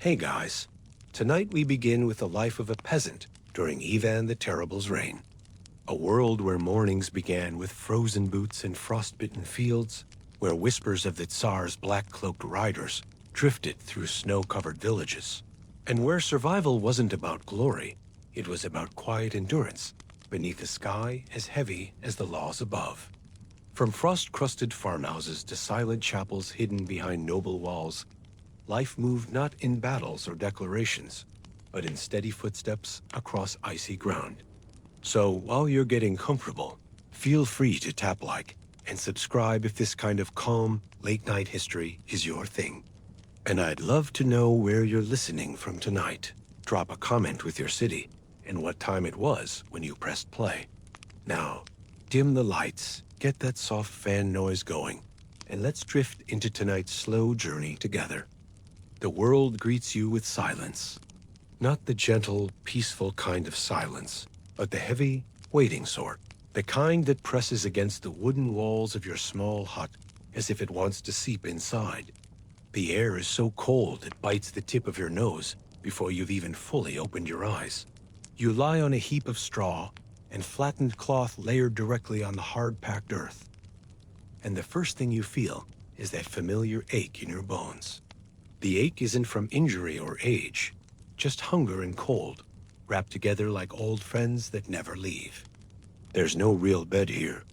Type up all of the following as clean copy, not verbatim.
Hey guys, tonight we begin with the life of a peasant during Ivan the Terrible's reign. A world where mornings began with frozen boots and frostbitten fields, where whispers of the Tsar's black-cloaked riders drifted through snow-covered villages, and where survival wasn't about glory, it was about quiet endurance beneath a sky as heavy as the laws above. From frost-crusted farmhouses to silent chapels hidden behind noble walls, life moved not in battles or declarations, but in steady footsteps across icy ground. So while you're getting comfortable, feel free to tap like and subscribe if this kind of calm, late-night history is your thing. And I'd love to know where you're listening from tonight. Drop a comment with your city and what time it was when you pressed play. Now, dim the lights, get that soft fan noise going, and let's drift into tonight's slow journey together. The world greets you with silence. Not the gentle, peaceful kind of silence, but the heavy, waiting sort. The kind that presses against the wooden walls of your small hut as if it wants to seep inside. The air is so cold it bites the tip of your nose before you've even fully opened your eyes. You lie on a heap of straw and flattened cloth layered directly on the hard-packed earth. And the first thing you feel is that familiar ache in your bones. The ache isn't from injury or age, just hunger and cold, wrapped together like old friends that never leave. There's no real bed here,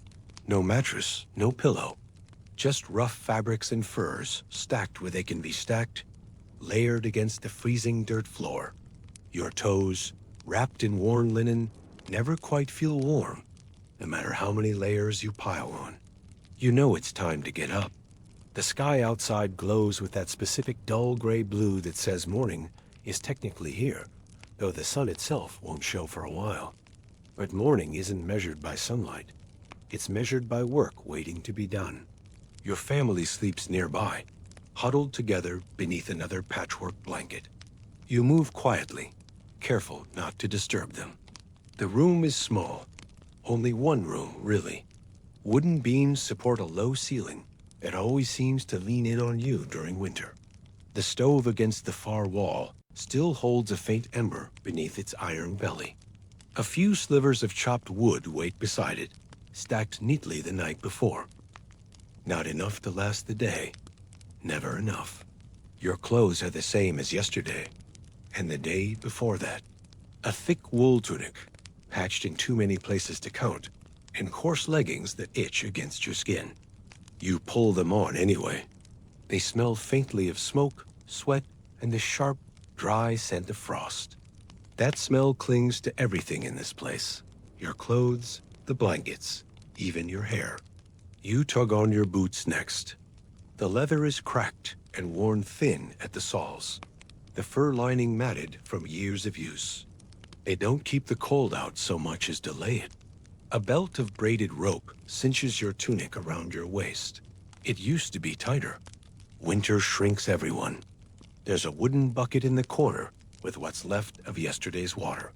no mattress, no pillow, just rough fabrics and furs stacked where they can be stacked, layered against the freezing dirt floor. Your toes, wrapped in worn linen, never quite feel warm, no matter how many layers you pile on. You know it's time to get up. The sky outside glows with that specific dull gray blue that says morning is technically here, though the sun itself won't show for a while. But morning isn't measured by sunlight. It's measured by work waiting to be done. Your family sleeps nearby, huddled together beneath another patchwork blanket. You move quietly, careful not to disturb them. The room is small, only one room, really. Wooden beams support a low ceiling that always seems to lean in on you during winter. The stove against the far wall still holds a faint ember beneath its iron belly. A few slivers of chopped wood wait beside it, stacked neatly the night before. Not enough to last the day. Never enough. Your clothes are the same as yesterday, and the day before that. A thick wool tunic, patched in too many places to count, and coarse leggings that itch against your skin. You pull them on anyway. They smell faintly of smoke, sweat, and the sharp, dry scent of frost. That smell clings to everything in this place. Your clothes, the blankets, even your hair. You tug on your boots next. The leather is cracked and worn thin at the soles, the fur lining matted from years of use. They don't keep the cold out so much as delay it. A belt of braided rope cinches your tunic around your waist. It used to be tighter. Winter shrinks everyone. There's a wooden bucket in the corner with what's left of yesterday's water.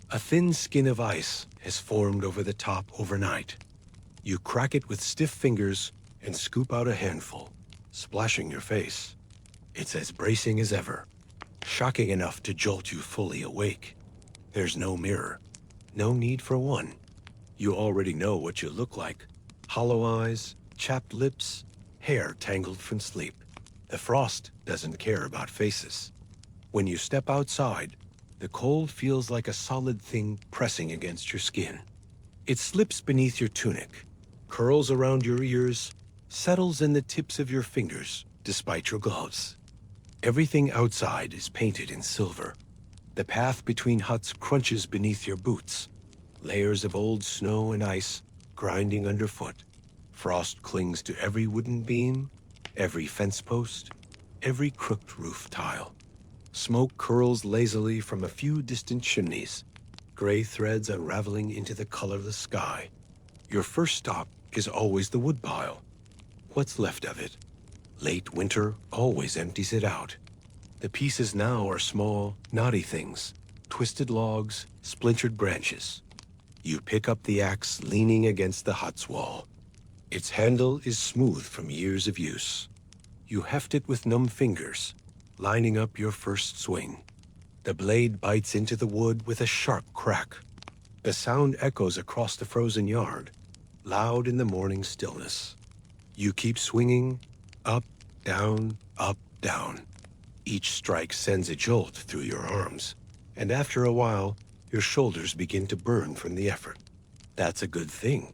A thin skin of ice has formed over the top overnight. You crack it with stiff fingers and scoop out a handful, splashing your face. It's as bracing as ever, shocking enough to jolt you fully awake. There's no mirror, no need for one. You already know what you look like. Hollow eyes, chapped lips, hair tangled from sleep. The frost doesn't care about faces. When you step outside, the cold feels like a solid thing pressing against your skin. It slips beneath your tunic, curls around your ears, settles in the tips of your fingers despite your gloves. Everything outside is painted in silver. The path between huts crunches beneath your boots. Layers of old snow and ice grinding underfoot. Frost clings to every wooden beam, every fence post, every crooked roof tile. Smoke curls lazily from a few distant chimneys, gray threads unraveling into the colorless sky. Your first stop is always the woodpile. What's left of it? Late winter always empties it out. The pieces now are small, knotty things, twisted logs, splintered branches. You pick up the axe leaning against the hut's wall. Its handle is smooth from years of use. You heft it with numb fingers, lining up your first swing. The blade bites into the wood with a sharp crack. The sound echoes across the frozen yard, loud in the morning stillness. You keep swinging, up, down, up, down. Each strike sends a jolt through your arms, and after a while, your shoulders begin to burn from the effort. That's a good thing.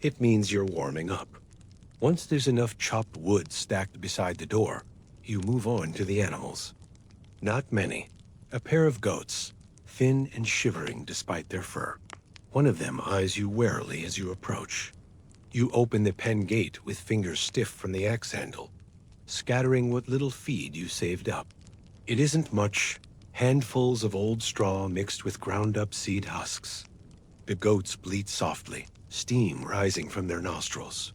It means you're warming up. Once there's enough chopped wood stacked beside the door, you move on to the animals. Not many. A pair of goats, thin and shivering despite their fur. One of them eyes you warily as you approach. You open the pen gate with fingers stiff from the axe handle, scattering what little feed you saved up. It isn't much, handfuls of old straw mixed with ground-up seed husks. The goats bleat softly, steam rising from their nostrils.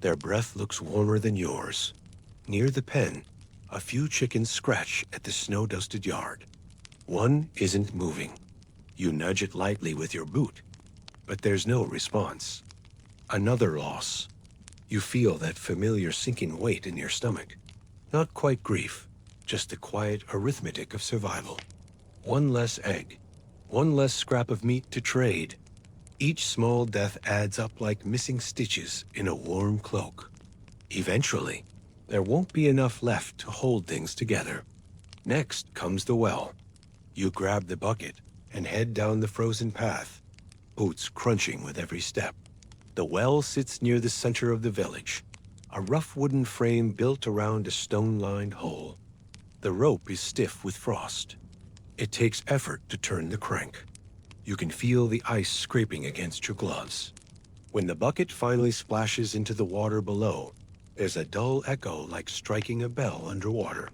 Their breath looks warmer than yours. Near the pen, a few chickens scratch at the snow-dusted yard. One isn't moving. You nudge it lightly with your boot, but there's no response. Another loss. You feel that familiar sinking weight in your stomach. Not quite grief, just the quiet arithmetic of survival. One less egg, one less scrap of meat to trade. Each small death adds up like missing stitches in a warm cloak. Eventually, there won't be enough left to hold things together. Next comes the well. You grab the bucket and head down the frozen path, boots crunching with every step. The well sits near the center of the village, a rough wooden frame built around a stone-lined hole. The rope is stiff with frost. It takes effort to turn the crank. You can feel the ice scraping against your gloves. When the bucket finally splashes into the water below, there's a dull echo like striking a bell underwater.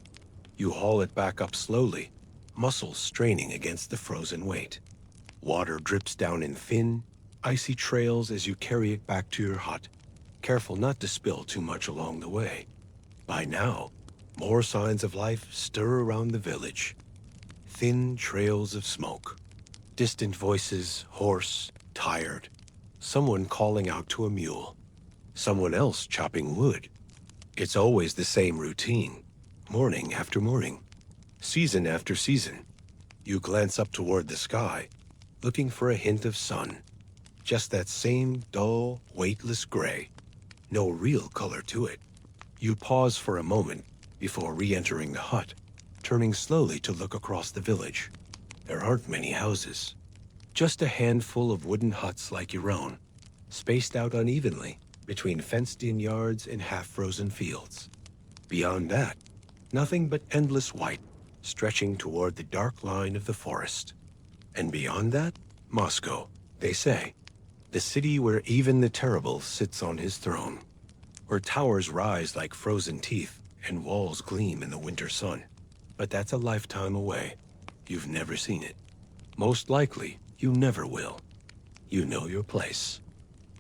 You haul it back up slowly, muscles straining against the frozen weight. Water drips down in thin, icy trails as you carry it back to your hut, careful not to spill too much along the way. By now, more signs of life stir around the village. Thin trails of smoke. Distant voices, hoarse, tired. Someone calling out to a mule. Someone else chopping wood. It's always the same routine, morning after morning, season after season. You glance up toward the sky, looking for a hint of sun. Just that same dull, weightless gray. No real color to it. You pause for a moment before re-entering the hut, turning slowly to look across the village. There aren't many houses. Just a handful of wooden huts like your own, spaced out unevenly between fenced-in yards and half-frozen fields. Beyond that, nothing but endless white, stretching toward the dark line of the forest. And beyond that, Moscow, they say. The city where even the terrible sits on his throne. Where towers rise like frozen teeth and walls gleam in the winter sun. But that's a lifetime away. You've never seen it. Most likely, you never will. You know your place.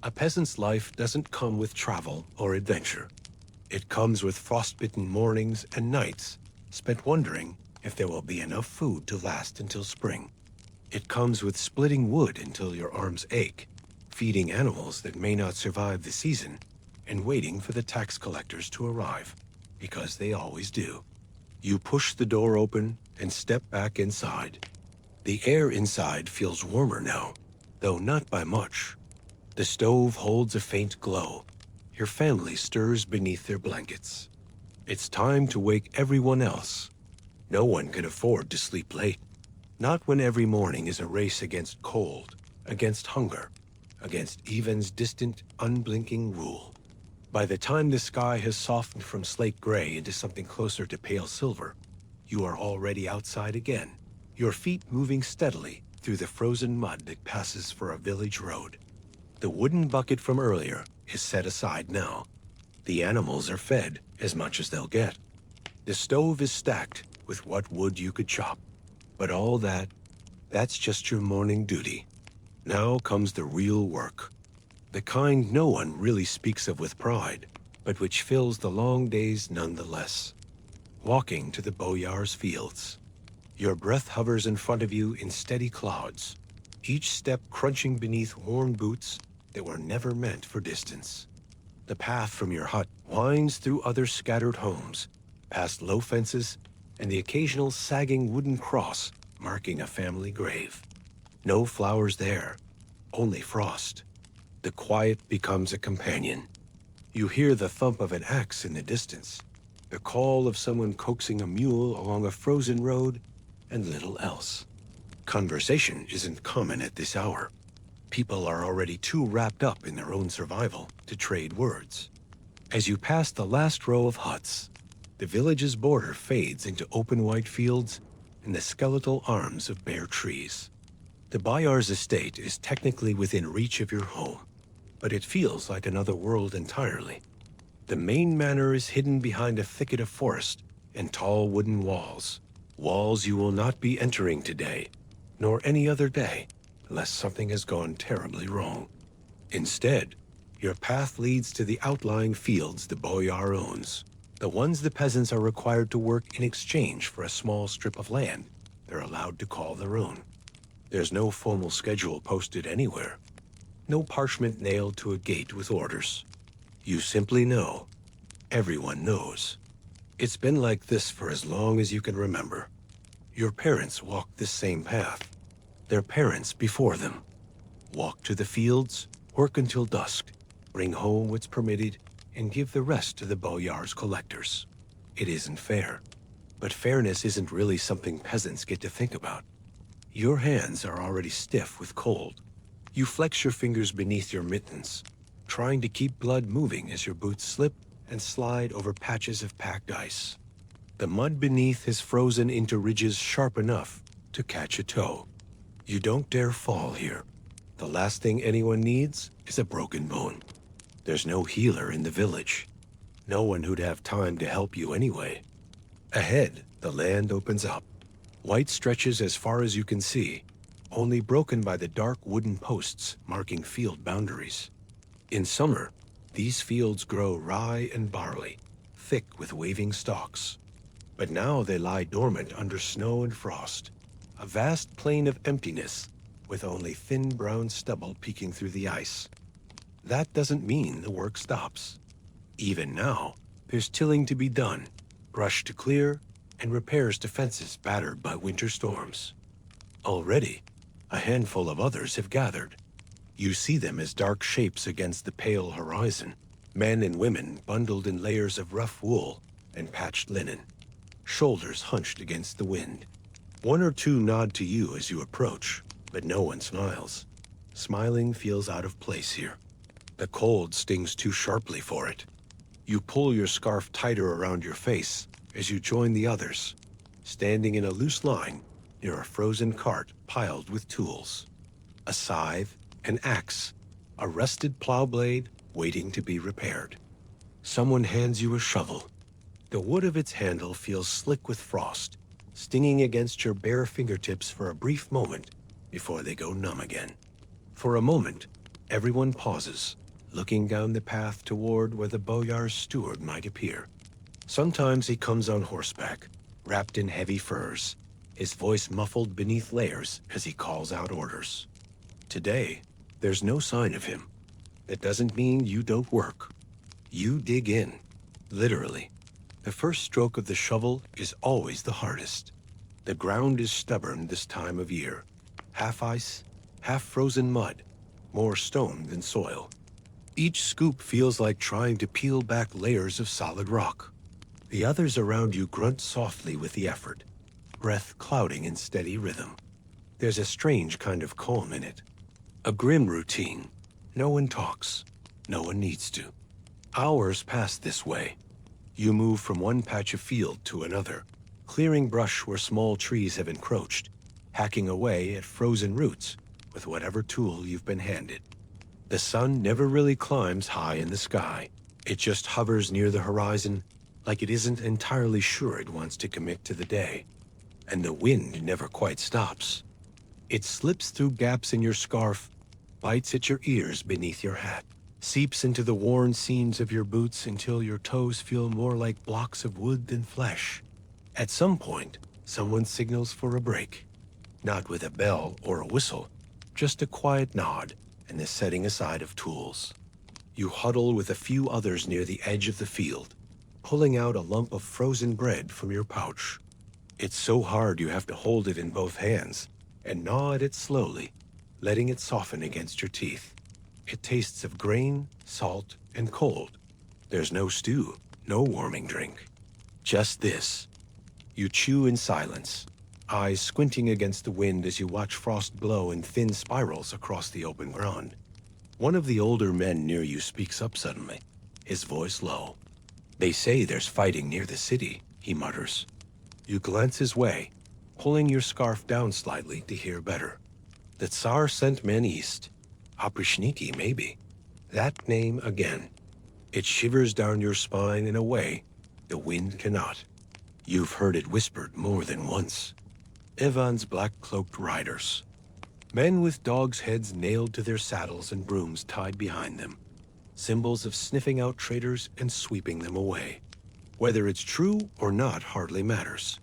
A peasant's life doesn't come with travel or adventure. It comes with frostbitten mornings and nights spent wondering if there will be enough food to last until spring. It comes with splitting wood until your arms ache, feeding animals that may not survive the season, and waiting for the tax collectors to arrive, because they always do. You push the door open and step back inside. The air inside feels warmer now, though not by much. The stove holds a faint glow. Your family stirs beneath their blankets. It's time to wake everyone else. No one can afford to sleep late. Not when every morning is a race against cold, against hunger, against Ivan's distant, unblinking rule. By the time the sky has softened from slate gray into something closer to pale silver, you are already outside again, your feet moving steadily through the frozen mud that passes for a village road. The wooden bucket from earlier is set aside now. The animals are fed as much as they'll get. The stove is stacked with what wood you could chop. But all that's just your morning duty. Now comes the real work. The kind no one really speaks of with pride, but which fills the long days nonetheless. Walking to the Boyar's fields. Your breath hovers in front of you in steady clouds, each step crunching beneath worn boots that were never meant for distance. The path from your hut winds through other scattered homes, past low fences and the occasional sagging wooden cross marking a family grave. No flowers there, only frost. The quiet becomes a companion. You hear the thump of an axe in the distance, the call of someone coaxing a mule along a frozen road, and little else. Conversation isn't common at this hour. People are already too wrapped up in their own survival to trade words. As you pass the last row of huts, the village's border fades into open white fields and the skeletal arms of bare trees. The Boyar's estate is technically within reach of your home, but it feels like another world entirely. The main manor is hidden behind a thicket of forest and tall wooden walls. Walls you will not be entering today, nor any other day, unless something has gone terribly wrong. Instead, your path leads to the outlying fields the Boyar owns, the ones the peasants are required to work in exchange for a small strip of land they're allowed to call their own. There's no formal schedule posted anywhere, no parchment nailed to a gate with orders. You simply know. Everyone knows. It's been like this for as long as you can remember. Your parents walked this same path. Their parents before them. Walk to the fields, work until dusk, bring home what's permitted, and give the rest to the Boyar's collectors. It isn't fair. But fairness isn't really something peasants get to think about. Your hands are already stiff with cold. You flex your fingers beneath your mittens, trying to keep blood moving as your boots slip and slide over patches of packed ice. The mud beneath is frozen into ridges sharp enough to catch a toe. You don't dare fall here. The last thing anyone needs is a broken bone. There's no healer in the village. No one who'd have time to help you anyway. Ahead, the land opens up. White stretches as far as you can see, only broken by the dark wooden posts marking field boundaries. In summer, these fields grow rye and barley, thick with waving stalks. But now they lie dormant under snow and frost, a vast plain of emptiness with only thin brown stubble peeking through the ice. That doesn't mean the work stops. Even now, there's tilling to be done, brush to clear, and repairs to fences battered by winter storms. Already, a handful of others have gathered. You see them as dark shapes against the pale horizon, men and women bundled in layers of rough wool and patched linen, shoulders hunched against the wind. One or two nod to you as you approach, but no one smiles. Smiling feels out of place here. The cold stings too sharply for it. You pull your scarf tighter around your face as you join the others, standing in a loose line near a frozen cart piled with tools. A scythe, an axe, a rusted plow blade waiting to be repaired. Someone hands you a shovel. The wood of its handle feels slick with frost, stinging against your bare fingertips for a brief moment before they go numb again. For a moment, everyone pauses, looking down the path toward where the Boyar's steward might appear. Sometimes he comes on horseback, wrapped in heavy furs, his voice muffled beneath layers as he calls out orders. Today, there's no sign of him. That doesn't mean you don't work. You dig in, literally. The first stroke of the shovel is always the hardest. The ground is stubborn this time of year. Half ice, half frozen mud, more stone than soil. Each scoop feels like trying to peel back layers of solid rock. The others around you grunt softly with the effort, breath clouding in steady rhythm. There's a strange kind of calm in it. A grim routine. No one talks. No one needs to. Hours pass this way. You move from one patch of field to another, clearing brush where small trees have encroached, hacking away at frozen roots with whatever tool you've been handed. The sun never really climbs high in the sky. It just hovers near the horizon, like it isn't entirely sure it wants to commit to the day. And the wind never quite stops. It slips through gaps in your scarf, bites at your ears beneath your hat, seeps into the worn seams of your boots until your toes feel more like blocks of wood than flesh. At some point, someone signals for a break. Not with a bell or a whistle, just a quiet nod and the setting aside of tools. You huddle with a few others near the edge of the field, pulling out a lump of frozen bread from your pouch. It's so hard you have to hold it in both hands and gnaw at it slowly, letting it soften against your teeth. It tastes of grain, salt, and cold. There's no stew, no warming drink. Just this. You chew in silence, eyes squinting against the wind as you watch frost blow in thin spirals across the open ground. One of the older men near you speaks up suddenly, his voice low. "They say there's fighting near the city," he mutters. You glance his way, pulling your scarf down slightly to hear better. The Tsar sent men east. Oprichnina, maybe. That name again. It shivers down your spine in a way the wind cannot. You've heard it whispered more than once. Ivan's black-cloaked riders. Men with dogs' heads nailed to their saddles and brooms tied behind them. Symbols of sniffing out traitors and sweeping them away. Whether it's true or not hardly matters.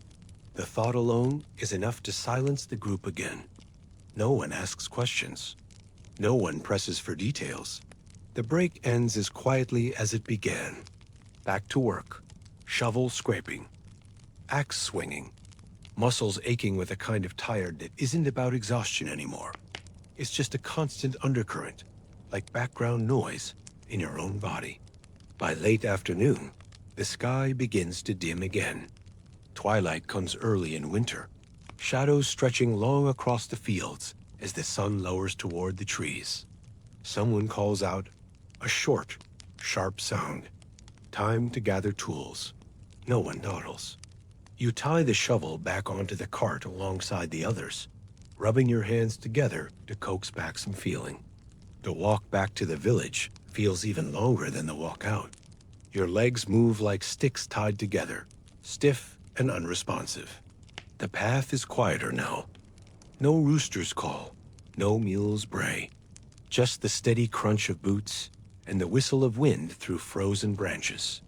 The thought alone is enough to silence the group again. No one asks questions. No one presses for details. The break ends as quietly as it began. Back to work. Shovel scraping. Axe swinging. Muscles aching with a kind of tired that isn't about exhaustion anymore. It's just a constant undercurrent, like background noise in your own body. By late afternoon, the sky begins to dim again. Twilight comes early in winter, shadows stretching long across the fields as the sun lowers toward the trees. Someone calls out, a short, sharp sound. Time to gather tools. No one dawdles. You tie the shovel back onto the cart alongside the others, rubbing your hands together to coax back some feeling. The walk back to the village feels even longer than the walk out. Your legs move like sticks tied together, stiff and unresponsive. The path is quieter now. No roosters call, no mules bray. Just the steady crunch of boots and the whistle of wind through frozen branches.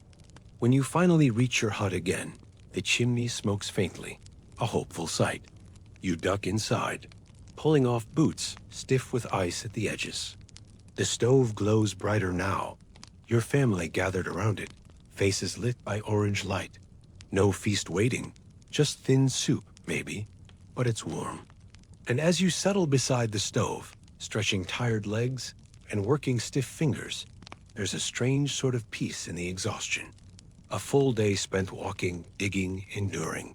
When you finally reach your hut again, the chimney smokes faintly, a hopeful sight. You duck inside, pulling off boots stiff with ice at the edges. The stove glows brighter now. Your family gathered around it, faces lit by orange light. No feast waiting, just thin soup, maybe, but it's warm. And as you settle beside the stove, stretching tired legs and working stiff fingers, there's a strange sort of peace in the exhaustion. A full day spent walking, digging, enduring.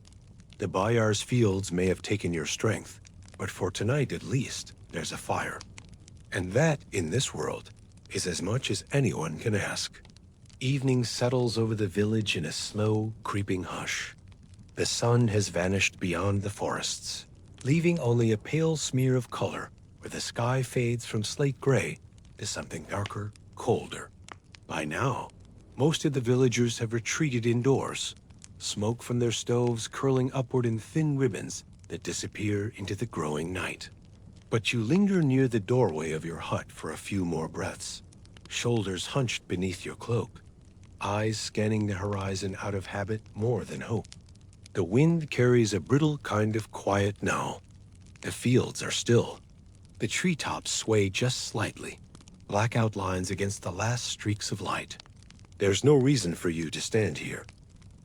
The Boyar's fields may have taken your strength, but for tonight at least, there's a fire. And that, in this world, is as much as anyone can ask. Evening settles over the village in a slow, creeping hush. The sun has vanished beyond the forests, leaving only a pale smear of color where the sky fades from slate gray to something darker, colder. By now, most of the villagers have retreated indoors, smoke from their stoves curling upward in thin ribbons that disappear into the growing night. But you linger near the doorway of your hut for a few more breaths, shoulders hunched beneath your cloak, eyes scanning the horizon out of habit more than hope. The wind carries a brittle kind of quiet now. The fields are still. The treetops sway just slightly, black outlines against the last streaks of light. There's no reason for you to stand here.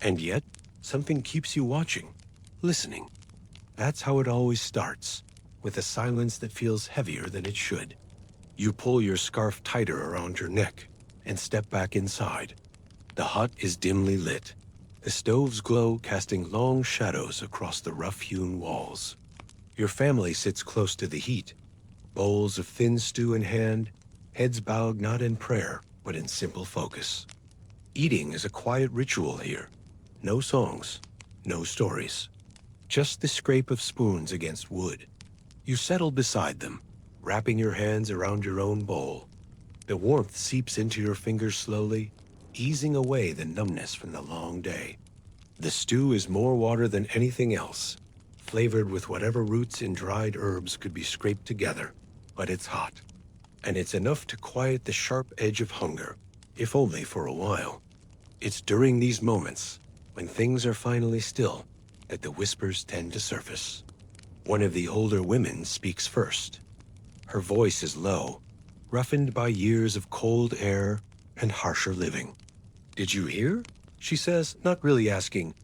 And yet, something keeps you watching, listening. That's how it always starts, with a silence that feels heavier than it should. You pull your scarf tighter around your neck and step back inside. The hut is dimly lit, the stove's glow casting long shadows across the rough-hewn walls. Your family sits close to the heat, bowls of thin stew in hand, heads bowed not in prayer, but in simple focus. Eating is a quiet ritual here. No songs, no stories. Just the scrape of spoons against wood. You settle beside them, wrapping your hands around your own bowl. The warmth seeps into your fingers slowly, easing away the numbness from the long day. The stew is more water than anything else, flavored with whatever roots and dried herbs could be scraped together, but it's hot. And it's enough to quiet the sharp edge of hunger, if only for a while. It's during these moments, when things are finally still, that the whispers tend to surface. One of the older women speaks first. Her voice is low, roughened by years of cold air and harsher living. "Did you hear?" she says, not really asking,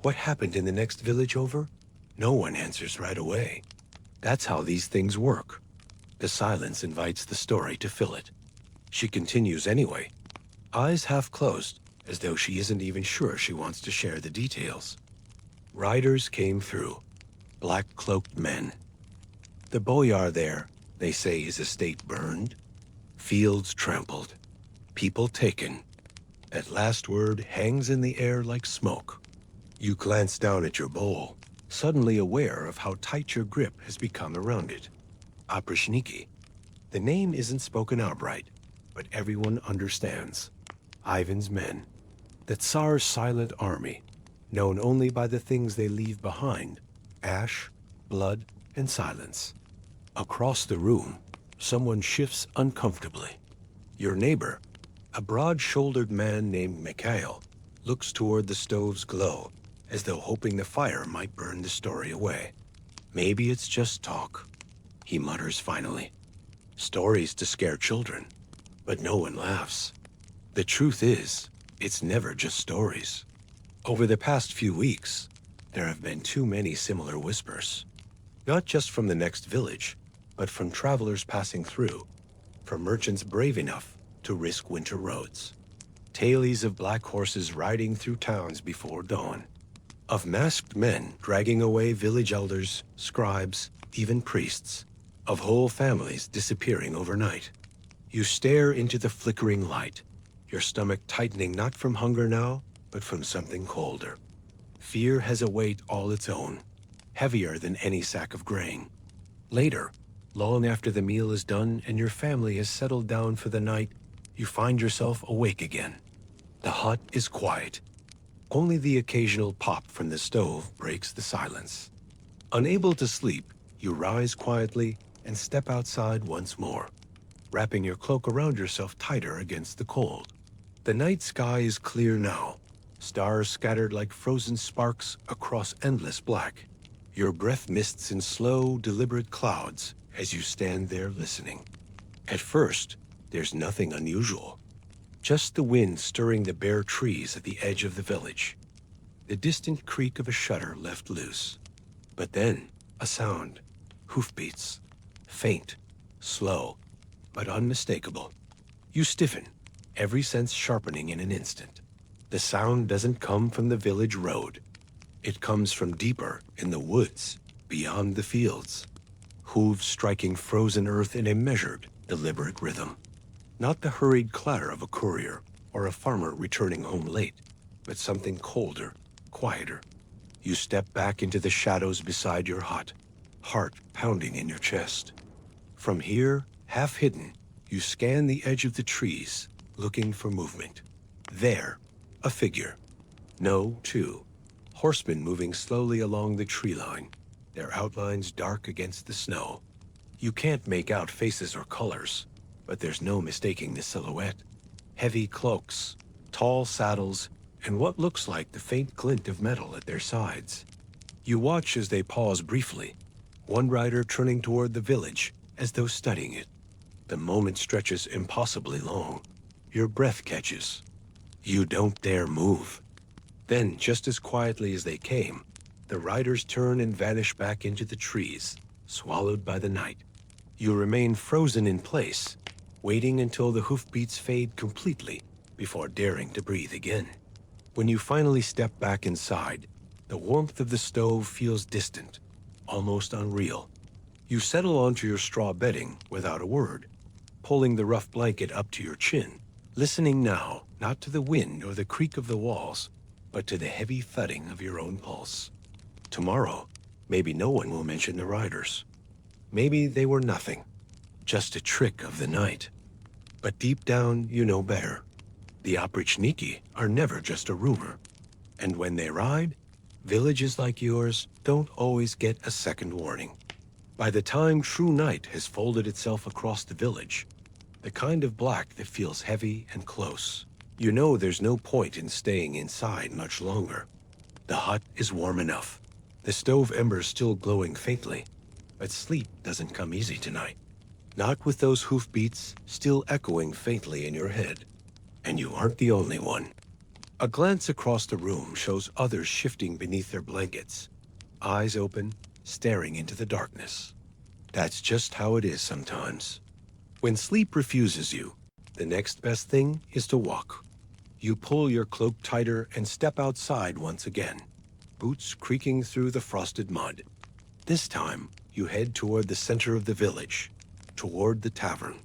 What happened in the next village over? No one answers right away. That's how these things work. The silence invites the story to fill it. She continues anyway, eyes half closed, as though she isn't even sure she wants to share the details. Riders came through, black-cloaked men. The Boyar there, they say his estate burned, fields trampled, people taken. That last word hangs in the air like smoke. You glance down at your bowl, suddenly aware of how tight your grip has become around it. Oprichnina. The name isn't spoken outright, but everyone understands. Ivan's men. The Tsar's silent army, known only by the things they leave behind: ash, blood, and silence. Across the room, someone shifts uncomfortably. Your neighbor, a broad-shouldered man named Mikhail, looks toward the stove's glow, as though hoping the fire might burn the story away. Maybe it's just talk, he mutters finally. Stories to scare children, but no one laughs. The truth is, it's never just stories. Over the past few weeks, there have been too many similar whispers. Not just from the next village, but from travelers passing through, from merchants brave enough to risk winter roads. Tales of black horses riding through towns before dawn. Of masked men dragging away village elders, scribes, even priests. Of whole families disappearing overnight. You stare into the flickering light, your stomach tightening not from hunger now, but from something colder. Fear has a weight all its own, heavier than any sack of grain. Later, long after the meal is done and your family has settled down for the night, you find yourself awake again. The hut is quiet. Only the occasional pop from the stove breaks the silence. Unable to sleep, you rise quietly and step outside once more, wrapping your cloak around yourself tighter against the cold. The night sky is clear now, stars scattered like frozen sparks across endless black. Your breath mists in slow, deliberate clouds as you stand there listening. At first, there's nothing unusual. Just the wind stirring the bare trees at the edge of the village. The distant creak of a shutter left loose. But then, a sound. Hoofbeats. Faint, slow, but unmistakable. You stiffen, every sense sharpening in an instant. The sound doesn't come from the village road. It comes from deeper in the woods, beyond the fields. Hooves striking frozen earth in a measured, deliberate rhythm. Not the hurried clatter of a courier or a farmer returning home late, but something colder, quieter. You step back into the shadows beside your hut, heart pounding in your chest. From here, half hidden, you scan the edge of the trees, looking for movement. There, a figure. No, two. Horsemen moving slowly along the tree line, their outlines dark against the snow. You can't make out faces or colors, but there's no mistaking the silhouette. Heavy cloaks, tall saddles, and what looks like the faint glint of metal at their sides. You watch as they pause briefly, one rider turning toward the village, as though studying it. The moment stretches impossibly long. Your breath catches. You don't dare move. Then, just as quietly as they came, the riders turn and vanish back into the trees, swallowed by the night. You remain frozen in place, waiting until the hoofbeats fade completely before daring to breathe again. When you finally step back inside, the warmth of the stove feels distant, almost unreal. You settle onto your straw bedding without a word, pulling the rough blanket up to your chin, listening now not to the wind or the creak of the walls, but to the heavy thudding of your own pulse. Tomorrow, maybe no one will mention the riders. Maybe they were nothing, just a trick of the night. But deep down, you know better. The Oprichnina are never just a rumor. And when they ride, villages like yours don't always get a second warning. By the time true night has folded itself across the village, the kind of black that feels heavy and close, you know there's no point in staying inside much longer. The hut is warm enough, the stove embers still glowing faintly, but sleep doesn't come easy tonight. Not with those hoofbeats still echoing faintly in your head. And you aren't the only one. A glance across the room shows others shifting beneath their blankets, eyes open, staring into the darkness. That's just how it is sometimes. When sleep refuses you, the next best thing is to walk. You pull your cloak tighter and step outside once again, boots creaking through the frosted mud. This time, you head toward the center of the village, toward the tavern.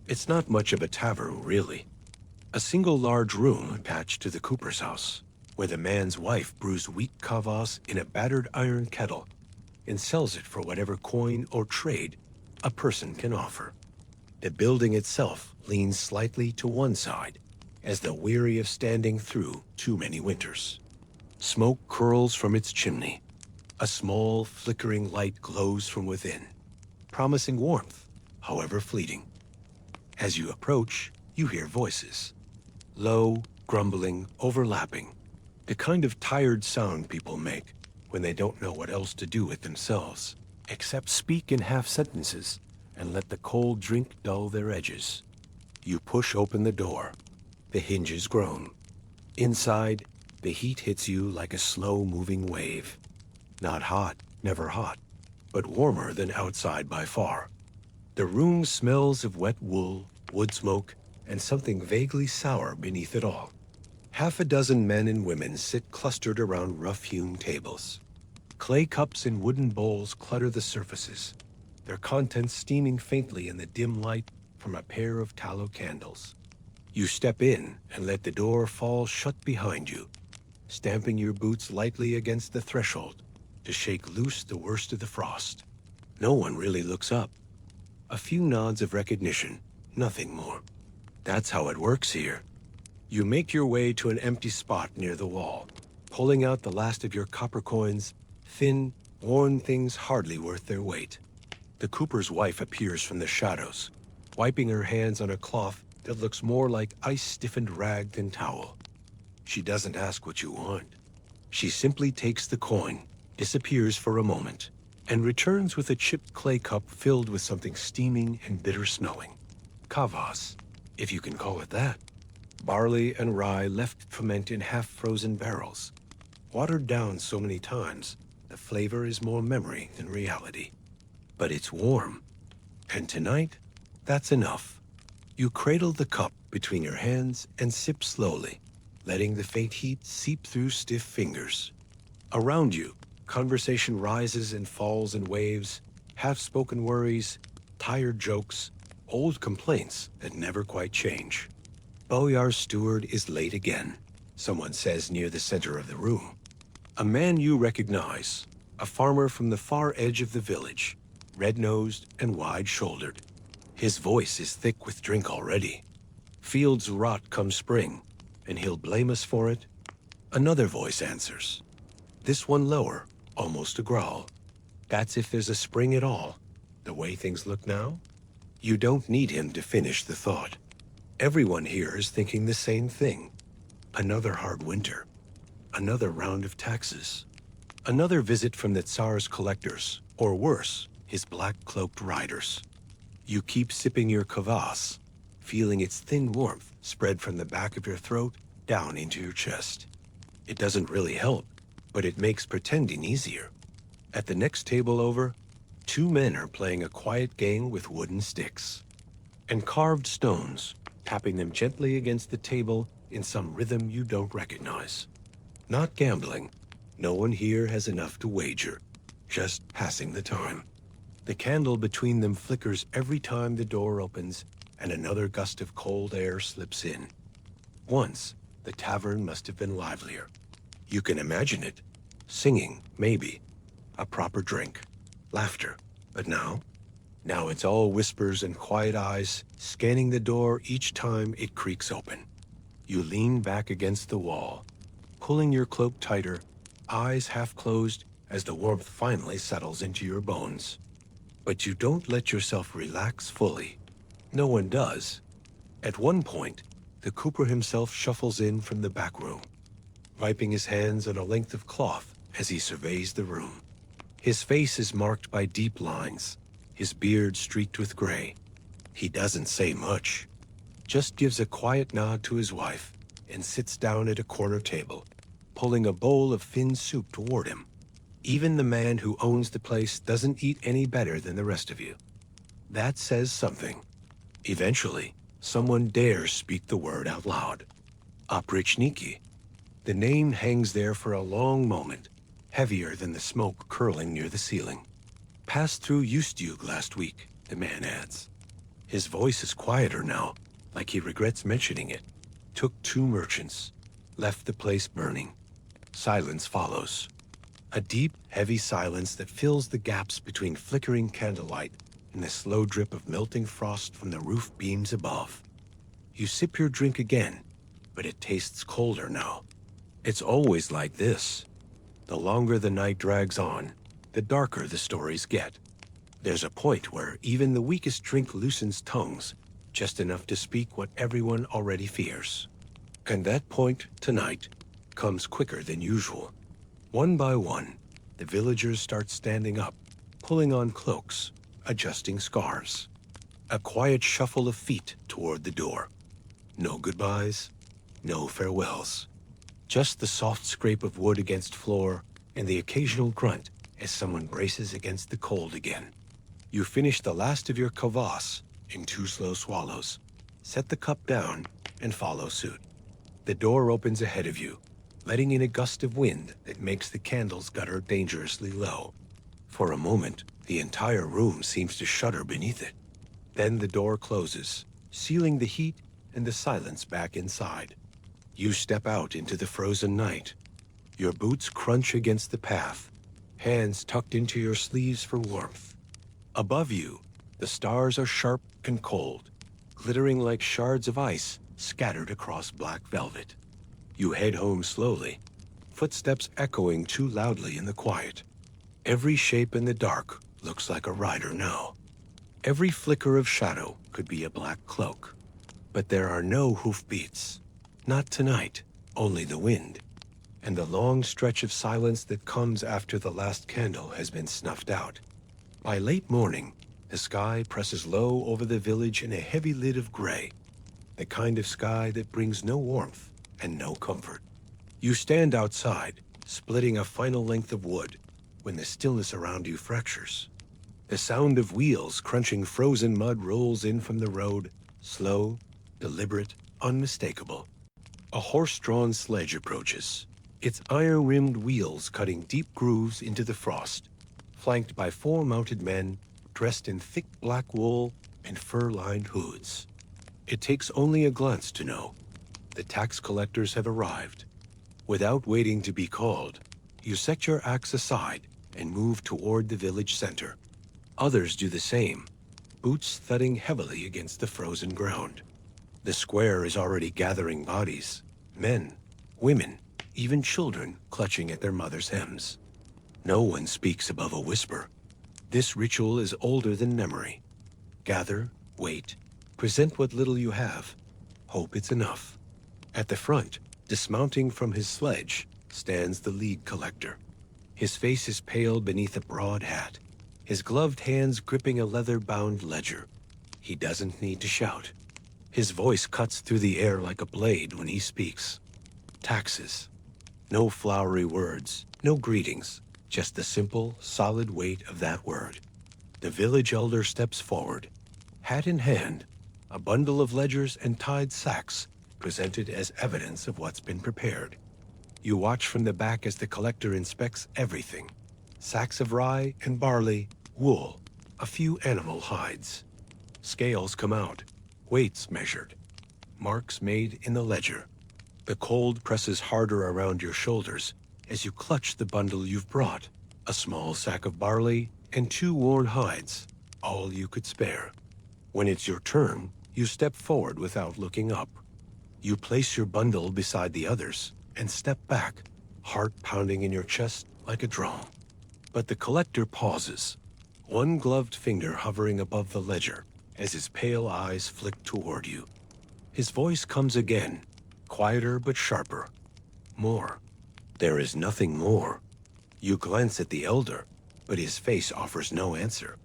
It's not much of a tavern, really. A single large room attached to the cooper's house, where the man's wife brews weak kvass in a battered iron kettle and sells it for whatever coin or trade a person can offer. The building itself leans slightly to one side, as though weary of standing through too many winters. Smoke curls from its chimney. A small, flickering light glows from within, promising warmth, however fleeting. As you approach, you hear voices. Low, grumbling, overlapping. The kind of tired sound people make when they don't know what else to do with themselves, except speak in half sentences and let the cold drink dull their edges. You push open the door. The hinges groan. Inside, the heat hits you like a slow-moving wave. Not hot, never hot, but warmer than outside by far. The room smells of wet wool, wood smoke, and something vaguely sour beneath it all. Half a dozen men and women sit clustered around rough-hewn tables. Clay cups and wooden bowls clutter the surfaces, their contents steaming faintly in the dim light from a pair of tallow candles. You step in and let the door fall shut behind you, stamping your boots lightly against the threshold to shake loose the worst of the frost. No one really looks up. A few nods of recognition, nothing more. That's how it works here. You make your way to an empty spot near the wall, pulling out the last of your copper coins, thin, worn things hardly worth their weight. The cooper's wife appears from the shadows, wiping her hands on a cloth that looks more like ice-stiffened rag than towel. She doesn't ask what you want. She simply takes the coin, disappears for a moment, and returns with a chipped clay cup filled with something steaming and bitter-smelling. Kvass, if you can call it that. Barley and rye left to ferment in half-frozen barrels. Watered down so many times, the flavor is more memory than reality. But it's warm. And tonight, that's enough. You cradle the cup between your hands and sip slowly, letting the faint heat seep through stiff fingers. Around you, conversation rises and falls in waves, half-spoken worries, tired jokes, old complaints that never quite change. Boyar's steward is late again, someone says near the center of the room. A man you recognize, a farmer from the far edge of the village, red-nosed and wide-shouldered. His voice is thick with drink already. Fields rot come spring, and he'll blame us for it. Another voice answers. This one lower, almost a growl. That's if there's a spring at all. The way things look now? You don't need him to finish the thought. Everyone here is thinking the same thing. Another hard winter. Another round of taxes. Another visit from the Tsar's collectors, or worse, his black-cloaked riders. You keep sipping your kvass, feeling its thin warmth spread from the back of your throat down into your chest. It doesn't really help, but it makes pretending easier. At the next table over, two men are playing a quiet game with wooden sticks and carved stones, tapping them gently against the table in some rhythm you don't recognize. Not gambling. No one here has enough to wager, just passing the time. The candle between them flickers every time the door opens and another gust of cold air slips in. Once, the tavern must have been livelier. You can imagine it. Singing, maybe. A proper drink. Laughter. But now? Now it's all whispers and quiet eyes, scanning the door each time it creaks open. You lean back against the wall, pulling your cloak tighter, eyes half closed as the warmth finally settles into your bones. But you don't let yourself relax fully. No one does. At one point, the cooper himself shuffles in from the back room, wiping his hands on a length of cloth as he surveys the room. His face is marked by deep lines, his beard streaked with gray. He doesn't say much, just gives a quiet nod to his wife and sits down at a corner table, pulling a bowl of thin soup toward him. Even the man who owns the place doesn't eat any better than the rest of you. That says something. Eventually, someone dares speak the word out loud. Oprichnina. The name hangs there for a long moment, heavier than the smoke curling near the ceiling. Passed through Ustug last week, the man adds. His voice is quieter now, like he regrets mentioning it. Took 2 merchants, left the place burning. Silence follows. A deep, heavy silence that fills the gaps between flickering candlelight and the slow drip of melting frost from the roof beams above. You sip your drink again, but it tastes colder now. It's always like this. The longer the night drags on, the darker the stories get. There's a point where even the weakest drink loosens tongues, just enough to speak what everyone already fears. And that point, tonight, comes quicker than usual. One by one, the villagers start standing up, pulling on cloaks, adjusting scarves. A quiet shuffle of feet toward the door. No goodbyes, no farewells. Just the soft scrape of wood against floor and the occasional grunt as someone braces against the cold again. You finish the last of your kvass in 2 slow swallows, set the cup down, and follow suit. The door opens ahead of you, letting in a gust of wind that makes the candles gutter dangerously low. For a moment, the entire room seems to shudder beneath it. Then the door closes, sealing the heat and the silence back inside. You step out into the frozen night. Your boots crunch against the path, hands tucked into your sleeves for warmth. Above you, the stars are sharp and cold, glittering like shards of ice scattered across black velvet. You head home slowly, footsteps echoing too loudly in the quiet. Every shape in the dark looks like a rider now. Every flicker of shadow could be a black cloak. But there are no hoofbeats. Not tonight, only the wind. And the long stretch of silence that comes after the last candle has been snuffed out. By late morning, the sky presses low over the village in a heavy lid of gray, the kind of sky that brings no warmth and no comfort. You stand outside, splitting a final length of wood, when the stillness around you fractures. The sound of wheels crunching frozen mud rolls in from the road, slow, deliberate, unmistakable. A horse-drawn sledge approaches, its iron-rimmed wheels cutting deep grooves into the frost, flanked by 4 mounted men dressed in thick black wool and fur-lined hoods. It takes only a glance to know. The tax collectors have arrived. Without waiting to be called, you set your axe aside and move toward the village center. Others do the same, boots thudding heavily against the frozen ground. The square is already gathering bodies, men, women, even children clutching at their mothers' hems. No one speaks above a whisper. This ritual is older than memory. Gather, wait, present what little you have. Hope it's enough. At the front, dismounting from his sledge, stands the league collector. His face is pale beneath a broad hat, his gloved hands gripping a leather-bound ledger. He doesn't need to shout. His voice cuts through the air like a blade when he speaks. Taxes. No flowery words, no greetings, just the simple, solid weight of that word. The village elder steps forward, hat in hand, a bundle of ledgers and tied sacks presented as evidence of what's been prepared. You watch from the back as the collector inspects everything. Sacks of rye and barley, wool, a few animal hides. Scales come out, weights measured, marks made in the ledger. The cold presses harder around your shoulders as you clutch the bundle you've brought, a small sack of barley and 2 worn hides, all you could spare. When it's your turn, you step forward without looking up. You place your bundle beside the others and step back, heart pounding in your chest like a drum. But the collector pauses, one gloved finger hovering above the ledger as his pale eyes flick toward you. His voice comes again, quieter but sharper. More. There is nothing more. You glance at the elder, but his face offers no answer.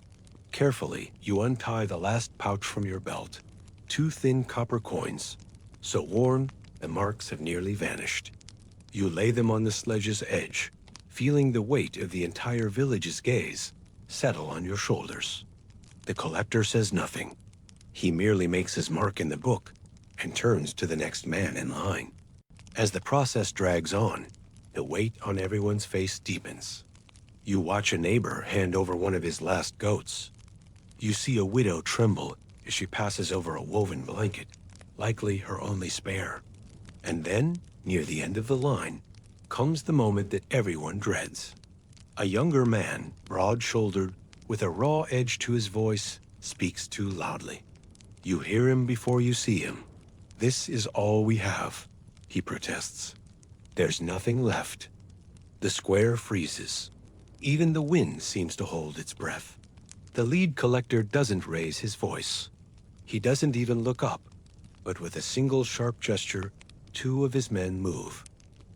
Carefully, you untie the last pouch from your belt. 2 thin copper coins, so worn The marks have nearly vanished. You lay them on the sledge's edge, feeling the weight of the entire village's gaze settle on your shoulders. The collector says nothing. He merely makes his mark in the book and turns to the next man in line. As the process drags on, the weight on everyone's face deepens. You watch a neighbor hand over one of his last goats. You see a widow tremble as she passes over a woven blanket, likely her only spare. And then, near the end of the line, comes the moment that everyone dreads. A younger man, broad-shouldered, with a raw edge to his voice, speaks too loudly. You hear him before you see him. "This is all we have," he protests. "There's nothing left." The square freezes. Even the wind seems to hold its breath. The lead collector doesn't raise his voice. He doesn't even look up, but with a single sharp gesture, two of his men move.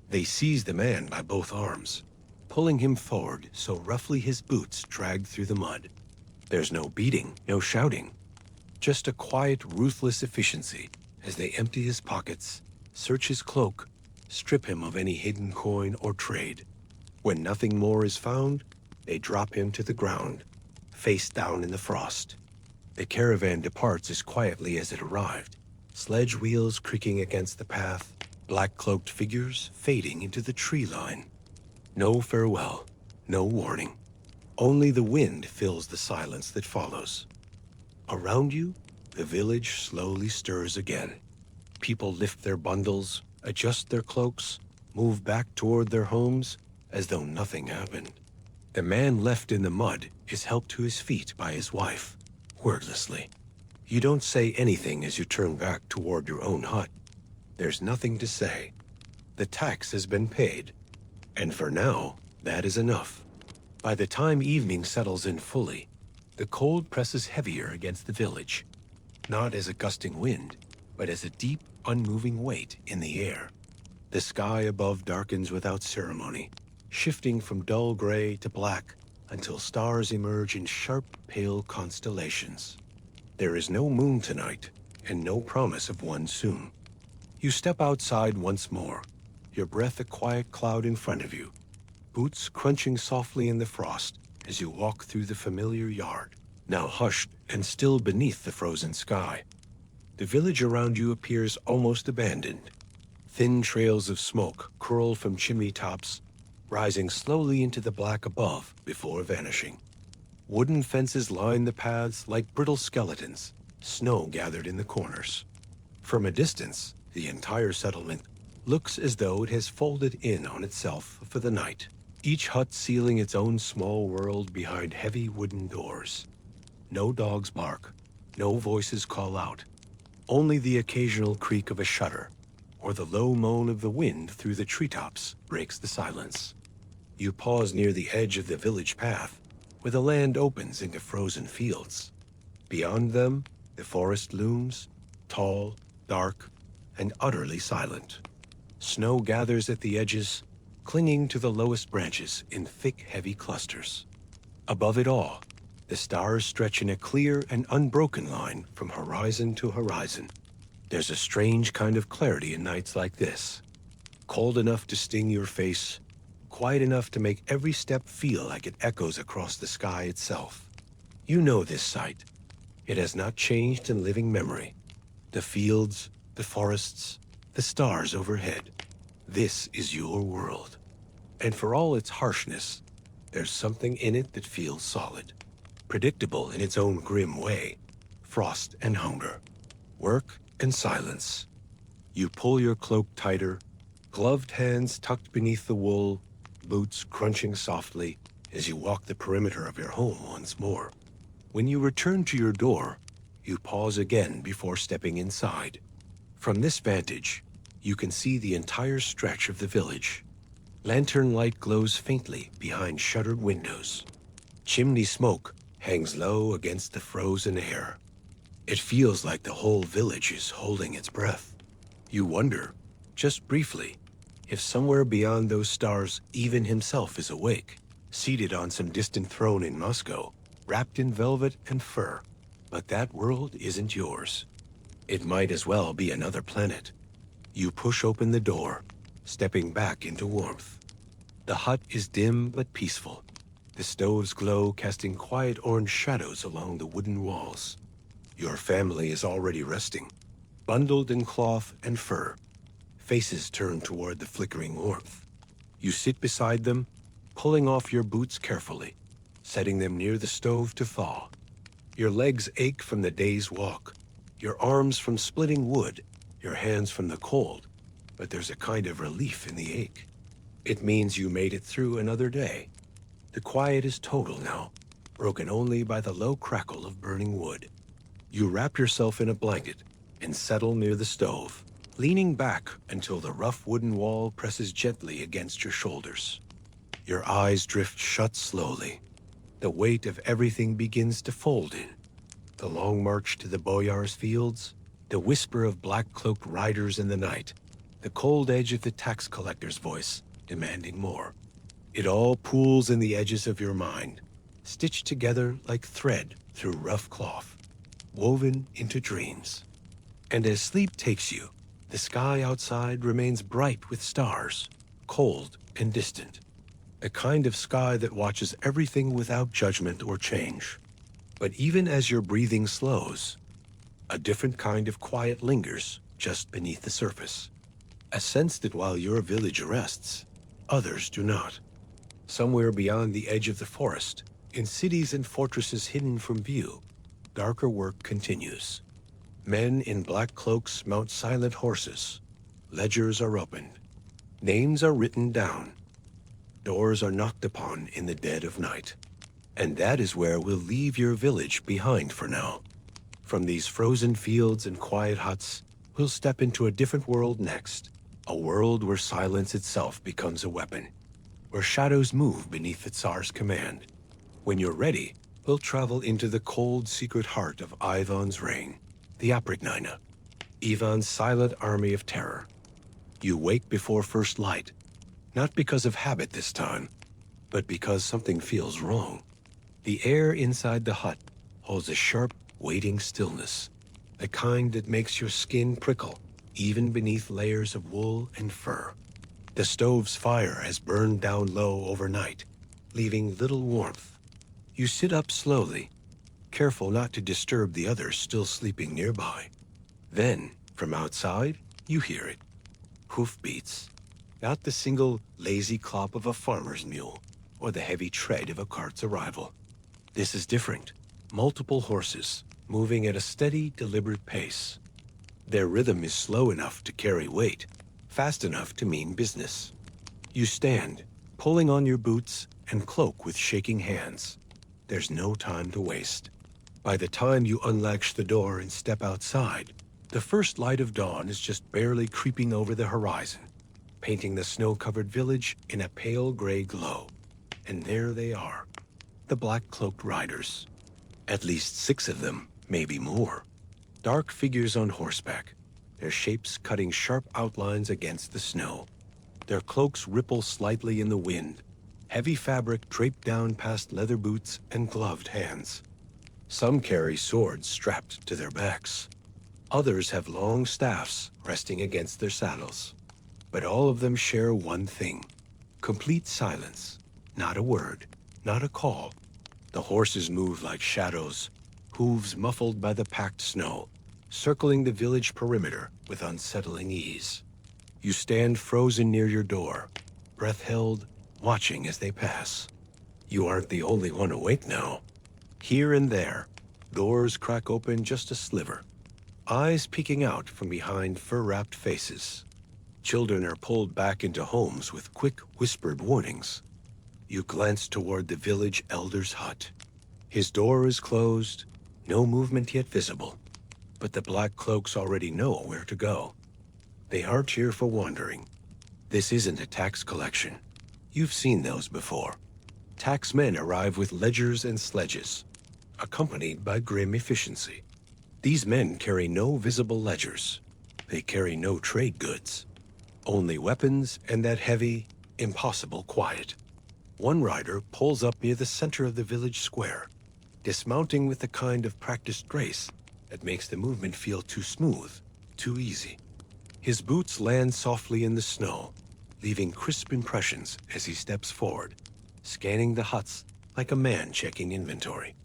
They seize the man by both arms, pulling him forward so roughly his boots drag through the mud. There's no beating, no shouting, just a quiet, ruthless efficiency as they empty his pockets, search his cloak, strip him of any hidden coin or trade. When nothing more is found, they drop him to the ground, face down in the frost. The caravan departs as quietly as it arrived, sledge wheels creaking against the path, black-cloaked figures fading into the tree line. No farewell, no warning. Only the wind fills the silence that follows. Around you, the village slowly stirs again. People lift their bundles, adjust their cloaks, move back toward their homes as though nothing happened. The man left in the mud is helped to his feet by his wife, wordlessly. You don't say anything as you turn back toward your own hut. There's nothing to say. The tax has been paid, and for now, that is enough. By the time evening settles in fully, the cold presses heavier against the village, not as a gusting wind, but as a deep, unmoving weight in the air. The sky above darkens without ceremony, shifting from dull gray to black until stars emerge in sharp, pale constellations. There is no moon tonight, and no promise of one soon. You step outside once more, your breath a quiet cloud in front of you, boots crunching softly in the frost as you walk through the familiar yard, now hushed and still beneath the frozen sky. The village around you appears almost abandoned. Thin trails of smoke curl from chimney tops, rising slowly into the black above before vanishing. Wooden fences line the paths like brittle skeletons, snow gathered in the corners. From a distance, the entire settlement looks as though it has folded in on itself for the night, each hut sealing its own small world behind heavy wooden doors. No dogs bark, no voices call out, only the occasional creak of a shutter or the low moan of the wind through the treetops breaks the silence. You pause near the edge of the village path, where the land opens into frozen fields. Beyond them, the forest looms, tall, dark, and utterly silent. Snow gathers at the edges, clinging to the lowest branches in thick, heavy clusters. Above it all, the stars stretch in a clear and unbroken line from horizon to horizon. There's a strange kind of clarity in nights like this, cold enough to sting your face, quiet enough to make every step feel like it echoes across the sky itself. You know this sight. It has not changed in living memory. The fields, the forests, the stars overhead. This is your world. And for all its harshness, there's something in it that feels solid, predictable in its own grim way. Frost and hunger, work and silence. You pull your cloak tighter, gloved hands tucked beneath the wool, boots crunching softly as you walk the perimeter of your home once more. When you return to your door, you pause again before stepping inside. From this vantage, you can see the entire stretch of the village. Lantern light glows faintly behind shuttered windows. Chimney smoke hangs low against the frozen air. It feels like the whole village is holding its breath. You wonder, just briefly, if somewhere beyond those stars even himself is awake, seated on some distant throne in Moscow, wrapped in velvet and fur. But that world isn't yours. It might as well be another planet. You push open the door, stepping back into warmth. The hut is dim but peaceful. The stove's glow casting quiet orange shadows along the wooden walls. Your family is already resting, bundled in cloth and fur, faces turned toward the flickering warmth. You sit beside them, pulling off your boots carefully, setting them near the stove to thaw. Your legs ache from the day's walk, your arms from splitting wood, your hands from the cold, but there's a kind of relief in the ache. It means you made it through another day. The quiet is total now, broken only by the low crackle of burning wood. You wrap yourself in a blanket and settle near the stove, leaning back until the rough wooden wall presses gently against your shoulders. Your eyes drift shut slowly. The weight of everything begins to fold in. The long march to the Boyar's fields, the whisper of black-cloaked riders in the night, the cold edge of the tax collector's voice demanding more. It all pools in the edges of your mind, stitched together like thread through rough cloth, woven into dreams. And as sleep takes you, the sky outside remains bright with stars, cold and distant. A kind of sky that watches everything without judgment or change. But even as your breathing slows, a different kind of quiet lingers just beneath the surface. A sense that while your village rests, others do not. Somewhere beyond the edge of the forest, in cities and fortresses hidden from view, darker work continues. Men in black cloaks mount silent horses. Ledgers are opened. Names are written down. Doors are knocked upon in the dead of night. And that is where we'll leave your village behind for now. From these frozen fields and quiet huts, we'll step into a different world next. A world where silence itself becomes a weapon. Where shadows move beneath the Tsar's command. When you're ready, we'll travel into the cold, secret heart of Ivan's reign, the Oprichnina, Ivan's silent army of terror. You wake before first light, not because of habit this time, but because something feels wrong. The air inside the hut holds a sharp, waiting stillness, the kind that makes your skin prickle, even beneath layers of wool and fur. The stove's fire has burned down low overnight, leaving little warmth. You sit up slowly, careful not to disturb the others still sleeping nearby. Then, from outside, you hear it. Hoofbeats. Not the single lazy clop of a farmer's mule, or the heavy tread of a cart's arrival. This is different. Multiple horses, moving at a steady, deliberate pace. Their rhythm is slow enough to carry weight, fast enough to mean business. You stand, pulling on your boots and cloak with shaking hands. There's no time to waste. By the time you unlatch the door and step outside, the first light of dawn is just barely creeping over the horizon, painting the snow-covered village in a pale gray glow. And there they are, the black-cloaked riders. At least 6 of them, maybe more. Dark figures on horseback, their shapes cutting sharp outlines against the snow. Their cloaks ripple slightly in the wind, heavy fabric draped down past leather boots and gloved hands. Some carry swords strapped to their backs. Others have long staffs resting against their saddles. But all of them share one thing: complete silence. Not a word, not a call. The horses move like shadows, hooves muffled by the packed snow, circling the village perimeter with unsettling ease. You stand frozen near your door, breath held, watching as they pass. You aren't the only one awake now. Here and there, doors crack open just a sliver, eyes peeking out from behind fur-wrapped faces. Children are pulled back into homes with quick, whispered warnings. You glance toward the village elder's hut. His door is closed, no movement yet visible. But the black cloaks already know where to go. They aren't here for wandering. This isn't a tax collection. You've seen those before. Taxmen arrive with ledgers and sledges, accompanied by grim efficiency. These men carry no visible ledgers. They carry no trade goods. Only weapons and that heavy, impossible quiet. One rider pulls up near the center of the village square, dismounting with the kind of practiced grace that makes the movement feel too smooth, too easy. His boots land softly in the snow, leaving crisp impressions as he steps forward, scanning the huts like a man checking inventory.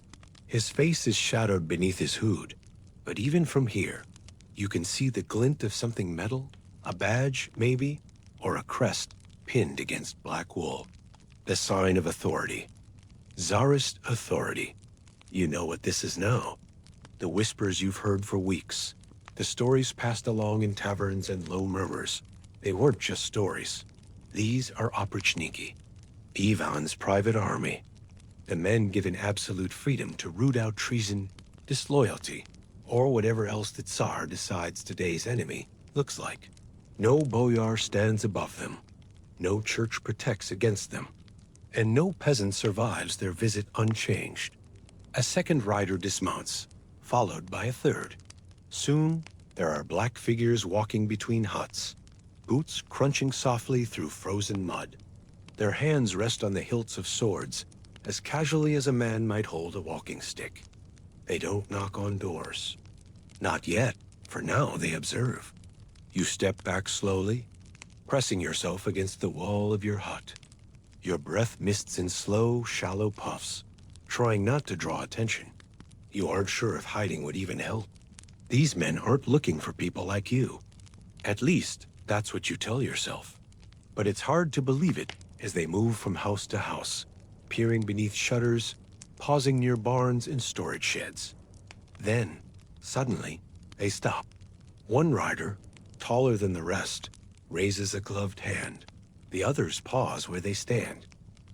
His face is shadowed beneath his hood, but even from here, you can see the glint of something metal, a badge, maybe, or a crest pinned against black wool. The sign of authority. Tsarist authority. You know what this is now. The whispers you've heard for weeks. The stories passed along in taverns and low murmurs. They weren't just stories. These are Oprichniki, Ivan's private army. The men given absolute freedom to root out treason, disloyalty, or whatever else the Tsar decides today's enemy looks like. No Boyar stands above them. No church protects against them. And no peasant survives their visit unchanged. A second rider dismounts, followed by a third. Soon, there are black figures walking between huts, boots crunching softly through frozen mud. Their hands rest on the hilts of swords, as casually as a man might hold a walking stick. They don't knock on doors. Not yet. For now, they observe. You step back slowly, pressing yourself against the wall of your hut. Your breath mists in slow, shallow puffs, trying not to draw attention. You aren't sure if hiding would even help. These men aren't looking for people like you. At least, that's what you tell yourself. But it's hard to believe it as they move from house to house, peering beneath shutters, pausing near barns and storage sheds. Then, suddenly, they stop. One rider, taller than the rest, raises a gloved hand. The others pause where they stand.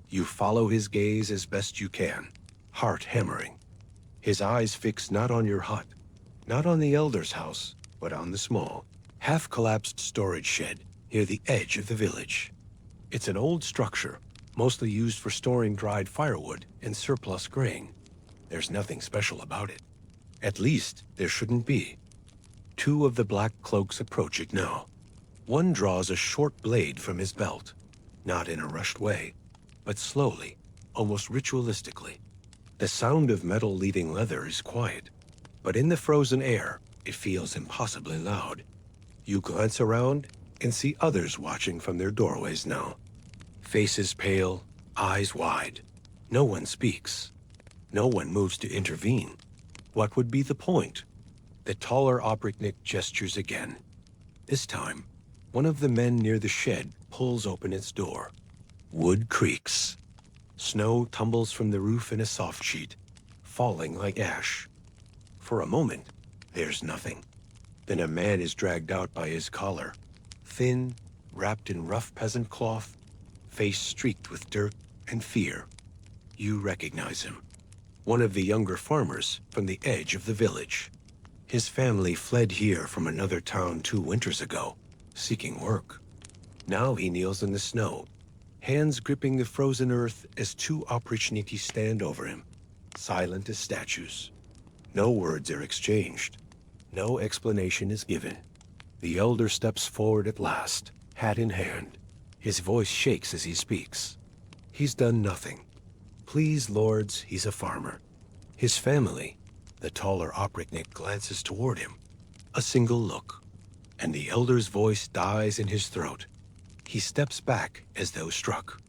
You follow his gaze as best you can, heart hammering. His eyes fix not on your hut, not on the elder's house, but on the small, half-collapsed storage shed near the edge of the village. It's an old structure, mostly used for storing dried firewood and surplus grain. There's nothing special about it. At least, there shouldn't be. Two of the black cloaks approach it now. One draws a short blade from his belt, not in a rushed way, but slowly, almost ritualistically. The sound of metal leaving leather is quiet, but in the frozen air, it feels impossibly loud. You glance around and see others watching from their doorways now. Faces pale, eyes wide. No one speaks. No one moves to intervene. What would be the point? The taller Oprichnik gestures again. This time, one of the men near the shed pulls open its door. Wood creaks. Snow tumbles from the roof in a soft sheet, falling like ash. For a moment, there's nothing. Then a man is dragged out by his collar, thin, wrapped in rough peasant cloth, face streaked with dirt and fear. You recognize him. One of the younger farmers from the edge of the village. His family fled here from another town 2 winters ago, seeking work. Now he kneels in the snow, hands gripping the frozen earth as 2 Oprichniki stand over him, silent as statues. No words are exchanged. No explanation is given. The elder steps forward at last, hat in hand. His voice shakes as he speaks. He's done nothing. Please, lords, he's a farmer. His family, the taller Oprichnik glances toward him. A single look, and the elder's voice dies in his throat. He steps back as though struck.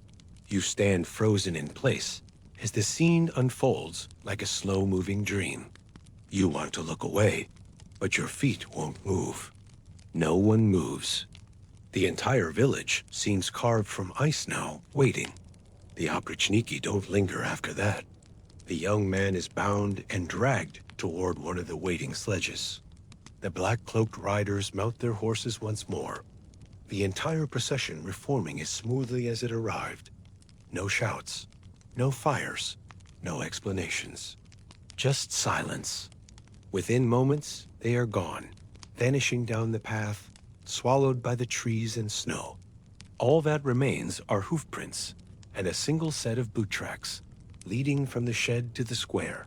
You stand frozen in place as the scene unfolds like a slow-moving dream. You want to look away, but your feet won't move. No one moves. The entire village seems carved from ice now, waiting. The Oprichniki don't linger after that. The young man is bound and dragged toward one of the waiting sledges. The black-cloaked riders mount their horses once more, the entire procession reforming as smoothly as it arrived. No shouts, no fires, no explanations. Just silence. Within moments, they are gone, vanishing down the path, swallowed by the trees and snow. All that remains are hoof prints and a single set of boot tracks, leading from the shed to the square.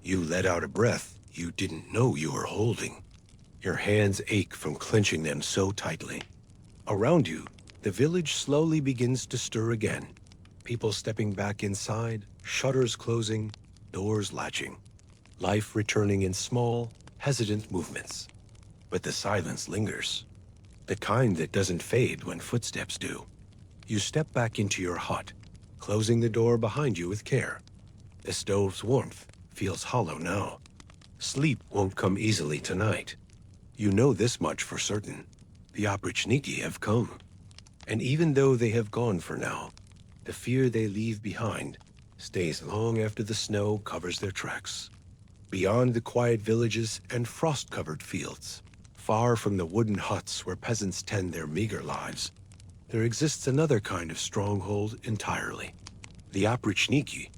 You let out a breath you didn't know you were holding. Your hands ache from clenching them so tightly. Around you, the village slowly begins to stir again. People stepping back inside, shutters closing, doors latching. Life returning in small, hesitant movements. But the silence lingers. the kind that doesn't fade when footsteps do. You step back into your hut, closing the door behind you with care. The stove's warmth feels hollow now. Sleep won't come easily tonight. You know this much for certain. The Oprichnina have come. And even though they have gone for now, the fear they leave behind stays long after the snow covers their tracks. Beyond the quiet villages and frost-covered fields, far from the wooden huts where peasants tend their meager lives, there exists another kind of stronghold entirely. The Oprichnina.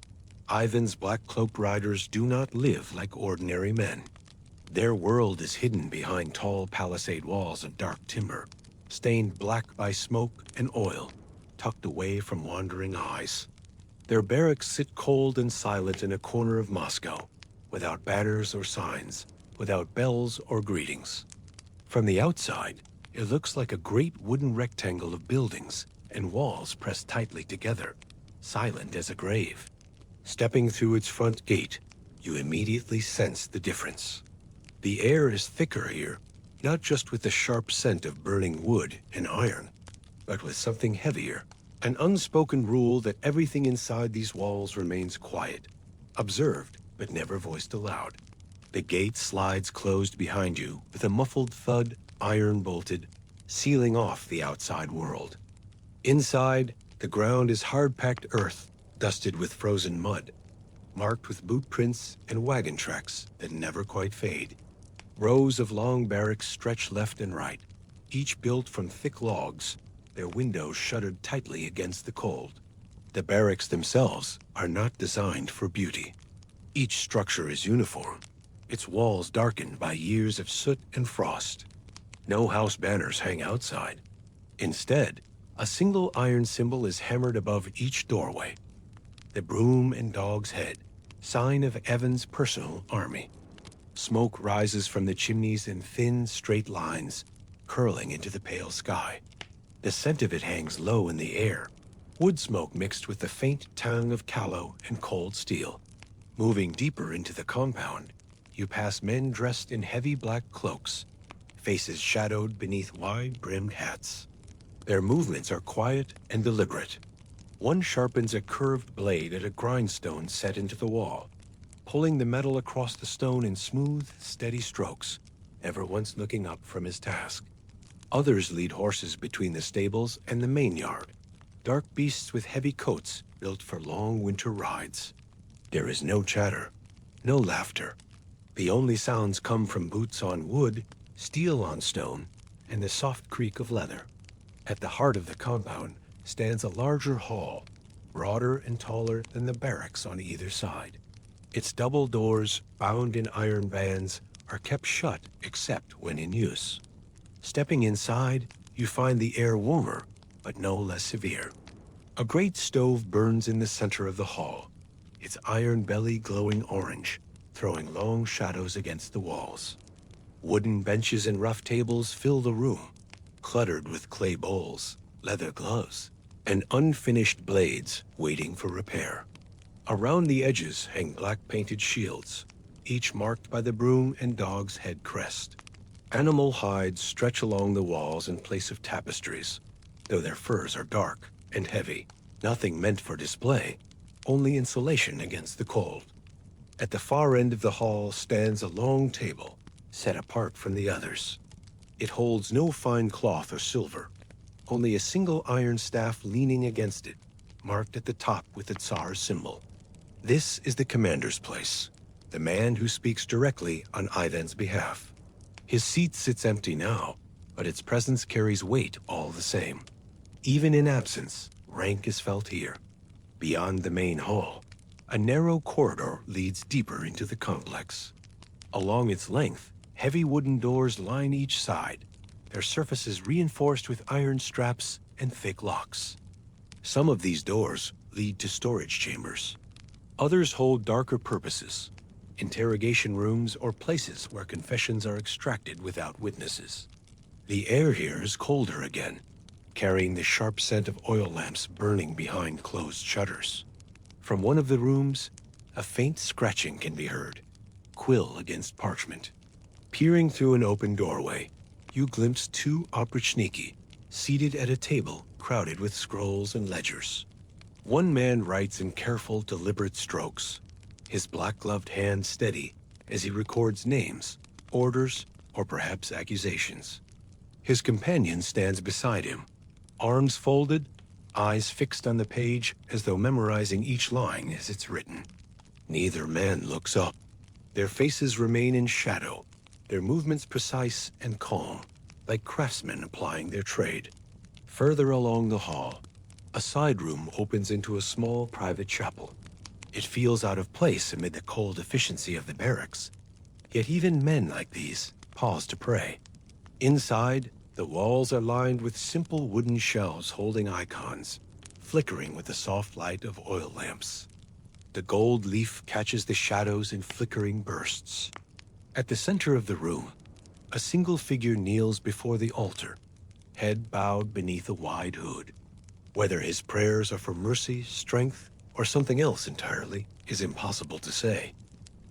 Ivan's black-cloaked riders do not live like ordinary men. Their world is hidden behind tall palisade walls of dark timber, stained black by smoke and oil, tucked away from wandering eyes. Their barracks sit cold and silent in a corner of Moscow, without banners or signs, without bells or greetings. From the outside, it looks like a great wooden rectangle of buildings and walls pressed tightly together, silent as a grave. Stepping through its front gate, you immediately sense the difference. The air is thicker here, not just with the sharp scent of burning wood and iron, but with something heavier, an unspoken rule that everything inside these walls remains quiet, observed but never voiced aloud. The gate slides closed behind you with a muffled thud, iron-bolted, sealing off the outside world. Inside, the ground is hard-packed earth, dusted with frozen mud, marked with boot prints and wagon tracks that never quite fade. Rows of long barracks stretch left and right, each built from thick logs, their windows shuttered tightly against the cold. The barracks themselves are not designed for beauty. Each structure is uniform, its walls darkened by years of soot and frost. No house banners hang outside. Instead, a single iron symbol is hammered above each doorway. The broom and dog's head, sign of Evan's personal army. Smoke rises from the chimneys in thin, straight lines, curling into the pale sky. The scent of it hangs low in the air, wood smoke mixed with the faint tang of tallow and cold steel. Moving deeper into the compound, you pass men dressed in heavy black cloaks, faces shadowed beneath wide-brimmed hats. Their movements are quiet and deliberate. One sharpens a curved blade at a grindstone set into the wall, pulling the metal across the stone in smooth, steady strokes, never once looking up from his task. Others lead horses between the stables and the main yard, dark beasts with heavy coats built for long winter rides. There is no chatter, no laughter. The only sounds come from boots on wood, steel on stone, and the soft creak of leather. At the heart of the compound stands a larger hall, broader and taller than the barracks on either side. Its double doors, bound in iron bands, are kept shut except when in use. Stepping inside, you find the air warmer, but no less severe. A great stove burns in the center of the hall, its iron belly glowing orange, throwing long shadows against the walls. Wooden benches and rough tables fill the room, cluttered with clay bowls, leather gloves, and unfinished blades waiting for repair. Around the edges hang black-painted shields, each marked by the broom and dog's head crest. Animal hides stretch along the walls in place of tapestries, though their furs are dark and heavy, nothing meant for display, only insulation against the cold. At the far end of the hall stands a long table, set apart from the others. It holds no fine cloth or silver, only a single iron staff leaning against it, marked at the top with the Tsar's symbol. This is the commander's place, the man who speaks directly on Ivan's behalf. His seat sits empty now, but its presence carries weight all the same. Even in absence, rank is felt here. Beyond the main hall, a narrow corridor leads deeper into the complex. Along its length, heavy wooden doors line each side, their surfaces reinforced with iron straps and thick locks. Some of these doors lead to storage chambers. Others hold darker purposes, interrogation rooms or places where confessions are extracted without witnesses. The air here is colder again, carrying the sharp scent of oil lamps burning behind closed shutters. From one of the rooms, a faint scratching can be heard, quill against parchment. Peering through an open doorway, you glimpse two Oprichniki seated at a table crowded with scrolls and ledgers. One man writes in careful, deliberate strokes, his black-gloved hand steady as he records names, orders, or perhaps accusations. His companion stands beside him, arms folded, eyes fixed on the page as though memorizing each line as it's written. Neither man looks up. Their faces remain in shadow, their movements precise and calm, like craftsmen applying their trade. Further along the hall, a side room opens into a small private chapel. It feels out of place amid the cold efficiency of the barracks. Yet even men like these pause to pray. Inside, the walls are lined with simple wooden shelves holding icons, flickering with the soft light of oil lamps. The gold leaf catches the shadows in flickering bursts. At the center of the room, a single figure kneels before the altar, head bowed beneath a wide hood. Whether his prayers are for mercy, strength, or something else entirely is impossible to say.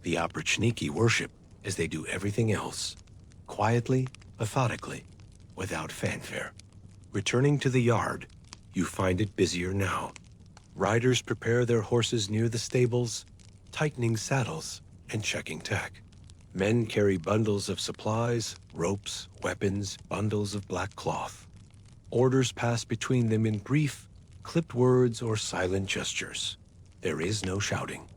The Oprichniki worship as they do everything else, quietly, methodically, without fanfare. Returning to the yard, you find it busier now. Riders prepare their horses near the stables, tightening saddles and checking tack. Men carry bundles of supplies, ropes, weapons, bundles of black cloth. Orders pass between them in brief, clipped words or silent gestures. There is no shouting.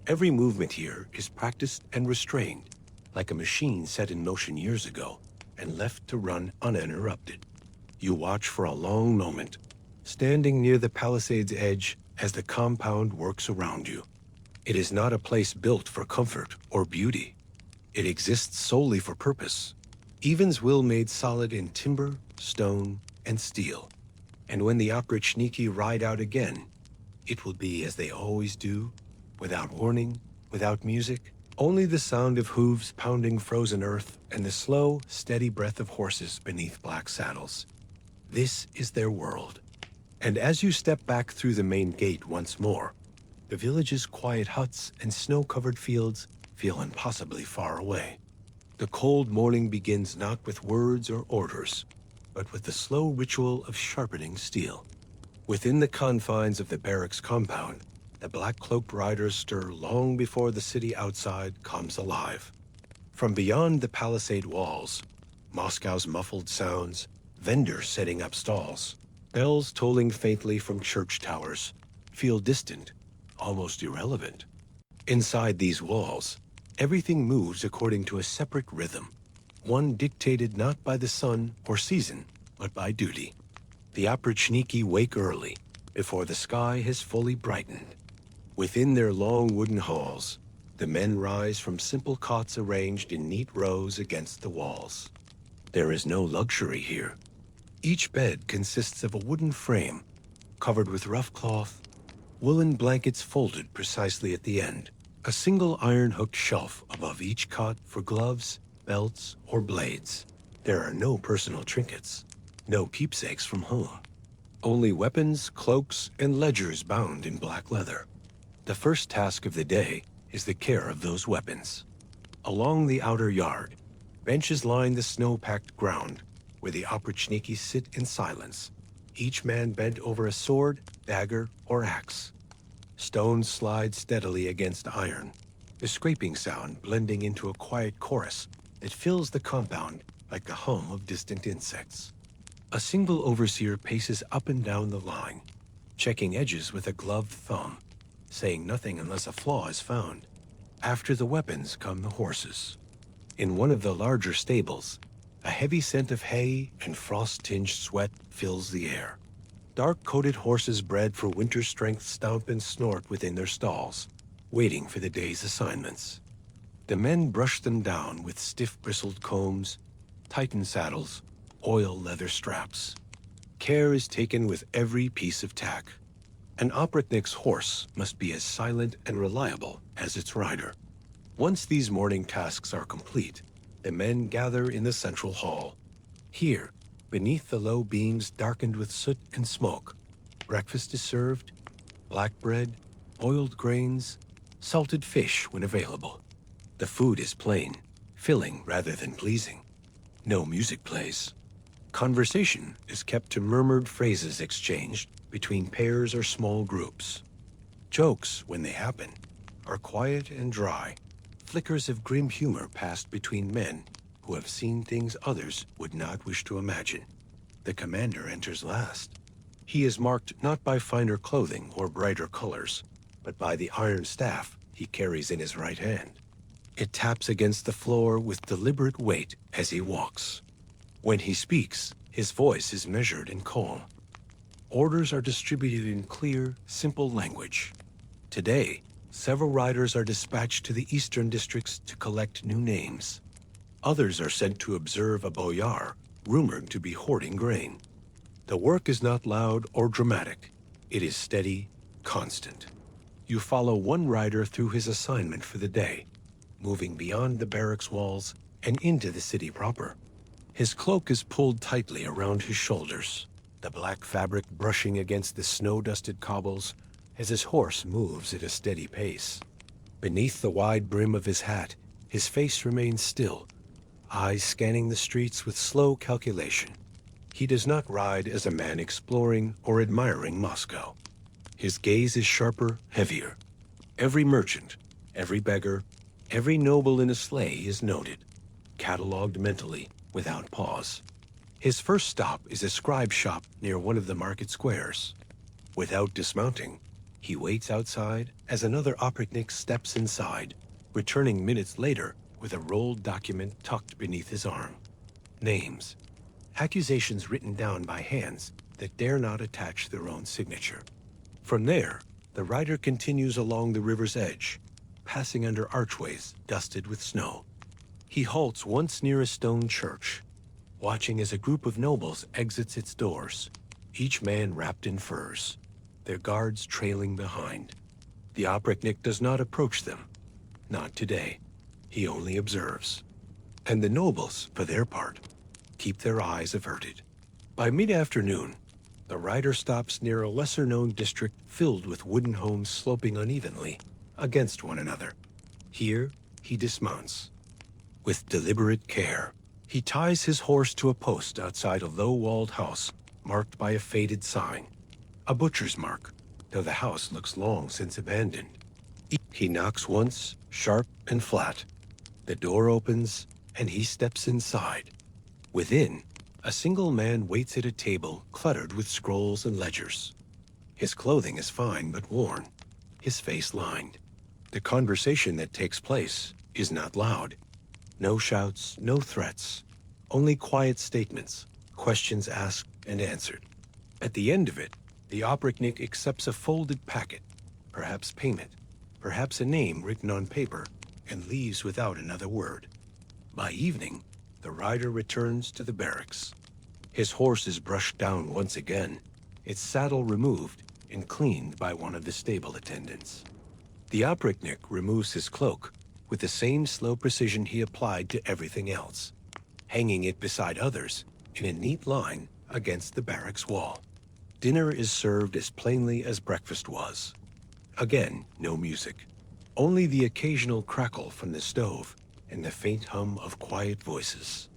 Every movement here is practiced and restrained, like a machine set in motion years ago and left to run uninterrupted. You watch for a long moment, standing near the palisade's edge as the compound works around you. It is not a place built for comfort or beauty. It exists solely for purpose. Even's will made solid in timber, stone, and steel. And when the Oprichniki ride out again, it will be as they always do, without warning, without music, only the sound of hooves pounding frozen earth and the slow, steady breath of horses beneath black saddles. This is their world. And as you step back through the main gate once more, the village's quiet huts and snow-covered fields feel impossibly far away. The cold morning begins not with words or orders, but with the slow ritual of sharpening steel. Within the confines of the barracks compound, the black-cloaked riders stir long before the city outside comes alive. From beyond the palisade walls, Moscow's muffled sounds, vendors setting up stalls, bells tolling faintly from church towers, feel distant, almost irrelevant. Inside these walls, everything moves according to a separate rhythm, one dictated not by the sun or season, but by duty. The Oprichniki wake early, before the sky has fully brightened. Within their long wooden halls, the men rise from simple cots arranged in neat rows against the walls. There is no luxury here. Each bed consists of a wooden frame, covered with rough cloth, woolen blankets folded precisely at the end, a single iron-hooked shelf above each cot for gloves, belts, or blades. There are no personal trinkets, no keepsakes from home. Only weapons, cloaks, and ledgers bound in black leather. The first task of the day is the care of those weapons. Along the outer yard, benches line the snow-packed ground, where the Oprichniki sit in silence, each man bent over a sword, dagger, or axe. Stones slide steadily against iron, the scraping sound blending into a quiet chorus that fills the compound like the hum of distant insects. A single overseer paces up and down the line, checking edges with a gloved thumb, saying nothing unless a flaw is found. After the weapons come the horses. In one of the larger stables, a heavy scent of hay and frost-tinged sweat fills the air. Dark-coated horses bred for winter strength stomp and snort within their stalls, waiting for the day's assignments. The men brush them down with stiff bristled combs, tighten saddles, oil leather straps. Care is taken with every piece of tack. An Oprichnek's horse must be as silent and reliable as its rider. Once these morning tasks are complete, the men gather in the central hall. Here, beneath the low beams darkened with soot and smoke, breakfast is served, black bread, boiled grains, salted fish when available. The food is plain, filling rather than pleasing. No music plays. Conversation is kept to murmured phrases exchanged between pairs or small groups. Jokes, when they happen, are quiet and dry, flickers of grim humor passed between men who have seen things others would not wish to imagine. The commander enters last. He is marked not by finer clothing or brighter colors, but by the iron staff he carries in his right hand. It taps against the floor with deliberate weight as he walks. When he speaks, his voice is measured and calm. Orders are distributed in clear, simple language. Today, several riders are dispatched to the eastern districts to collect new names. Others are sent to observe a Boyar, rumored to be hoarding grain. The work is not loud or dramatic. It is steady, constant. You follow one rider through his assignment for the day, moving beyond the barracks walls and into the city proper. His cloak is pulled tightly around his shoulders, the black fabric brushing against the snow-dusted cobbles as his horse moves at a steady pace. Beneath the wide brim of his hat, his face remains still, eyes scanning the streets with slow calculation. He does not ride as a man exploring or admiring Moscow. His gaze is sharper, heavier. Every merchant, every beggar, every noble in a sleigh is noted, catalogued mentally without pause. His first stop is a scribe shop near one of the market squares. Without dismounting, he waits outside as another Oprichnina steps inside, returning minutes later with a rolled document tucked beneath his arm. Names, accusations written down by hands that dare not attach their own signature. From there, the rider continues along the river's edge, passing under archways dusted with snow. He halts once near a stone church, watching as a group of nobles exits its doors, each man wrapped in furs, their guards trailing behind. The Oprichnina does not approach them. Not today. He only observes. And the nobles, for their part, keep their eyes averted. By mid-afternoon, the rider stops near a lesser-known district filled with wooden homes sloping unevenly against one another. Here, he dismounts. With deliberate care, he ties his horse to a post outside a low-walled house marked by a faded sign. A butcher's mark, though the house looks long since abandoned. He knocks once, sharp and flat. The door opens, and he steps inside. Within, a single man waits at a table cluttered with scrolls and ledgers. His clothing is fine but worn, his face lined. The conversation that takes place is not loud. No shouts, no threats, only quiet statements, questions asked and answered. At the end of it, the Oprichnina accepts a folded packet, perhaps payment, perhaps a name written on paper, and leaves without another word. By evening, the rider returns to the barracks. His horse is brushed down once again, its saddle removed and cleaned by one of the stable attendants. The Oprichnina removes his cloak with the same slow precision he applied to everything else, hanging it beside others in a neat line against the barracks wall. Dinner is served as plainly as breakfast was. Again, no music, only the occasional crackle from the stove and the faint hum of quiet voices.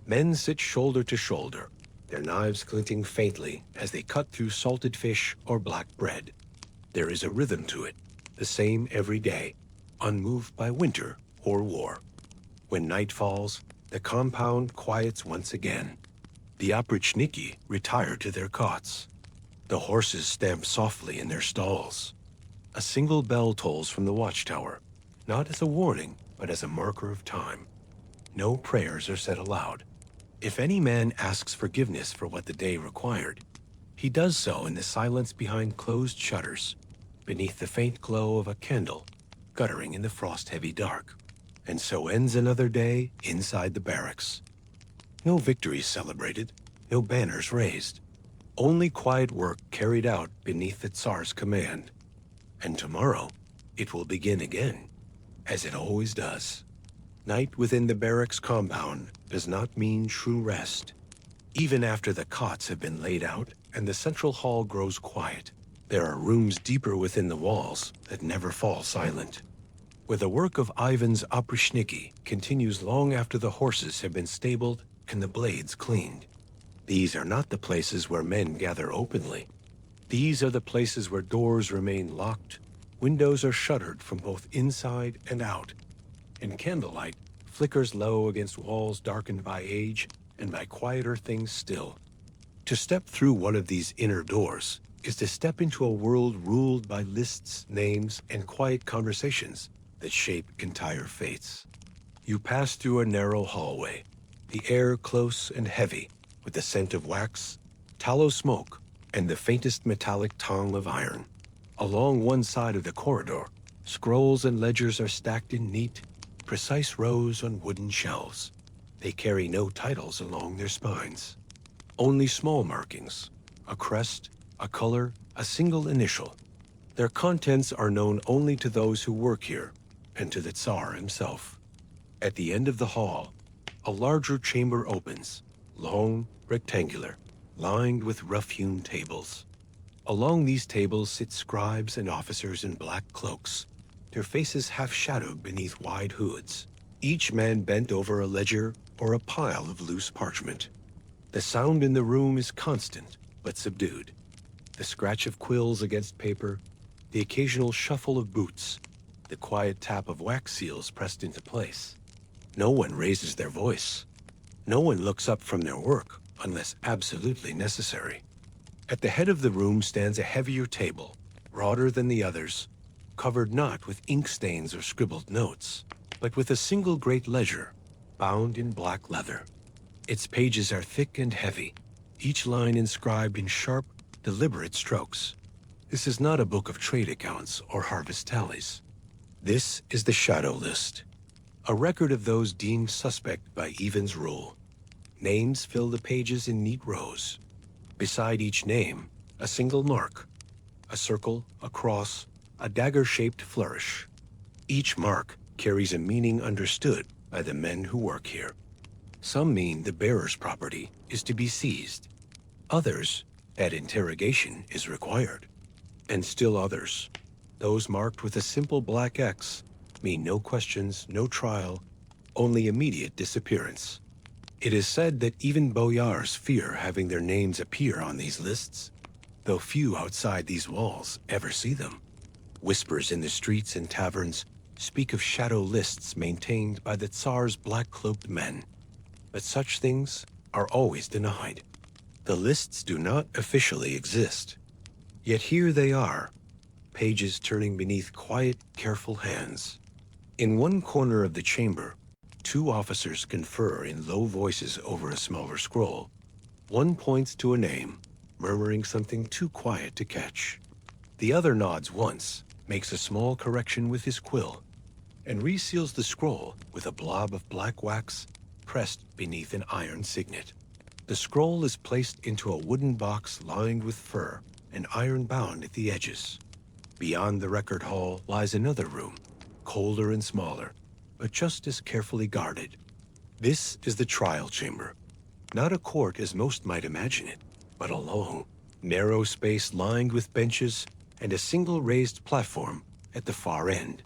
Men sit shoulder to shoulder, their knives glinting faintly as they cut through salted fish or black bread. There is a rhythm to it, the same every day, unmoved by winter or war. When night falls, the compound quiets once again. The Oprichniki retire to their cots. The horses stamp softly in their stalls. A single bell tolls from the watchtower, not as a warning, but as a marker of time. No prayers are said aloud. If any man asks forgiveness for what the day required, he does so in the silence behind closed shutters, beneath the faint glow of a candle, guttering in the frost-heavy dark. And so ends another day inside the barracks. No victories celebrated, no banners raised. Only quiet work carried out beneath the Tsar's command. And tomorrow, it will begin again, as it always does. Night within the barracks compound does not mean true rest. Even after the cots have been laid out and the central hall grows quiet, there are rooms deeper within the walls that never fall silent, where the work of Ivan's Oprichniki continues long after the horses have been stabled and the blades cleaned. These are not the places where men gather openly. These are the places where doors remain locked, windows are shuttered from both inside and out, and candlelight flickers low against walls darkened by age and by quieter things still. To step through one of these inner doors is to step into a world ruled by lists, names, and quiet conversations that shape entire fates. You pass through a narrow hallway, the air close and heavy, with the scent of wax, tallow smoke, and the faintest metallic tang of iron. Along one side of the corridor, scrolls and ledgers are stacked in neat, precise rows on wooden shelves. They carry no titles along their spines. Only small markings, a crest, a color, a single initial. Their contents are known only to those who work here and to the Tsar himself. At the end of the hall, a larger chamber opens, long, rectangular, lined with rough-hewn tables. Along these tables sit scribes and officers in black cloaks, their faces half-shadowed beneath wide hoods, each man bent over a ledger or a pile of loose parchment. The sound in the room is constant, but subdued. The scratch of quills against paper, the occasional shuffle of boots, the quiet tap of wax seals pressed into place. No one raises their voice. No one looks up from their work unless absolutely necessary. At the head of the room stands a heavier table, broader than the others, covered not with ink stains or scribbled notes, but with a single great ledger, bound in black leather. Its pages are thick and heavy, each line inscribed in sharp, deliberate strokes. This is not a book of trade accounts or harvest tallies. This is the shadow list, a record of those deemed suspect by Even's rule. Names fill the pages in neat rows. Beside each name, a single mark, a circle, a cross, a dagger-shaped flourish. Each mark carries a meaning understood by the men who work here. Some mean the bearer's property is to be seized. Others, that interrogation is required. And still others, those marked with a simple black X, mean no questions, no trial, only immediate disappearance. It is said that even Boyars fear having their names appear on these lists, though few outside these walls ever see them. Whispers in the streets and taverns speak of shadow lists maintained by the Tsar's black-cloaked men. But such things are always denied. The lists do not officially exist. Yet here they are, pages turning beneath quiet, careful hands. In one corner of the chamber, two officers confer in low voices over a smaller scroll. One points to a name, murmuring something too quiet to catch. The other nods once, makes a small correction with his quill, and reseals the scroll with a blob of black wax pressed beneath an iron signet. The scroll is placed into a wooden box lined with fur and iron-bound at the edges. Beyond the record hall lies another room, colder and smaller, but just as carefully guarded. This is the trial chamber. Not a court as most might imagine it, but a long, narrow space lined with benches and a single raised platform at the far end.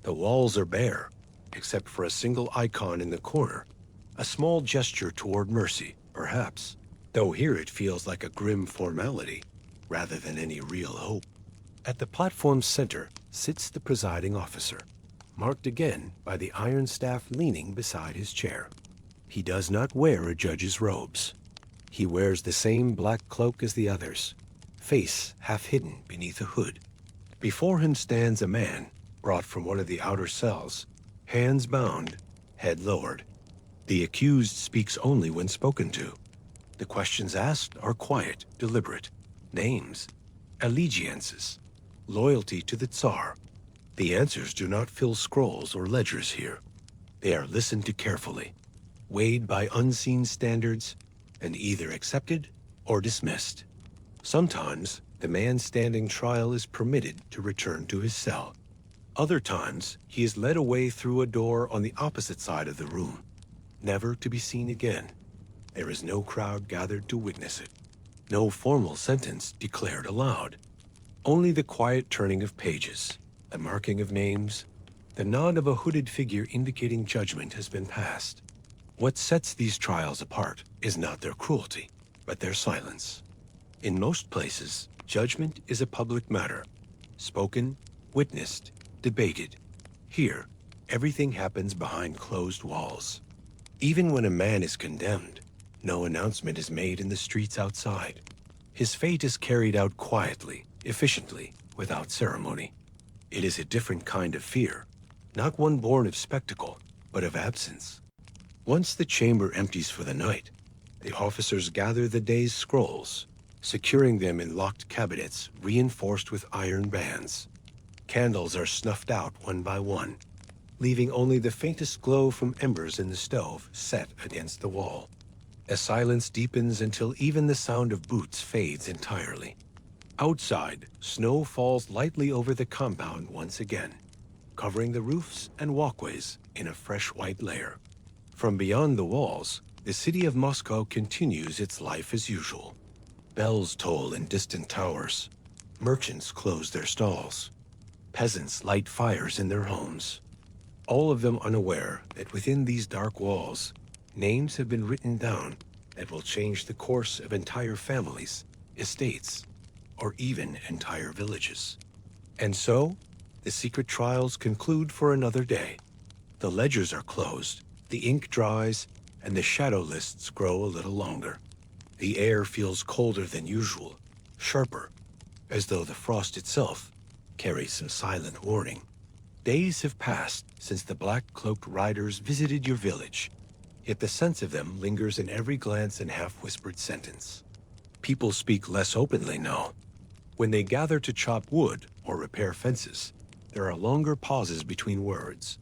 The walls are bare, except for a single icon in the corner, a small gesture toward mercy, perhaps, though here it feels like a grim formality rather than any real hope. At the platform's center sits the presiding officer, marked again by the iron staff leaning beside his chair. He does not wear a judge's robes. He wears the same black cloak as the others, face half hidden beneath a hood. Before him stands a man, brought from one of the outer cells, hands bound, head lowered. The accused speaks only when spoken to. The questions asked are quiet, deliberate. Names, allegiances, loyalty to the Tsar. The answers do not fill scrolls or ledgers here. They are listened to carefully, weighed by unseen standards, and either accepted or dismissed. Sometimes, the man standing trial is permitted to return to his cell. Other times, he is led away through a door on the opposite side of the room, never to be seen again. There is no crowd gathered to witness it. No formal sentence declared aloud. Only the quiet turning of pages, the marking of names, the nod of a hooded figure indicating judgment has been passed. What sets these trials apart is not their cruelty, but their silence. In most places, judgment is a public matter, spoken, witnessed, debated. Here, everything happens behind closed walls. Even when a man is condemned, no announcement is made in the streets outside. His fate is carried out quietly, efficiently, without ceremony. It is a different kind of fear, not one born of spectacle, but of absence. Once the chamber empties for the night, the officers gather the day's scrolls, securing them in locked cabinets reinforced with iron bands. Candles are snuffed out one by one, leaving only the faintest glow from embers in the stove set against the wall. A silence deepens until even the sound of boots fades entirely. Outside, snow falls lightly over the compound once again, covering the roofs and walkways in a fresh white layer. From beyond the walls, the city of Moscow continues its life as usual. Bells toll in distant towers. Merchants close their stalls. Peasants light fires in their homes. All of them unaware that within these dark walls, names have been written down that will change the course of entire families, estates, or even entire villages. And so, the secret trials conclude for another day. The ledgers are closed, the ink dries, and the shadow lists grow a little longer. The air feels colder than usual, sharper, as though the frost itself carries some silent warning. Days have passed since the black-cloaked riders visited your village, yet the sense of them lingers in every glance and half-whispered sentence. People speak less openly now. When they gather to chop wood or repair fences, there are longer pauses between words,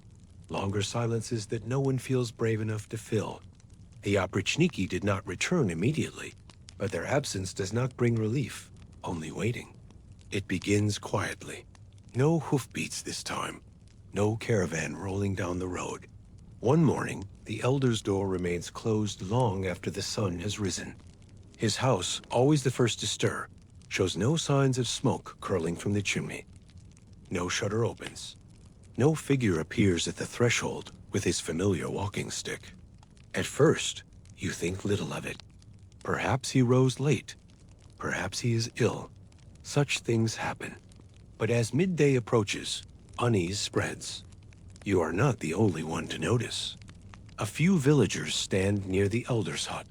longer silences that no one feels brave enough to fill. The Oprichniki did not return immediately, but their absence does not bring relief, only waiting. It begins quietly. No hoofbeats this time. No caravan rolling down the road. One morning, the elder's door remains closed long after the sun has risen. His house, always the first to stir, shows no signs of smoke curling from the chimney. No shutter opens. No figure appears at the threshold with his familiar walking stick. At first, you think little of it. Perhaps he rose late. Perhaps he is ill. Such things happen. But as midday approaches, unease spreads. You are not the only one to notice. A few villagers stand near the elder's hut,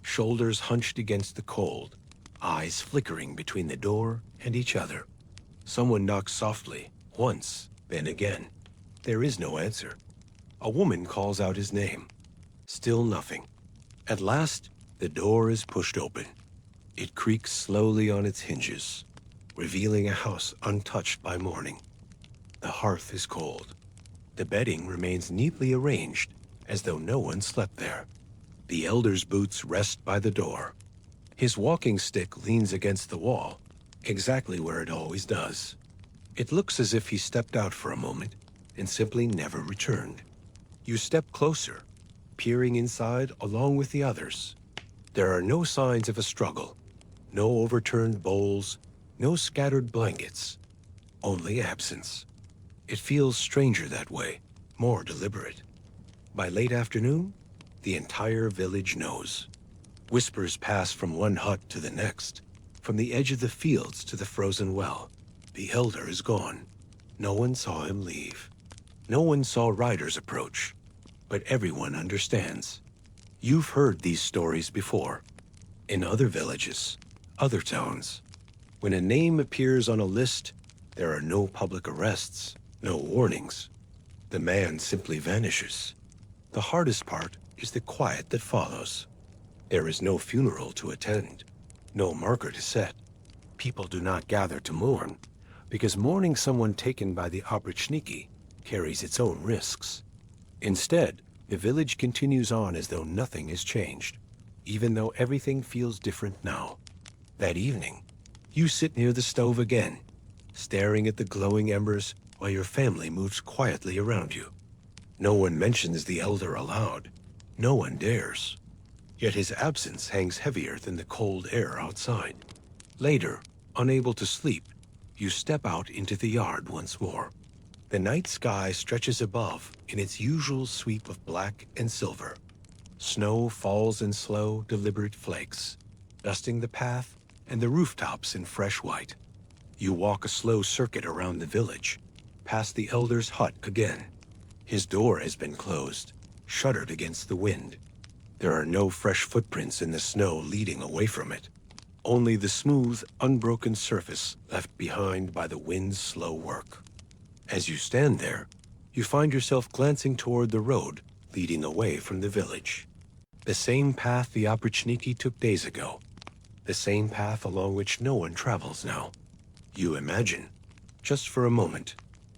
shoulders hunched against the cold, eyes flickering between the door and each other. Someone knocks softly, once, then again. There is no answer. A woman calls out his name. Still nothing. At last, the door is pushed open. It creaks slowly on its hinges, revealing a house untouched by morning. The hearth is cold. The bedding remains neatly arranged, as though no one slept there. The elder's boots rest by the door. His walking stick leans against the wall, exactly where it always does. It looks as if he stepped out for a moment and simply never returned. You step closer, peering inside along with the others. There are no signs of a struggle, no overturned bowls, no scattered blankets, only absence. It feels stranger that way, more deliberate. By late afternoon, the entire village knows. Whispers pass from one hut to the next, from the edge of the fields to the frozen well. The elder is gone. No one saw him leave. No one saw riders approach, but everyone understands. You've heard these stories before, in other villages, other towns. When a name appears on a list, there are no public arrests, no warnings. The man simply vanishes. The hardest part is the quiet that follows. There is no funeral to attend, no marker to set. People do not gather to mourn, because mourning someone taken by the Oprichniki carries its own risks. Instead, the village continues on as though nothing has changed, even though everything feels different now. That evening, you sit near the stove again, staring at the glowing embers while your family moves quietly around you. No one mentions the elder aloud. No one dares. Yet his absence hangs heavier than the cold air outside. Later, unable to sleep, you step out into the yard once more. The night sky stretches above in its usual sweep of black and silver. Snow falls in slow, deliberate flakes, dusting the path and the rooftops in fresh white. You walk a slow circuit around the village, past the elder's hut again. His door has been closed, shuttered against the wind. There are no fresh footprints in the snow leading away from it, only the smooth, unbroken surface left behind by the wind's slow work. As you stand there, you find yourself glancing toward the road leading away from the village. The same path the Oprichnina took days ago, the same path along which no one travels now. You imagine, just for a moment,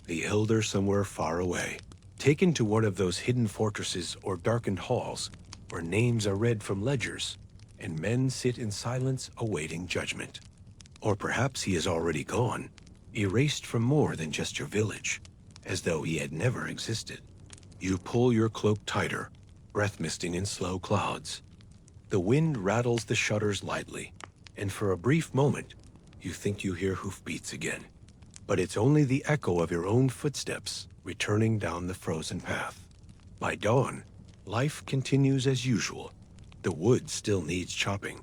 the elder somewhere far away, taken to one of those hidden fortresses or darkened halls where names are read from ledgers and men sit in silence awaiting judgment. Or perhaps he is already gone, erased from more than just your village, as though he had never existed. You pull your cloak tighter, breath misting in slow clouds. The wind rattles the shutters lightly, and for a brief moment, you think you hear hoofbeats again. But it's only the echo of your own footsteps returning down the frozen path. By dawn, life continues as usual. The wood still needs chopping.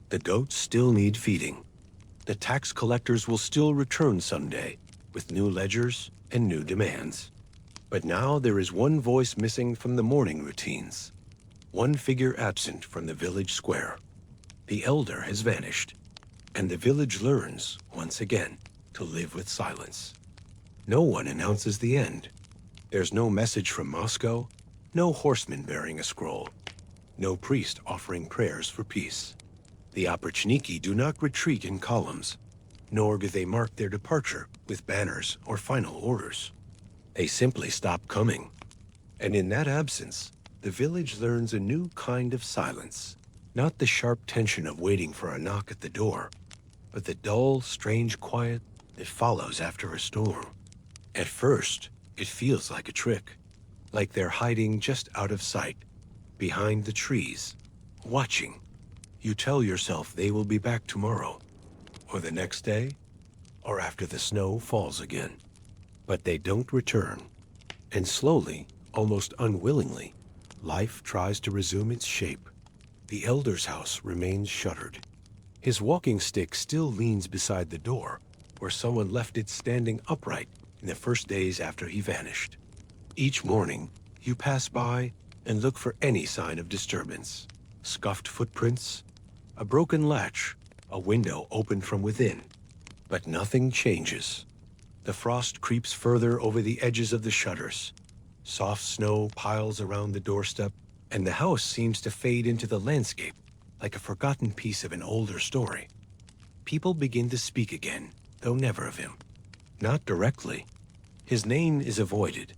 The goats still need feeding. The tax collectors will still return someday with new ledgers and new demands. But now there is one voice missing from the morning routines, one figure absent from the village square. The elder has vanished, and the village learns, once again, to live with silence. No one announces the end. There's no message from Moscow, no horseman bearing a scroll, no priest offering prayers for peace. The Oprichnina do not retreat in columns, nor do they mark their departure with banners or final orders. They simply stop coming. And in that absence, the village learns a new kind of silence. Not the sharp tension of waiting for a knock at the door, but the dull, strange quiet that follows after a storm. At first, it feels like a trick, like they're hiding just out of sight, behind the trees, watching. You tell yourself they will be back tomorrow, or the next day, or after the snow falls again. But they don't return. And slowly, almost unwillingly, life tries to resume its shape. The elder's house remains shuttered. His walking stick still leans beside the door, where someone left it standing upright in the first days after he vanished. Each morning, you pass by and look for any sign of disturbance. Scuffed footprints, a broken latch, a window opened from within. But nothing changes. The frost creeps further over the edges of the shutters. Soft snow piles around the doorstep, and the house seems to fade into the landscape like a forgotten piece of an older story. People begin to speak again, though never of him. Not directly. His name is avoided,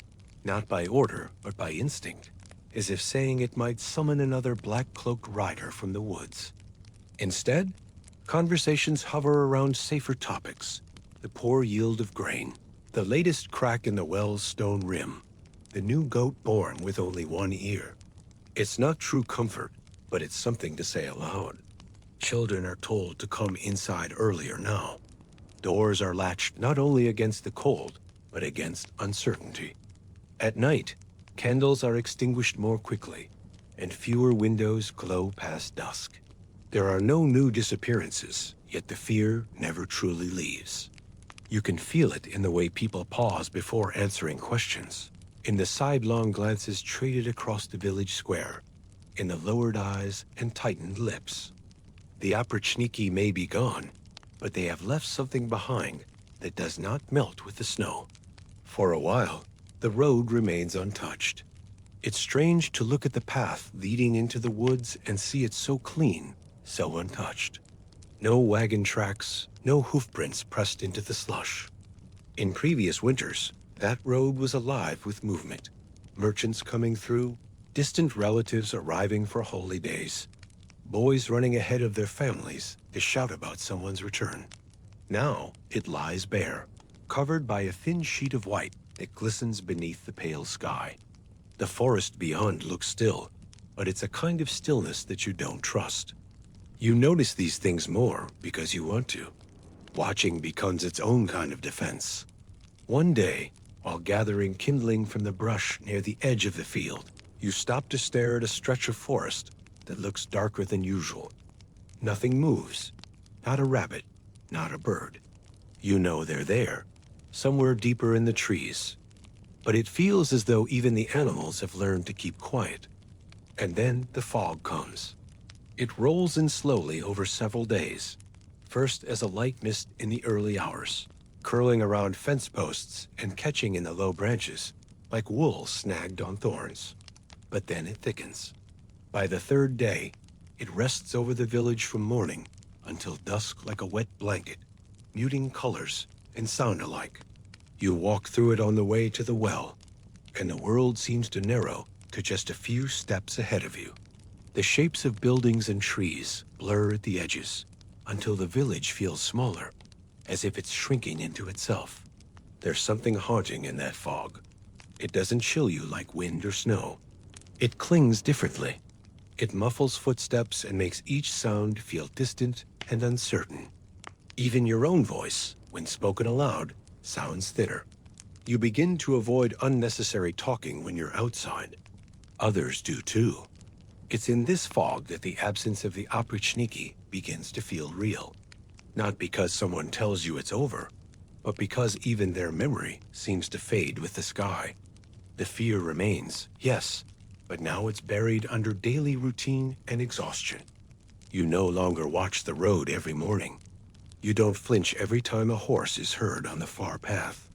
not by order, but by instinct, as if saying it might summon another black-cloaked rider from the woods. Instead, conversations hover around safer topics: the poor yield of grain, the latest crack in the well's stone rim, the new goat born with only one ear. It's not true comfort, but it's something to say aloud. Children are told to come inside earlier now. Doors are latched not only against the cold, but against uncertainty. At night, candles are extinguished more quickly, and fewer windows glow past dusk. There are no new disappearances, yet the fear never truly leaves. You can feel it in the way people pause before answering questions, in the sidelong glances traded across the village square, in the lowered eyes and tightened lips. The Oprichnina may be gone, but they have left something behind that does not melt with the snow. For a while, the road remains untouched. It's strange to look at the path leading into the woods and see it so clean, so untouched. No wagon tracks, no hoofprints pressed into the slush. In previous winters, that road was alive with movement. Merchants coming through, distant relatives arriving for holy days, boys running ahead of their families to shout about someone's return. Now it lies bare, covered by a thin sheet of white that glistens beneath the pale sky. The forest beyond looks still, but it's a kind of stillness that you don't trust. You notice these things more because you want to. Watching becomes its own kind of defense. One day, while gathering kindling from the brush near the edge of the field, You stop to stare at a stretch of forest that looks darker than usual. Nothing moves. Not a rabbit, not a bird. You know they're there, somewhere deeper in the trees. But it feels as though even the animals have learned to keep quiet. And then the fog comes. It rolls in slowly over several days, first as a light mist in the early hours, curling around fence posts and catching in the low branches, like wool snagged on thorns. But then it thickens. By the third day, it rests over the village from morning until dusk like a wet blanket, muting colors and sound alike. You walk through it on the way to the well, and the world seems to narrow to just a few steps ahead of you. The shapes of buildings and trees blur at the edges until the village feels smaller, as if it's shrinking into itself. There's something haunting in that fog. It doesn't chill you like wind or snow. It clings differently. It muffles footsteps and makes each sound feel distant and uncertain. Even your own voice, when spoken aloud, sounds thinner. You begin to avoid unnecessary talking when you're outside. Others do too. It's in this fog that the absence of the Oprichnina begins to feel real. Not because someone tells you it's over, but because even their memory seems to fade with the sky. The fear remains, yes, but now it's buried under daily routine and exhaustion. You no longer watch the road every morning. You don't flinch every time a horse is heard on the far path.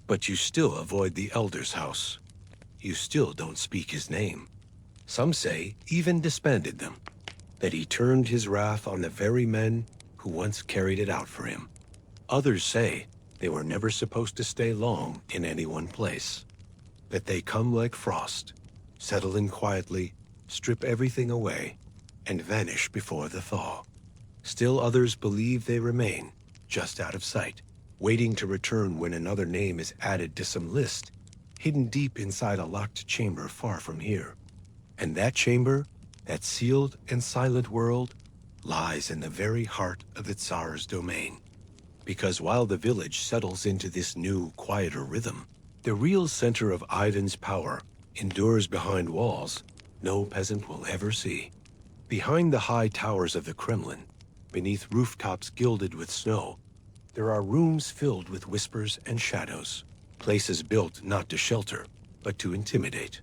But you still avoid the elder's house. You still don't speak his name. Some say even disbanded them, that he turned his wrath on the very men who once carried it out for him. Others say they were never supposed to stay long in any one place, that they come like frost, settle in quietly, strip everything away, and vanish before the thaw. Still others believe they remain, just out of sight, waiting to return when another name is added to some list, hidden deep inside a locked chamber far from here. And that chamber, that sealed and silent world, lies in the very heart of the Tsar's domain. Because while the village settles into this new, quieter rhythm, the real center of Ivan's power endures behind walls no peasant will ever see. Behind the high towers of the Kremlin, beneath rooftops gilded with snow, there are rooms filled with whispers and shadows, places built not to shelter, but to intimidate.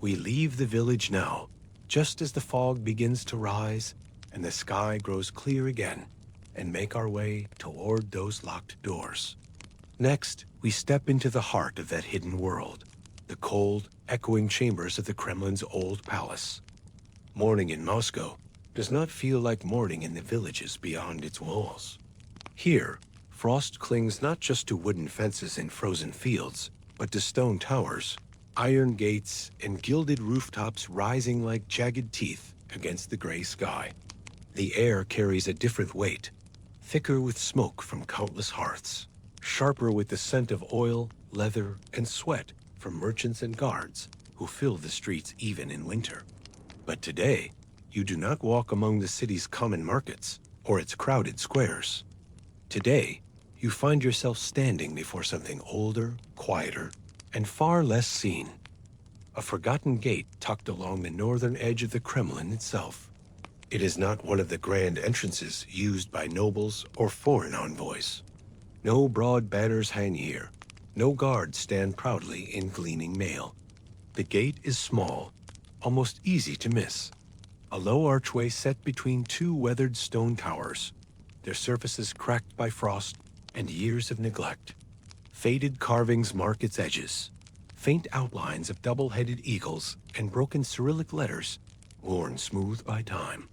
We leave the village now, just as the fog begins to rise and the sky grows clear again, and make our way toward those locked doors. Next, we step into the heart of that hidden world, the cold, echoing chambers of the Kremlin's old palace. Morning in Moscow does not feel like morning in the villages beyond its walls. Here, frost clings not just to wooden fences and frozen fields, but to stone towers, iron gates, and gilded rooftops rising like jagged teeth against the gray sky. The air carries a different weight, thicker with smoke from countless hearths, sharper with the scent of oil, leather, and sweat from merchants and guards who fill the streets even in winter. But today, you do not walk among the city's common markets or its crowded squares. Today, you find yourself standing before something older, quieter, and far less seen. A forgotten gate tucked along the northern edge of the Kremlin itself. It is not one of the grand entrances used by nobles or foreign envoys. No broad banners hang here. No guards stand proudly in gleaming mail. The gate is small, almost easy to miss. A low archway set between two weathered stone towers, their surfaces cracked by frost and years of neglect. Faded carvings mark its edges, faint outlines of double-headed eagles and broken Cyrillic letters, worn smooth by time.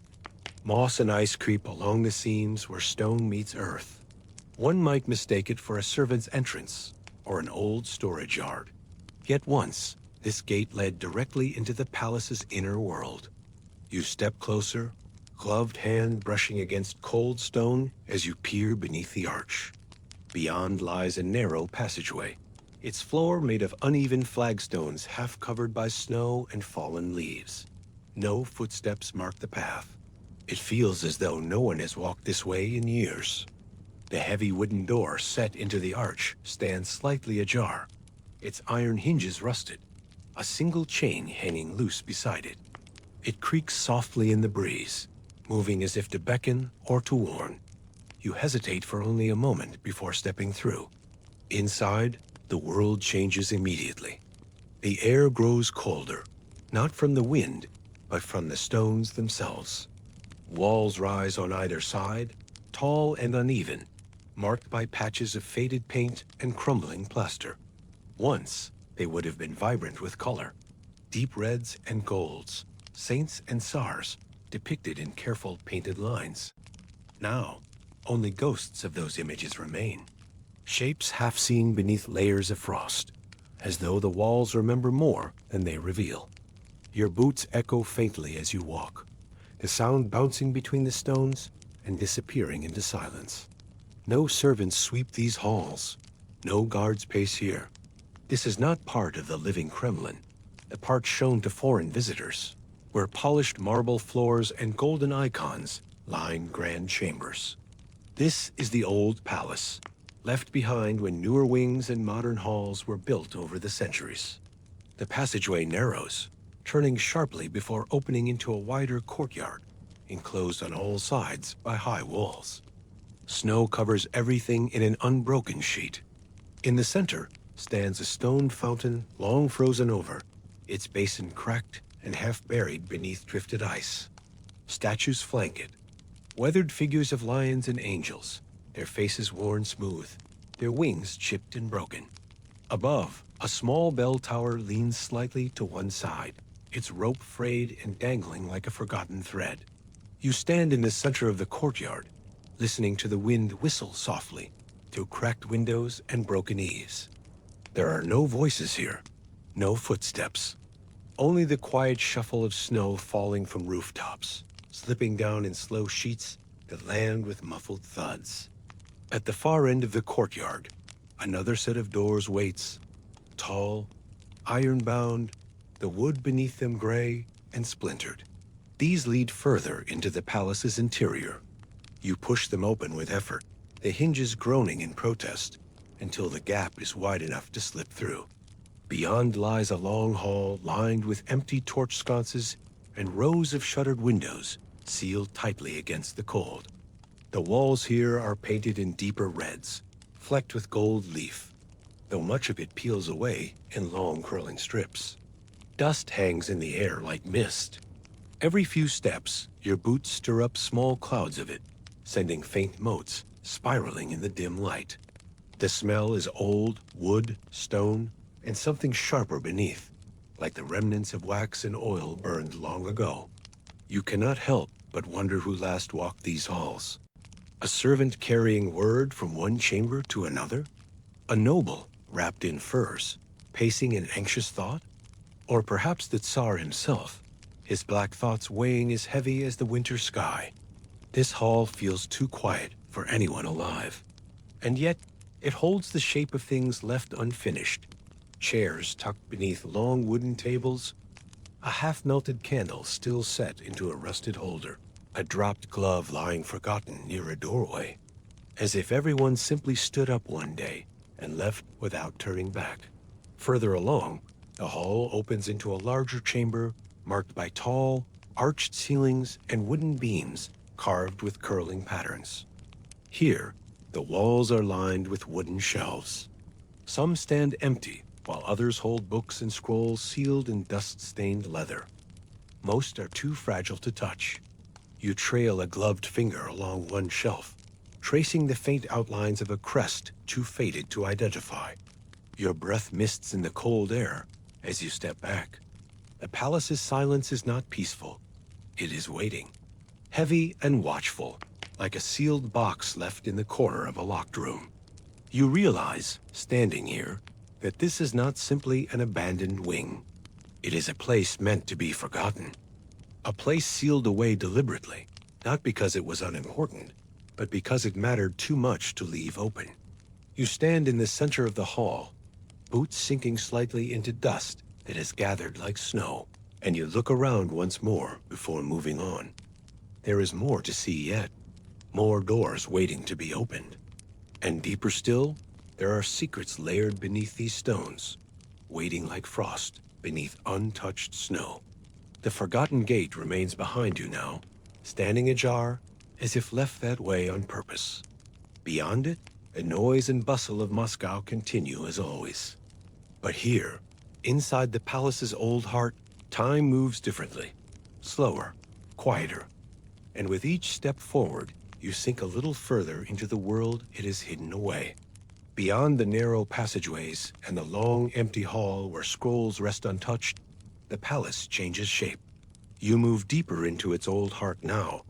Moss and ice creep along the seams where stone meets earth. One might mistake it for a servant's entrance or an old storage yard. Yet once, this gate led directly into the palace's inner world. You step closer, gloved hand brushing against cold stone as you peer beneath the arch. Beyond lies a narrow passageway, its floor made of uneven flagstones half covered by snow and fallen leaves. No footsteps mark the path. It feels as though no one has walked this way in years. The heavy wooden door set into the arch stands slightly ajar, its iron hinges rusted. a single chain hanging loose beside it. It creaks softly in the breeze, moving as if to beckon or to warn. You hesitate for only a moment before stepping through. Inside, the world changes immediately. The air grows colder, not from the wind, but from the stones themselves. Walls rise on either side, tall and uneven, marked by patches of faded paint and crumbling plaster. Once, they would have been vibrant with color, deep reds and golds, saints and stars, depicted in careful painted lines. Now, only ghosts of those images remain, shapes half seen beneath layers of frost, as though the walls remember more than they reveal. Your boots echo faintly as you walk, the sound bouncing between the stones and disappearing into silence. No servants sweep these halls. No guards pace here. This is not part of the living Kremlin, the part shown to foreign visitors, where polished marble floors and golden icons line grand chambers. This is the old palace, left behind when newer wings and modern halls were built over the centuries. The passageway narrows, turning sharply before opening into a wider courtyard, enclosed on all sides by high walls. Snow covers everything in an unbroken sheet. In the center stands a stone fountain long frozen over, its basin cracked and half buried beneath drifted ice. Statues flank it, weathered figures of lions and angels, their faces worn smooth, their wings chipped and broken. Above, a small bell tower leans slightly to one side, its rope frayed and dangling like a forgotten thread. You stand in the center of the courtyard, listening to the wind whistle softly through cracked windows and broken eaves. There are no voices here, no footsteps, only the quiet shuffle of snow falling from rooftops, slipping down in slow sheets that land with muffled thuds. At the far end of the courtyard, another set of doors waits, tall, iron-bound, the wood beneath them gray and splintered. These lead further into the palace's interior. You push them open with effort, the hinges groaning in protest, until the gap is wide enough to slip through. Beyond lies a long hall lined with empty torch sconces and rows of shuttered windows, sealed tightly against the cold. The walls here are painted in deeper reds, flecked with gold leaf, though much of it peels away in long curling strips. Dust hangs in the air like mist. Every few steps, your boots stir up small clouds of it, sending faint motes spiraling in the dim light. The smell is old wood, stone, and something sharper beneath, like the remnants of wax and oil burned long ago. You cannot help but wonder who last walked these halls. A servant carrying word from one chamber to another? A noble wrapped in furs, pacing in anxious thought? Or perhaps the Tsar himself, his black thoughts weighing as heavy as the winter sky. This hall feels too quiet for anyone alive. And yet, it holds the shape of things left unfinished. Chairs tucked beneath long wooden tables, a half-melted candle still set into a rusted holder, a dropped glove lying forgotten near a doorway, as if everyone simply stood up one day and left without turning back. Further along, the hall opens into a larger chamber marked by tall, arched ceilings and wooden beams carved with curling patterns. Here, the walls are lined with wooden shelves. Some stand empty, while others hold books and scrolls sealed in dust-stained leather. Most are too fragile to touch. You trail a gloved finger along one shelf, tracing the faint outlines of a crest too faded to identify. Your breath mists in the cold air as you step back. The palace's silence is not peaceful. It is waiting, heavy and watchful, like a sealed box left in the corner of a locked room. You realize, standing here, that this is not simply an abandoned wing. It is a place meant to be forgotten. A place sealed away deliberately, not because it was unimportant, but because it mattered too much to leave open. You stand in the center of the hall, boots sinking slightly into dust that has gathered like snow, and you look around once more before moving on. There is more to see yet, more doors waiting to be opened. And deeper still, there are secrets layered beneath these stones, waiting like frost beneath untouched snow. The forgotten gate remains behind you now, standing ajar as if left that way on purpose. Beyond it, the noise and bustle of Moscow continue as always. But here, inside the palace's old heart, time moves differently, slower, quieter, and with each step forward, you sink a little further into the world it has hidden away. Beyond the narrow passageways and the long, empty hall where scrolls rest untouched, the palace changes shape. You move deeper into its old heart now,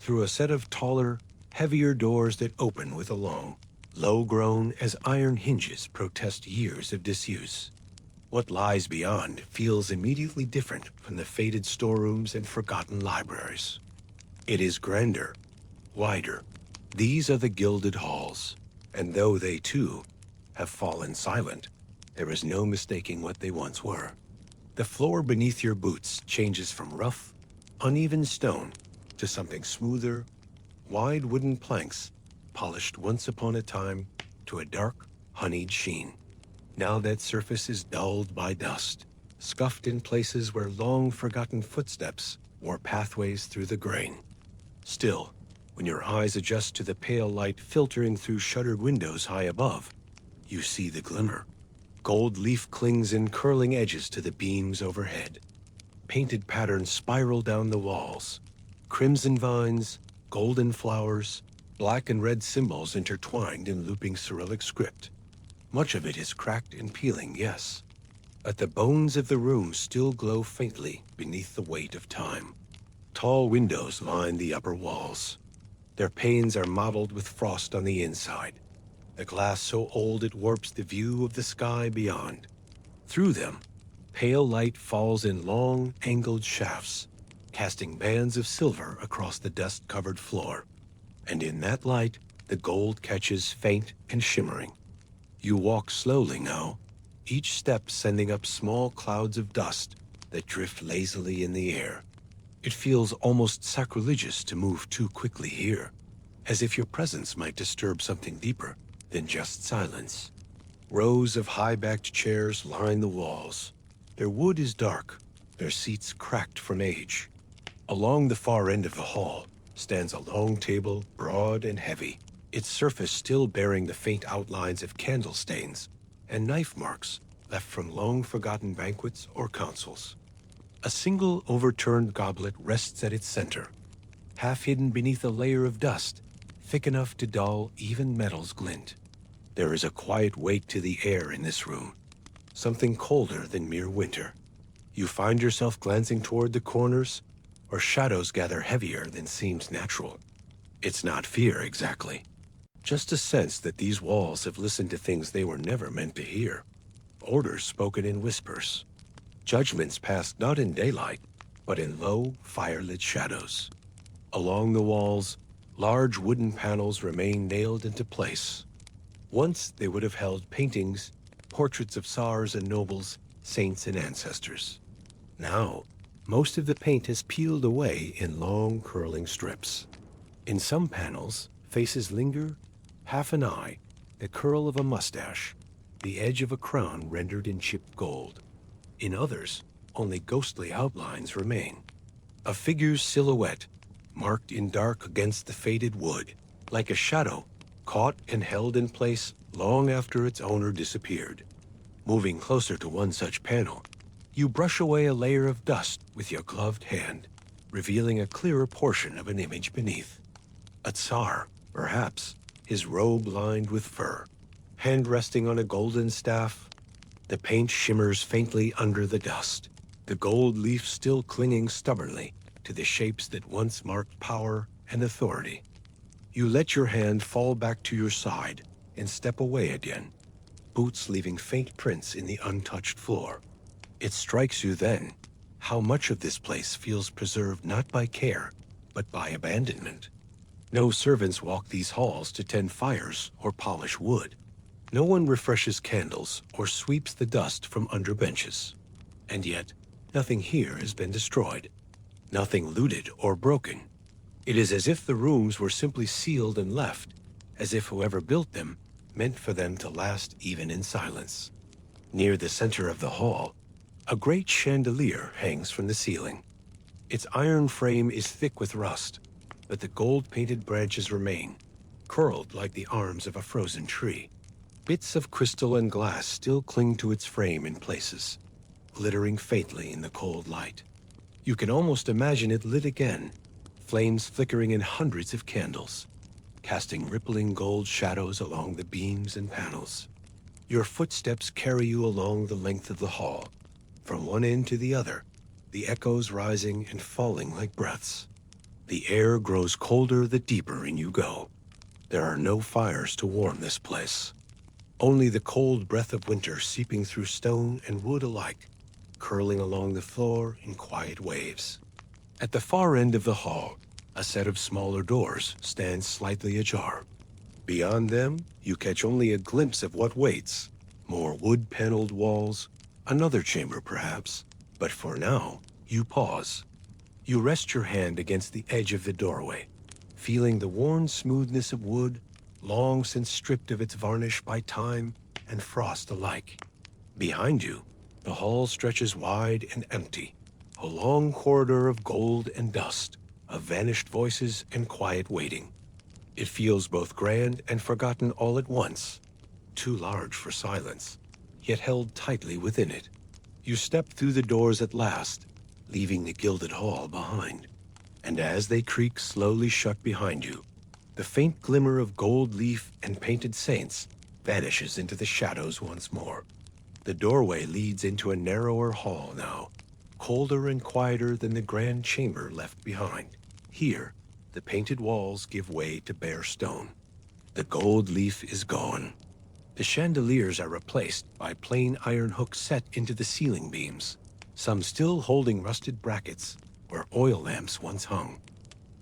through a set of taller, heavier doors that open with a long, low-groan as iron hinges protest years of disuse. What lies beyond feels immediately different from the faded storerooms and forgotten libraries. It is grander, wider. These are the gilded halls, and though they, too, have fallen silent, there is no mistaking what they once were. The floor beneath your boots changes from rough, uneven stone to something smoother, wide wooden planks, polished once upon a time to a dark, honeyed sheen. Now that surface is dulled by dust, scuffed in places where long-forgotten footsteps wore pathways through the grain. Still, when your eyes adjust to the pale light filtering through shuttered windows high above, you see the glimmer. Gold leaf clings in curling edges to the beams overhead. Painted patterns spiral down the walls. Crimson vines, golden flowers, black and red symbols intertwined in looping Cyrillic script. Much of it is cracked and peeling, yes, but the bones of the room still glow faintly beneath the weight of time. Tall windows line the upper walls. Their panes are mottled with frost on the inside, the glass so old it warps the view of the sky beyond. Through them, pale light falls in long, angled shafts, casting bands of silver across the dust-covered floor. And in that light, the gold catches faint and shimmering. You walk slowly now, each step sending up small clouds of dust that drift lazily in the air. It feels almost sacrilegious to move too quickly here, as if your presence might disturb something deeper than just silence. Rows of high-backed chairs line the walls. Their wood is dark, their seats cracked from age. Along the far end of the hall stands a long table, broad and heavy, its surface still bearing the faint outlines of candle stains and knife marks left from long-forgotten banquets or councils. A single overturned goblet rests at its center, half hidden beneath a layer of dust, thick enough to dull even metal's glint. There is a quiet weight to the air in this room, something colder than mere winter. You find yourself glancing toward the corners, or shadows gather heavier than seems natural. It's not fear exactly, just a sense that these walls have listened to things they were never meant to hear. Orders spoken in whispers. Judgments passed not in daylight, but in low, firelit shadows. Along the walls, large wooden panels remain nailed into place. Once they would have held paintings, portraits of tsars and nobles, saints and ancestors. Now, most of the paint has peeled away in long, curling strips. In some panels, faces linger, half an eye, the curl of a mustache, the edge of a crown rendered in chipped gold. In others, only ghostly outlines remain. A figure's silhouette, marked in dark against the faded wood, like a shadow, caught and held in place long after its owner disappeared. Moving closer to one such panel, you brush away a layer of dust with your gloved hand, revealing a clearer portion of an image beneath. A tsar, perhaps, his robe lined with fur, hand resting on a golden staff. The paint shimmers faintly under the dust, the gold leaf still clinging stubbornly to the shapes that once marked power and authority. You let your hand fall back to your side and step away again, boots leaving faint prints in the untouched floor. It strikes you then how much of this place feels preserved not by care, but by abandonment. No servants walk these halls to tend fires or polish wood. No one refreshes candles or sweeps the dust from under benches. And yet, nothing here has been destroyed. Nothing looted or broken. It is as if the rooms were simply sealed and left, as if whoever built them meant for them to last even in silence. Near the center of the hall, A great chandelier hangs from the ceiling. Its iron frame is thick with rust, but the gold-painted branches remain, curled like the arms of a frozen tree. Bits of crystal and glass still cling to its frame in places, glittering faintly in the cold light. You can almost imagine it lit again, flames flickering in hundreds of candles, casting rippling gold shadows along the beams and panels. Your footsteps carry you along the length of the hall, from one end to the other, the echoes rising and falling like breaths. The air grows colder the deeper in you go. There are no fires to warm this place. Only the cold breath of winter seeping through stone and wood alike, curling along the floor in quiet waves. At the far end of the hall, a set of smaller doors stands slightly ajar. Beyond them, you catch only a glimpse of what waits. More wood-paneled walls, another chamber perhaps. But for now, you pause. You rest your hand against the edge of the doorway, feeling the worn smoothness of wood, long since stripped of its varnish by time and frost alike. Behind you, the hall stretches wide and empty, a long corridor of gold and dust, of vanished voices and quiet waiting. It feels both grand and forgotten all at once, too large for silence, yet held tightly within it. You step through the doors at last, leaving the gilded hall behind. And as they creak slowly shut behind you, the faint glimmer of gold leaf and painted saints vanishes into the shadows once more. The doorway leads into a narrower hall now, colder and quieter than the grand chamber left behind. Here, the painted walls give way to bare stone. The gold leaf is gone. The chandeliers are replaced by plain iron hooks set into the ceiling beams, some still holding rusted brackets where oil lamps once hung.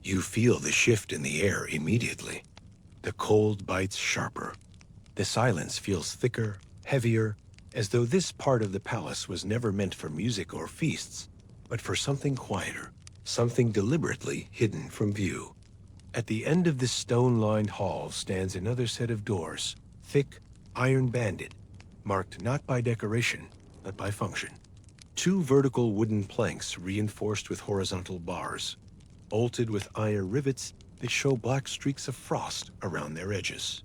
You feel the shift in the air immediately. The cold bites sharper. The silence feels thicker, heavier, as though this part of the palace was never meant for music or feasts, but for something quieter, something deliberately hidden from view. At the end of this stone-lined hall stands another set of doors, thick, iron-banded, marked not by decoration, but by function. Two vertical wooden planks reinforced with horizontal bars, bolted with iron rivets that show black streaks of frost around their edges.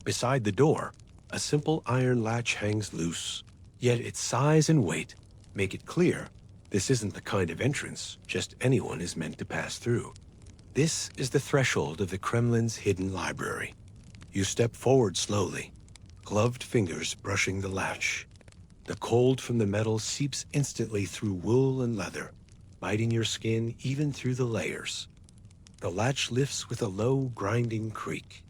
Beside the door, a simple iron latch hangs loose, yet its size and weight make it clear this isn't the kind of entrance just anyone is meant to pass through. This is the threshold of the Kremlin's hidden library. You step forward slowly, gloved fingers brushing the latch. The cold from the metal seeps instantly through wool and leather, biting your skin even through the layers. The latch lifts with a low, grinding creak.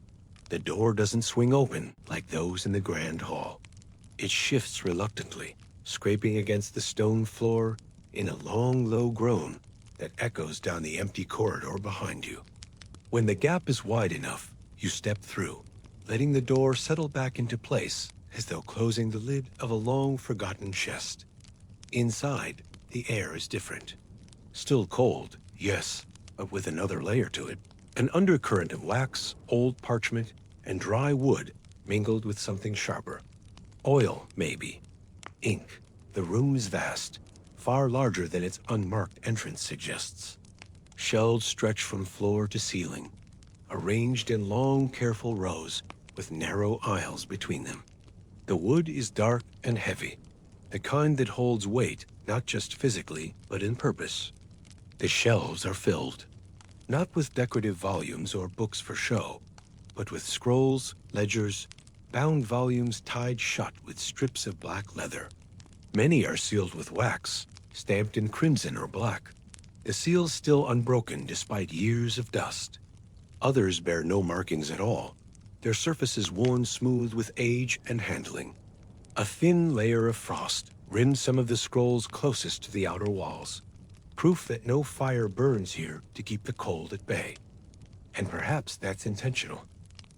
The door doesn't swing open like those in the grand hall. It shifts reluctantly, scraping against the stone floor in a long, low groan that echoes down the empty corridor behind you. When the gap is wide enough, you step through, letting the door settle back into place as though closing the lid of a long-forgotten chest. Inside, the air is different. Still cold, yes, but with another layer to it. An undercurrent of wax, old parchment, and dry wood mingled with something sharper. Oil, maybe. Ink. The room is vast, far larger than its unmarked entrance suggests. Shelves stretch from floor to ceiling, arranged in long, careful rows with narrow aisles between them. The wood is dark and heavy, the kind that holds weight not just physically, but in purpose. The shelves are filled, not with decorative volumes or books for show, but with scrolls, ledgers, bound volumes tied shut with strips of black leather. Many are sealed with wax, stamped in crimson or black, the seals still unbroken despite years of dust. Others bear no markings at all, their surfaces worn smooth with age and handling. A thin layer of frost rims some of the scrolls closest to the outer walls, proof that no fire burns here to keep the cold at bay. And perhaps that's intentional.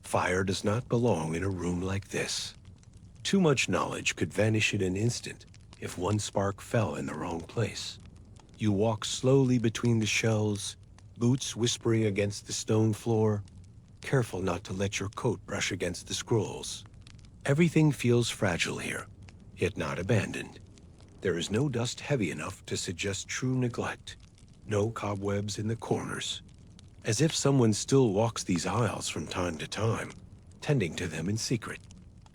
Fire does not belong in a room like this. Too much knowledge could vanish in an instant if one spark fell in the wrong place. You walk slowly between the shelves, boots whispering against the stone floor, careful not to let your coat brush against the scrolls. Everything feels fragile here, yet not abandoned. There is no dust heavy enough to suggest true neglect, no cobwebs in the corners, as if someone still walks these aisles from time to time, tending to them in secret.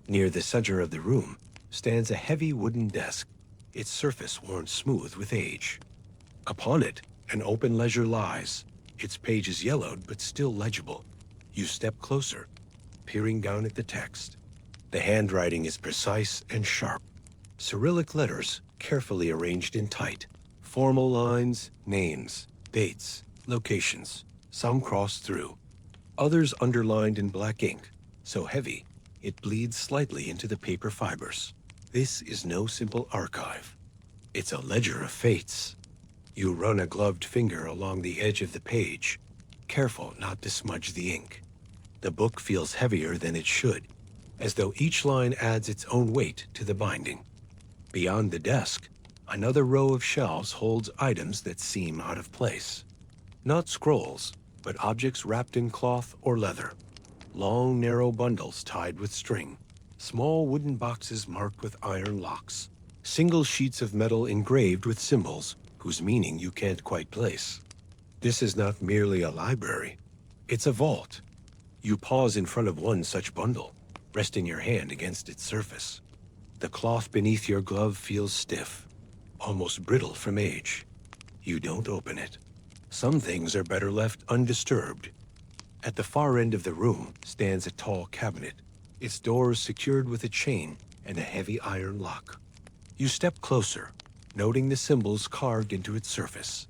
Near the center of the room stands a heavy wooden desk, its surface worn smooth with age. Upon it, an open ledger lies, its pages yellowed but still legible. You step closer, peering down at the text. The handwriting is precise and sharp. Cyrillic letters carefully arranged in tight. Formal lines, names, dates, locations, some crossed through. Others underlined in black ink, so heavy it bleeds slightly into the paper fibers. This is no simple archive. It's a ledger of fates. You run a gloved finger along the edge of the page, careful not to smudge the ink. The book feels heavier than it should, as though each line adds its own weight to the binding. Beyond the desk, another row of shelves holds items that seem out of place. Not scrolls, but objects wrapped in cloth or leather. Long, narrow bundles tied with string. Small wooden boxes marked with iron locks. Single sheets of metal engraved with symbols whose meaning you can't quite place. This is not merely a library. It's a vault. You pause in front of one such bundle, resting your hand against its surface. The cloth beneath your glove feels stiff, almost brittle from age. You don't open it. Some things are better left undisturbed. At the far end of the room stands a tall cabinet, its doors secured with a chain and a heavy iron lock. You step closer, noting the symbols carved into its surface.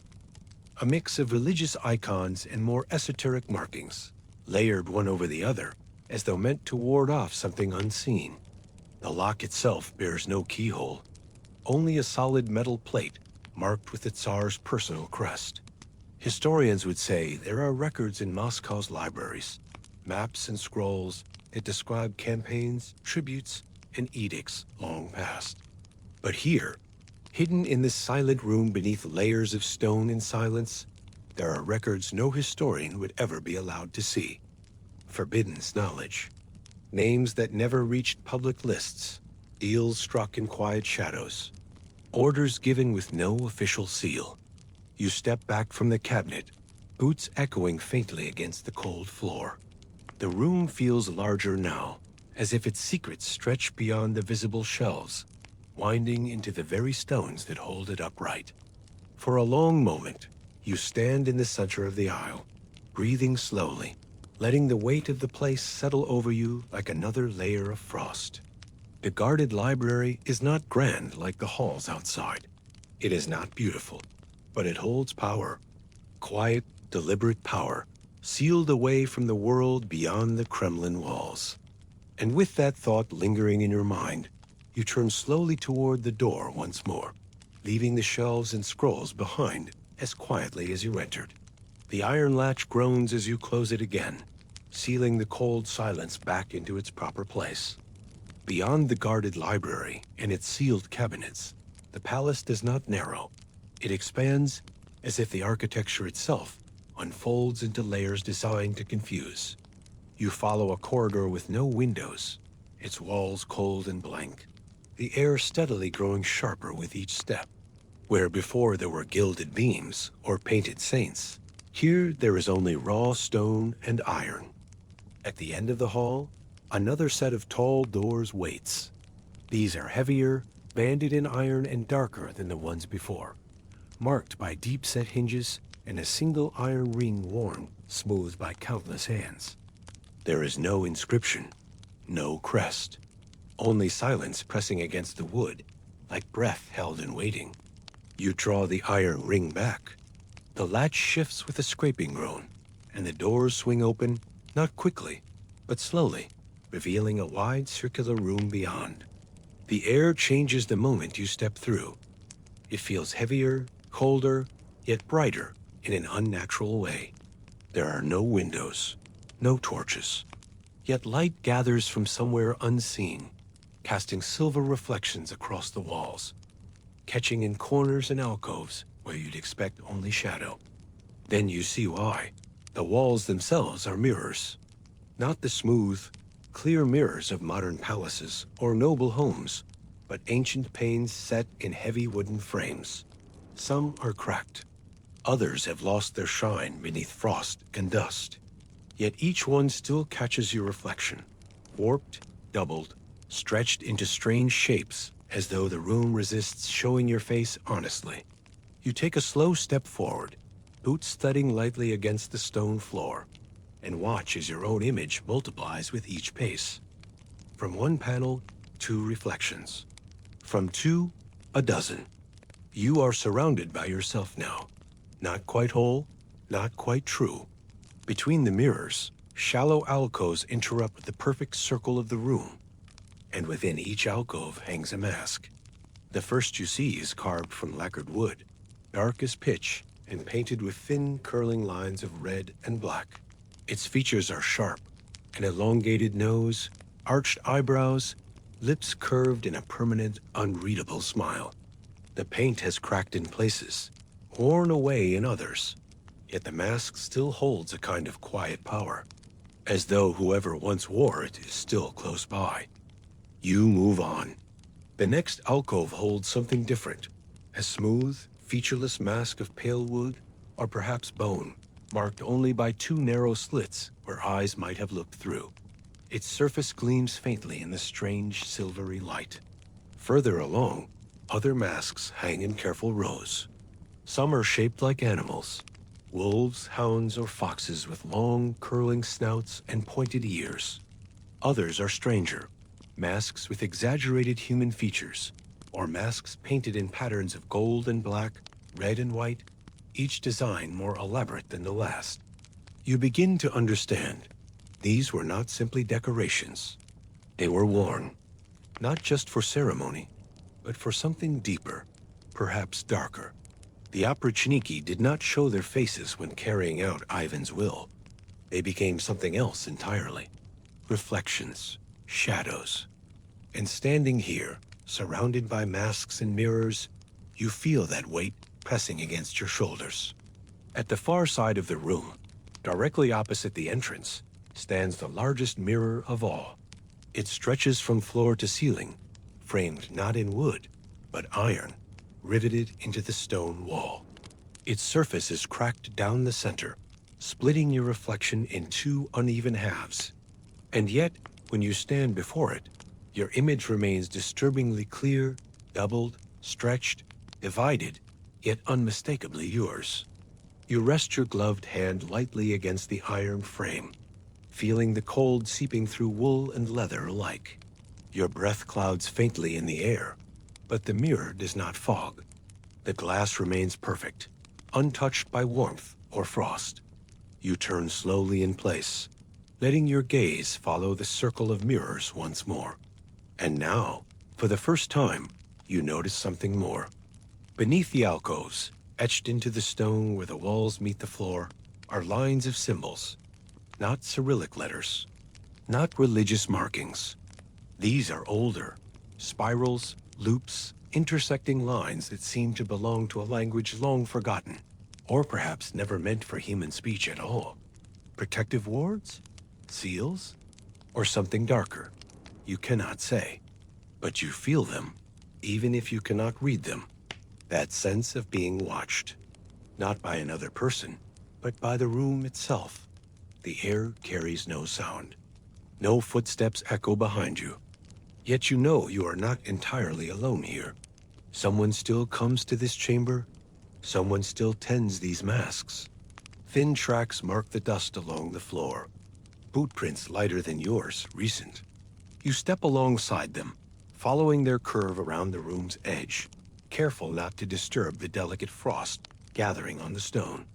A mix of religious icons and more esoteric markings, layered one over the other, as though meant to ward off something unseen. The lock itself bears no keyhole, only a solid metal plate marked with the Tsar's personal crest. Historians would say there are records in Moscow's libraries, maps and scrolls that describe campaigns, tributes, and edicts long past. But here, hidden in this silent room beneath layers of stone and silence, there are records no historian would ever be allowed to see. Forbidden knowledge. Names that never reached public lists. Deals struck in quiet shadows. Orders given with no official seal. You step back from the cabinet, boots echoing faintly against the cold floor. The room feels larger now, as if its secrets stretch beyond the visible shelves, winding into the very stones that hold it upright. For a long moment, you stand in the center of the aisle, breathing slowly, letting the weight of the place settle over you like another layer of frost. The guarded library is not grand like the halls outside. It is not beautiful, but it holds power. Quiet, deliberate power, sealed away from the world beyond the Kremlin walls. And with that thought lingering in your mind, you turn slowly toward the door once more, leaving the shelves and scrolls behind as quietly as you entered. The iron latch groans as you close it again, sealing the cold silence back into its proper place. Beyond the guarded library and its sealed cabinets, the palace does not narrow. It expands as if the architecture itself unfolds into layers designed to confuse. You follow a corridor with no windows, its walls cold and blank, the air steadily growing sharper with each step. Where before there were gilded beams or painted saints, here there is only raw stone and iron. At the end of the hall, another set of tall doors waits. These are heavier, banded in iron and darker than the ones before, marked by deep-set hinges and a single iron ring worn, smoothed by countless hands. There is no inscription, no crest, only silence pressing against the wood, like breath held in waiting. You draw the iron ring back. The latch shifts with a scraping groan, and the doors swing open, not quickly, but slowly, revealing a wide circular room beyond. The air changes the moment you step through. It feels heavier, colder, yet brighter in an unnatural way. There are no windows, no torches, yet light gathers from somewhere unseen, casting silver reflections across the walls, catching in corners and alcoves where you'd expect only shadow. Then you see why. The walls themselves are mirrors, not the smooth, clear mirrors of modern palaces or noble homes, but ancient panes set in heavy wooden frames. Some are cracked. Others have lost their shine beneath frost and dust. Yet each one still catches your reflection, warped, doubled, stretched into strange shapes as though the room resists showing your face honestly. You take a slow step forward, boots thudding lightly against the stone floor, and watch as your own image multiplies with each pace. From one panel, 2 reflections. From 2, a dozen. You are surrounded by yourself now. Not quite whole, not quite true. Between the mirrors, shallow alcoves interrupt the perfect circle of the room, and within each alcove hangs a mask. The first you see is carved from lacquered wood, dark as pitch and painted with thin, curling lines of red and black. Its features are sharp, an elongated nose, arched eyebrows, lips curved in a permanent, unreadable smile. The paint has cracked in places, worn away in others, yet the mask still holds a kind of quiet power, as though whoever once wore it is still close by. You move on. The next alcove holds something different, a smooth, featureless mask of pale wood, or perhaps bone, marked only by 2 narrow slits where eyes might have looked through. Its surface gleams faintly in the strange silvery light. Further along, other masks hang in careful rows. Some are shaped like animals, wolves, hounds, or foxes with long, curling snouts and pointed ears. Others are stranger, masks with exaggerated human features, or masks painted in patterns of gold and black, red and white, each design more elaborate than the last. You begin to understand. These were not simply decorations. They were worn, not just for ceremony, but for something deeper, perhaps darker. The Oprichniki did not show their faces when carrying out Ivan's will. They became something else entirely. Reflections, shadows. And standing here, surrounded by masks and mirrors, you feel that weight pressing against your shoulders. At the far side of the room, directly opposite the entrance, stands the largest mirror of all. It stretches from floor to ceiling, framed not in wood, but iron, riveted into the stone wall. Its surface is cracked down the center, splitting your reflection in 2 uneven halves. And yet, when you stand before it, your image remains disturbingly clear, doubled, stretched, divided, yet unmistakably yours. You rest your gloved hand lightly against the iron frame, feeling the cold seeping through wool and leather alike. Your breath clouds faintly in the air, but the mirror does not fog. The glass remains perfect, untouched by warmth or frost. You turn slowly in place, letting your gaze follow the circle of mirrors once more. And now, for the first time, you notice something more. Beneath the alcoves, etched into the stone where the walls meet the floor, are lines of symbols. Not Cyrillic letters, not religious markings. These are older, spirals, loops, intersecting lines that seem to belong to a language long forgotten, or perhaps never meant for human speech at all. Protective wards? Seals? Or something darker? You cannot say. But you feel them, even if you cannot read them. That sense of being watched. Not by another person, but by the room itself. The air carries no sound. No footsteps echo behind you. Yet you know you are not entirely alone here. Someone still comes to this chamber. Someone still tends these masks. Thin tracks mark the dust along the floor. Bootprints lighter than yours, recent. You step alongside them, following their curve around the room's edge, careful not to disturb the delicate frost gathering on the stone.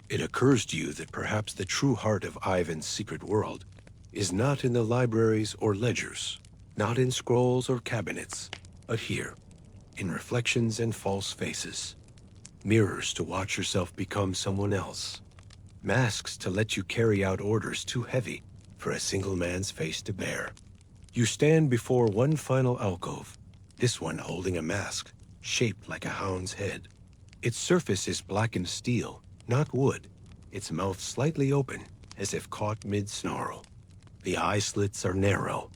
It occurs to you that perhaps the true heart of Ivan's secret world is not in the libraries or ledgers, not in scrolls or cabinets, but here, in reflections and false faces. Mirrors to watch yourself become someone else. Masks to let you carry out orders too heavy for a single man's face to bear. You stand before one final alcove, this one holding a mask, shaped like a hound's head. Its surface is blackened steel, not wood, its mouth slightly open, as if caught mid-snarl. The eye slits are narrow,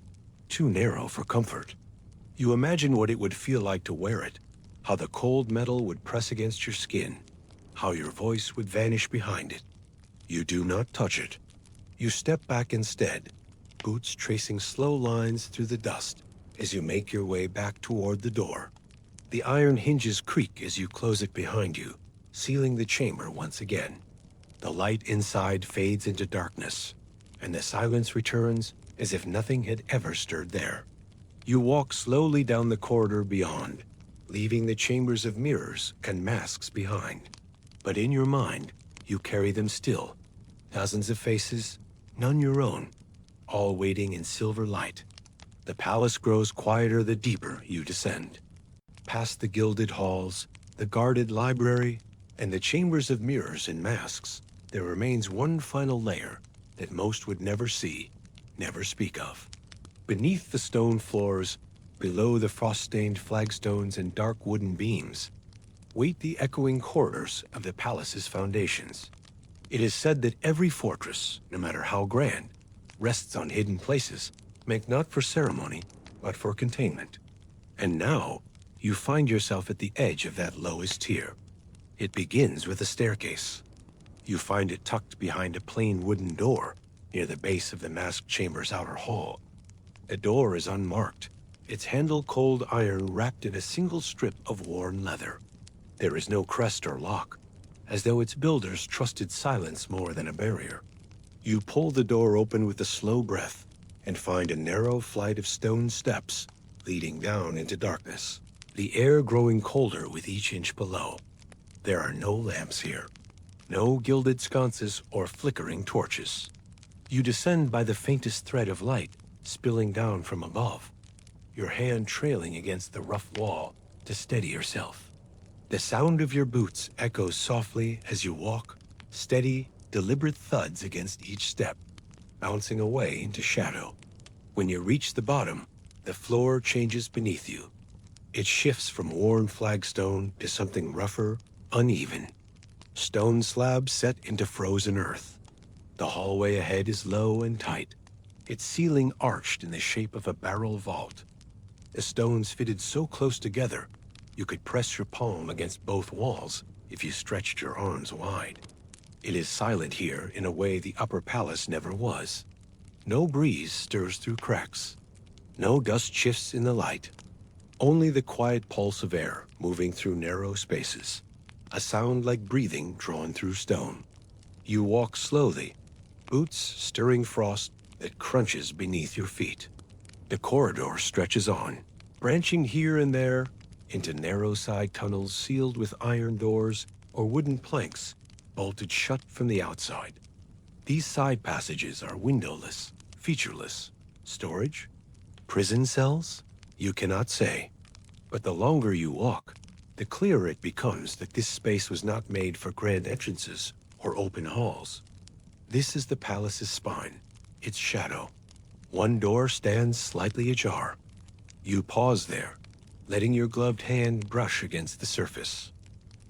too narrow for comfort. You imagine what it would feel like to wear it, how the cold metal would press against your skin, how your voice would vanish behind it. You do not touch it. You step back instead, boots tracing slow lines through the dust as you make your way back toward the door. The iron hinges creak as you close it behind you, sealing the chamber once again. The light inside fades into darkness, and the silence returns as if nothing had ever stirred there. You walk slowly down the corridor beyond, leaving the chambers of mirrors and masks behind. But in your mind, you carry them still. Dozens of faces, none your own, all waiting in silver light. The palace grows quieter the deeper you descend. Past the gilded halls, the guarded library, and the chambers of mirrors and masks, there remains one final layer that most would never see, never speak of. Beneath the stone floors, below the frost-stained flagstones and dark wooden beams, wait the echoing corridors of the palace's foundations. It is said that every fortress, no matter how grand, rests on hidden places, make not for ceremony, but for containment. And now, you find yourself at the edge of that lowest tier. It begins with a staircase. You find it tucked behind a plain wooden door near the base of the masked chamber's outer hall. The door is unmarked, its handle cold iron wrapped in a single strip of worn leather. There is no crest or lock, as though its builders trusted silence more than a barrier. You pull the door open with a slow breath and find a narrow flight of stone steps leading down into darkness, the air growing colder with each inch below. There are no lamps here, no gilded sconces or flickering torches. You descend by the faintest thread of light spilling down from above, your hand trailing against the rough wall to steady yourself. The sound of your boots echoes softly as you walk, steady, deliberate thuds against each step, bouncing away into shadow. When you reach the bottom, the floor changes beneath you. It shifts from worn flagstone to something rougher, uneven. Stone slabs set into frozen earth. The hallway ahead is low and tight, its ceiling arched in the shape of a barrel vault. The stones fitted so close together, you could press your palm against both walls if you stretched your arms wide. It is silent here in a way the upper palace never was. No breeze stirs through cracks. No dust shifts in the light. Only the quiet pulse of air moving through narrow spaces, a sound like breathing drawn through stone. You walk slowly, boots stirring frost that crunches beneath your feet. The corridor stretches on, branching here and there into narrow side tunnels sealed with iron doors or wooden planks bolted shut from the outside. These side passages are windowless, featureless. Storage? Prison cells? You cannot say. But the longer you walk, the clearer it becomes that this space was not made for grand entrances or open halls. This is the palace's spine, its shadow. One door stands slightly ajar. You pause there, letting your gloved hand brush against the surface.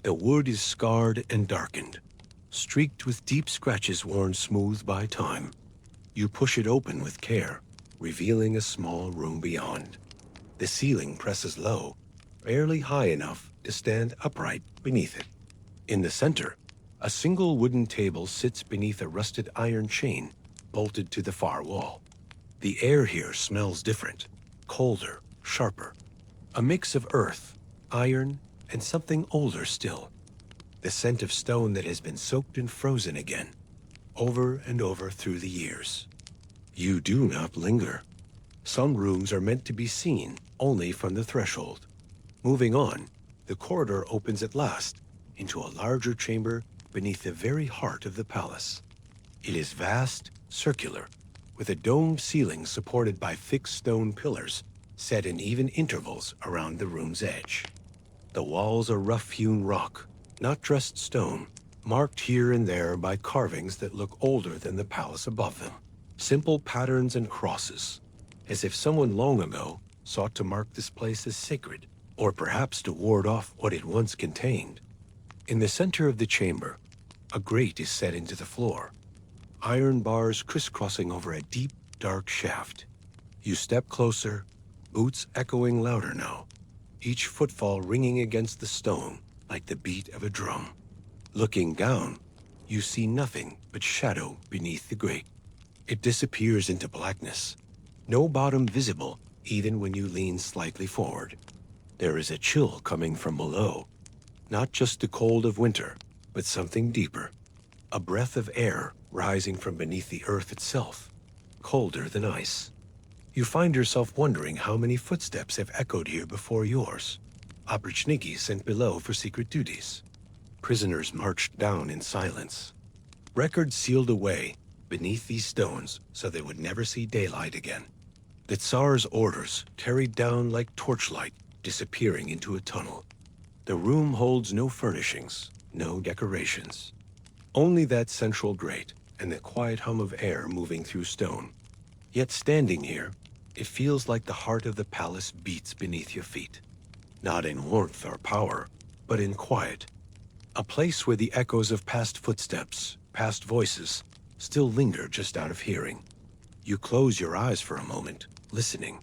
The wood is scarred and darkened, streaked with deep scratches worn smooth by time. You push it open with care, revealing a small room beyond. The ceiling presses low, barely high enough to stand upright beneath it. In the center, a single wooden table sits beneath a rusted iron chain bolted to the far wall. The air here smells different, colder, sharper. A mix of earth, iron, and something older still. The scent of stone that has been soaked and frozen again, over and over through the years. You do not linger. Some rooms are meant to be seen only from the threshold. Moving on, the corridor opens at last into a larger chamber beneath the very heart of the palace. It is vast, circular, with a domed ceiling supported by thick stone pillars set in even intervals around the room's edge. The walls are rough-hewn rock, not dressed stone, marked here and there by carvings that look older than the palace above them. Simple patterns and crosses, as if someone long ago sought to mark this place as sacred, or perhaps to ward off what it once contained. In the center of the chamber, a grate is set into the floor, iron bars crisscrossing over a deep, dark shaft. You step closer, boots echoing louder now, each footfall ringing against the stone like the beat of a drum. Looking down, you see nothing but shadow beneath the grate. It disappears into blackness, no bottom visible even when you lean slightly forward. There is a chill coming from below, not just the cold of winter, but something deeper, a breath of air rising from beneath the earth itself, colder than ice. You find yourself wondering how many footsteps have echoed here before yours. Oprichnina sent below for secret duties. Prisoners marched down in silence. Records sealed away beneath these stones so they would never see daylight again. The Tsar's orders carried down like torchlight, disappearing into a tunnel. The room holds no furnishings, no decorations. Only that central grate and the quiet hum of air moving through stone. Yet standing here, it feels like the heart of the palace beats beneath your feet. Not in warmth or power, but in quiet. A place where the echoes of past footsteps, past voices, still linger just out of hearing. You close your eyes for a moment, listening.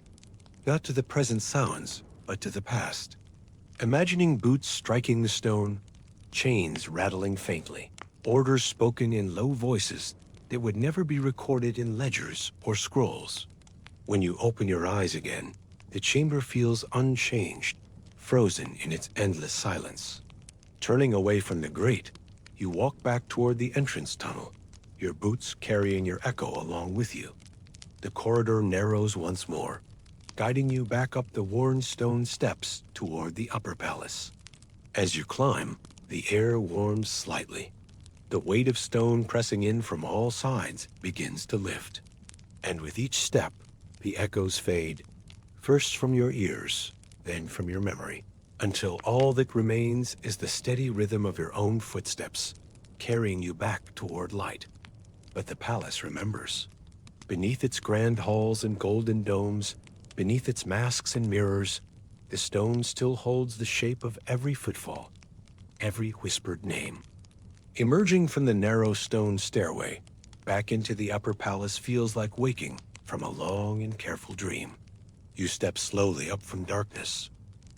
Not to the present sounds, but to the past. Imagining boots striking the stone, chains rattling faintly, orders spoken in low voices that would never be recorded in ledgers or scrolls. When you open your eyes again, the chamber feels unchanged, frozen in its endless silence. Turning away from the grate, you walk back toward the entrance tunnel, your boots carrying your echo along with you. The corridor narrows once more, guiding you back up the worn stone steps toward the upper palace. As you climb, the air warms slightly. The weight of stone pressing in from all sides begins to lift. And with each step, the echoes fade, first from your ears, then from your memory, until all that remains is the steady rhythm of your own footsteps, carrying you back toward light. But the palace remembers. Beneath its grand halls and golden domes, beneath its masks and mirrors, the stone still holds the shape of every footfall, every whispered name. Emerging from the narrow stone stairway, back into the upper palace feels like waking from a long and careful dream. You step slowly up from darkness,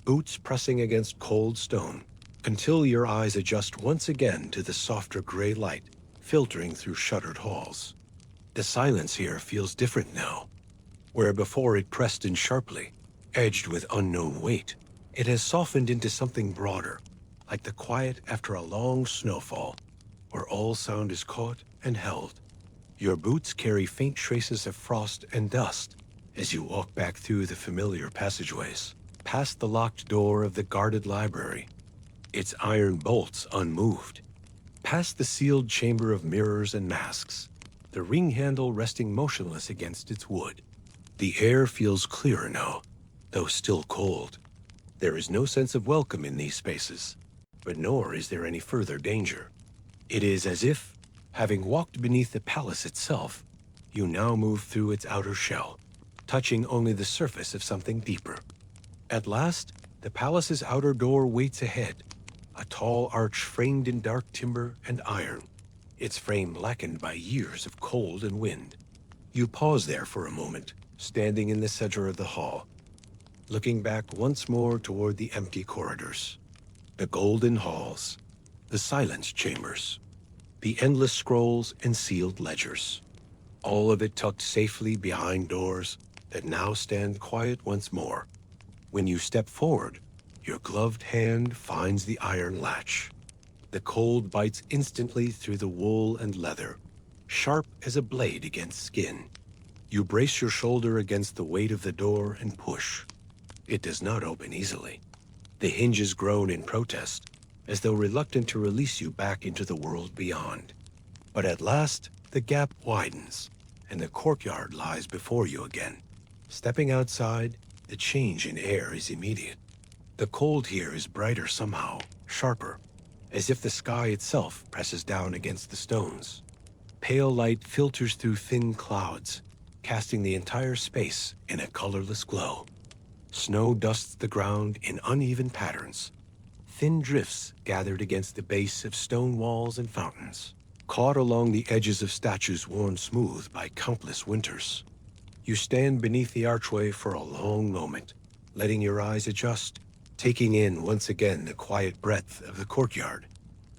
boots pressing against cold stone, until your eyes adjust once again to the softer gray light filtering through shuttered halls. The silence here feels different now. Where before it pressed in sharply, edged with unknown weight, it has softened into something broader, like the quiet after a long snowfall, where all sound is caught and held. Your boots carry faint traces of frost and dust as you walk back through the familiar passageways, past the locked door of the guarded library, its iron bolts unmoved, past the sealed chamber of mirrors and masks, the ring handle resting motionless against its wood. The air feels clearer now, though still cold. There is no sense of welcome in these spaces, but nor is there any further danger. It is as if, having walked beneath the palace itself, you now move through its outer shell, touching only the surface of something deeper. At last, the palace's outer door waits ahead, a tall arch framed in dark timber and iron, its frame blackened by years of cold and wind. You pause there for a moment, standing in the center of the hall, looking back once more toward the empty corridors, the golden halls, the silence chambers, the endless scrolls and sealed ledgers, all of it tucked safely behind doors that now stand quiet once more. When you step forward, your gloved hand finds the iron latch. The cold bites instantly through the wool and leather, sharp as a blade against skin. You brace your shoulder against the weight of the door and push. It does not open easily. The hinges groan in protest, as though reluctant to release you back into the world beyond. But at last, the gap widens, and the courtyard lies before you again. Stepping outside, the change in air is immediate. The cold here is brighter somehow, sharper, as if the sky itself presses down against the stones. Pale light filters through thin clouds, casting the entire space in a colorless glow. Snow dusts the ground in uneven patterns, thin drifts gathered against the base of stone walls and fountains, caught along the edges of statues worn smooth by countless winters. You stand beneath the archway for a long moment, letting your eyes adjust, taking in once again the quiet breadth of the courtyard.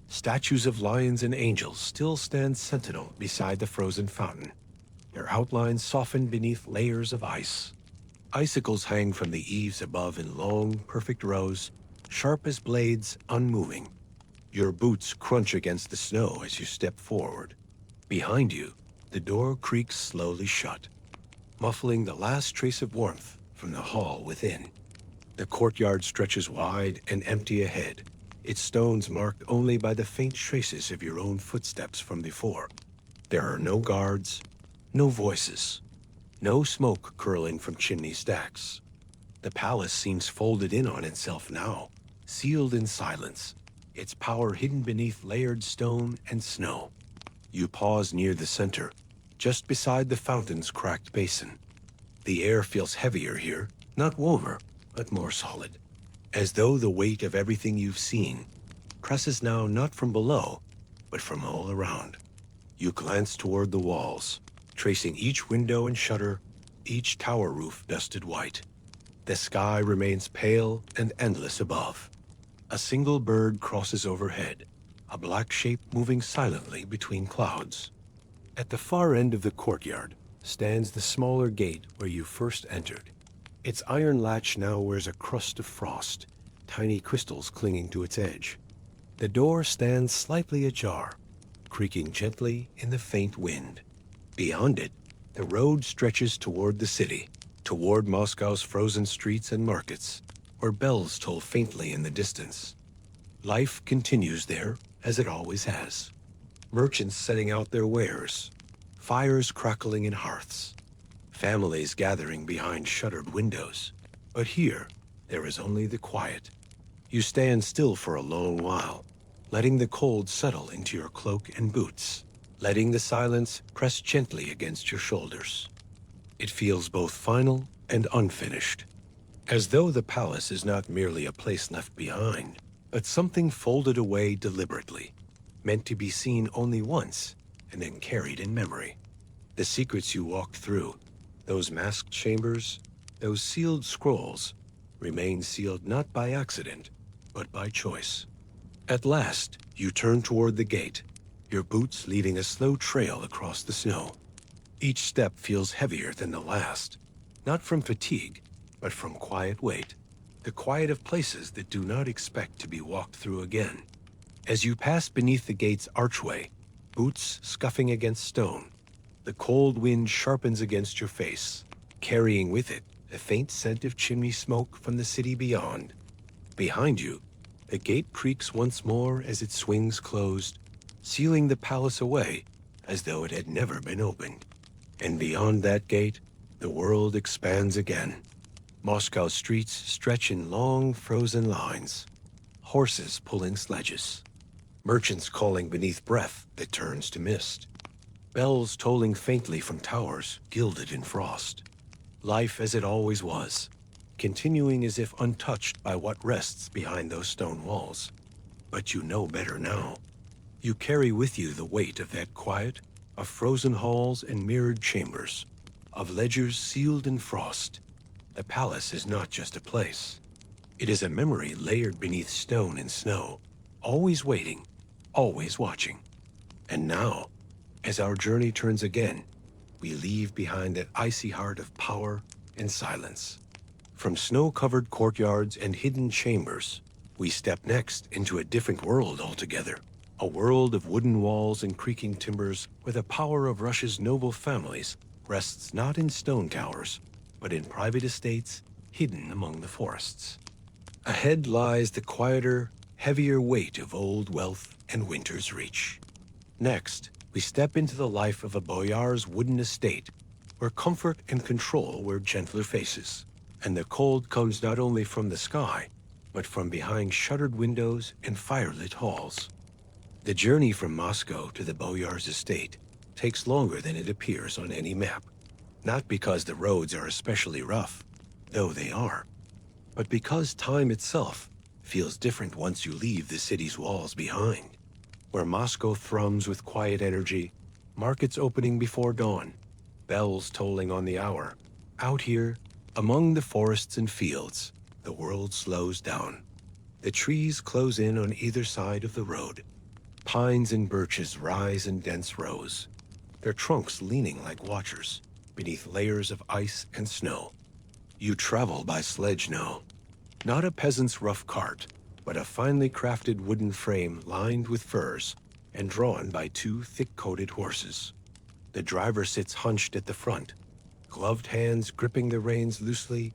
Statues of lions and angels still stand sentinel beside the frozen fountain, their outlines softened beneath layers of ice. Icicles hang from the eaves above in long, perfect rows, sharp as blades, unmoving. Your boots crunch against the snow as you step forward. Behind you, the door creaks slowly shut, muffling the last trace of warmth from the hall within. The courtyard stretches wide and empty ahead, its stones marked only by the faint traces of your own footsteps from before. There are no guards, no voices, no smoke curling from chimney stacks. The palace seems folded in on itself now, sealed in silence, its power hidden beneath layered stone and snow. You pause near the center, just beside the fountain's cracked basin. The air feels heavier here, not warmer, but more solid, as though the weight of everything you've seen presses now not from below, but from all around. You glance toward the walls, tracing each window and shutter, each tower roof dusted white. The sky remains pale and endless above. A single bird crosses overhead, a black shape moving silently between clouds. At the far end of the courtyard stands the smaller gate where you first entered. Its iron latch now wears a crust of frost, tiny crystals clinging to its edge. The door stands slightly ajar, creaking gently in the faint wind. Beyond it, the road stretches toward the city, toward Moscow's frozen streets and markets, where bells toll faintly in the distance. Life continues there, as it always has. Merchants setting out their wares, fires crackling in hearths, families gathering behind shuttered windows. But here, there is only the quiet. You stand still for a long while, letting the cold settle into your cloak and boots, letting the silence press gently against your shoulders. It feels both final and unfinished, as though the palace is not merely a place left behind, but something folded away deliberately, meant to be seen only once and then carried in memory. The secrets you walked through, those masked chambers, those sealed scrolls, remain sealed not by accident, but by choice. At last, you turn toward the gate, your boots leaving a slow trail across the snow. Each step feels heavier than the last, not from fatigue, but from quiet weight, the quiet of places that do not expect to be walked through again. As you pass beneath the gate's archway, boots scuffing against stone, the cold wind sharpens against your face, carrying with it the faint scent of chimney smoke from the city beyond. Behind you, the gate creaks once more as it swings closed, sealing the palace away as though it had never been opened. And beyond that gate, the world expands again. Moscow's streets stretch in long, frozen lines, horses pulling sledges, merchants calling beneath breath that turns to mist, bells tolling faintly from towers gilded in frost. Life as it always was, continuing as if untouched by what rests behind those stone walls. But you know better now. You carry with you the weight of that quiet, of frozen halls and mirrored chambers, of ledgers sealed in frost. The palace is not just a place. It is a memory layered beneath stone and snow, always waiting, always watching. And now, as our journey turns again, we leave behind that icy heart of power and silence. From snow-covered courtyards and hidden chambers, we step next into a different world altogether. A world of wooden walls and creaking timbers where the power of Russia's noble families rests not in stone towers, but in private estates hidden among the forests. Ahead lies the quieter, heavier weight of old wealth and winter's reach. Next, we step into the life of a Boyar's wooden estate, where comfort and control wear gentler faces, and the cold comes not only from the sky, but from behind shuttered windows and firelit halls. The journey from Moscow to the Boyar's estate takes longer than it appears on any map, not because the roads are especially rough, though they are, but because time itself feels different once you leave the city's walls behind. Where Moscow thrums with quiet energy, markets opening before dawn, bells tolling on the hour. Out here, among the forests and fields, the world slows down. The trees close in on either side of the road. Pines and birches rise in dense rows, their trunks leaning like watchers beneath layers of ice and snow. You travel by sledge now, not a peasant's rough cart, but a finely crafted wooden frame lined with furs and drawn by two thick-coated horses. The driver sits hunched at the front, gloved hands gripping the reins loosely,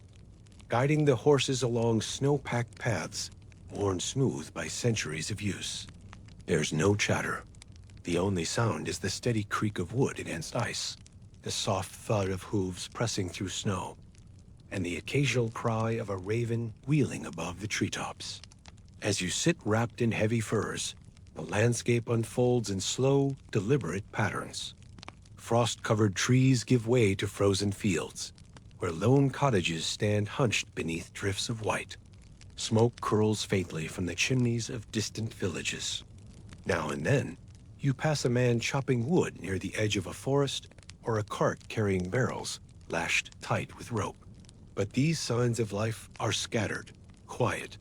guiding the horses along snow-packed paths worn smooth by centuries of use. There's no chatter. The only sound is the steady creak of wood against ice, the soft thud of hooves pressing through snow, and the occasional cry of a raven wheeling above the treetops. As you sit wrapped in heavy furs, the landscape unfolds in slow, deliberate patterns. Frost-covered trees give way to frozen fields, where lone cottages stand hunched beneath drifts of white. Smoke curls faintly from the chimneys of distant villages. Now and then, you pass a man chopping wood near the edge of a forest or a cart carrying barrels lashed tight with rope. But these signs of life are scattered, quiet.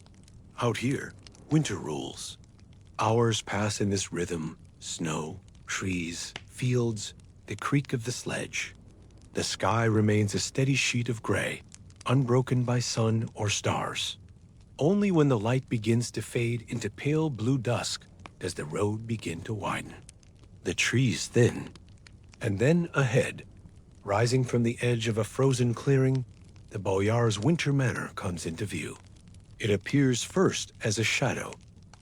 Out here, winter rules. Hours pass in this rhythm: snow, trees, fields, the creak of the sledge. The sky remains a steady sheet of gray, unbroken by sun or stars. Only when the light begins to fade into pale blue dusk does the road begin to widen. The trees thin, and then ahead, rising from the edge of a frozen clearing, the Boyar's winter manor comes into view. It appears first as a shadow,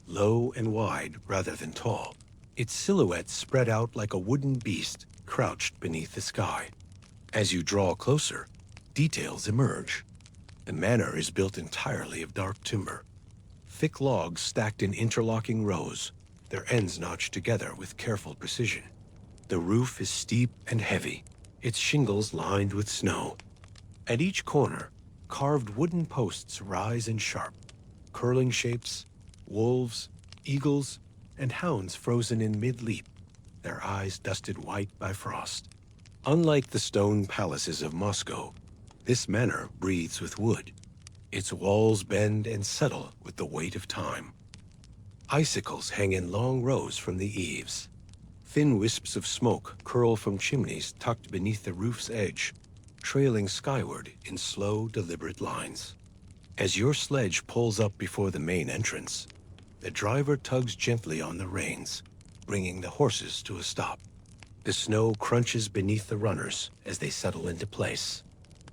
low and wide rather than tall, its silhouette spread out like a wooden beast crouched beneath the sky. As you draw closer, details emerge. The manor is built entirely of dark timber. Thick logs stacked in interlocking rows, their ends notched together with careful precision. The roof is steep and heavy, its shingles lined with snow. At each corner, carved wooden posts rise in sharp, curling shapes: wolves, eagles, and hounds frozen in mid-leap, their eyes dusted white by frost. Unlike the stone palaces of Moscow, this manor breathes with wood. Its walls bend and settle with the weight of time. Icicles hang in long rows from the eaves. Thin wisps of smoke curl from chimneys tucked beneath the roof's edge, trailing skyward in slow, deliberate lines. As your sledge pulls up before the main entrance, the driver tugs gently on the reins, bringing the horses to a stop. The snow crunches beneath the runners as they settle into place.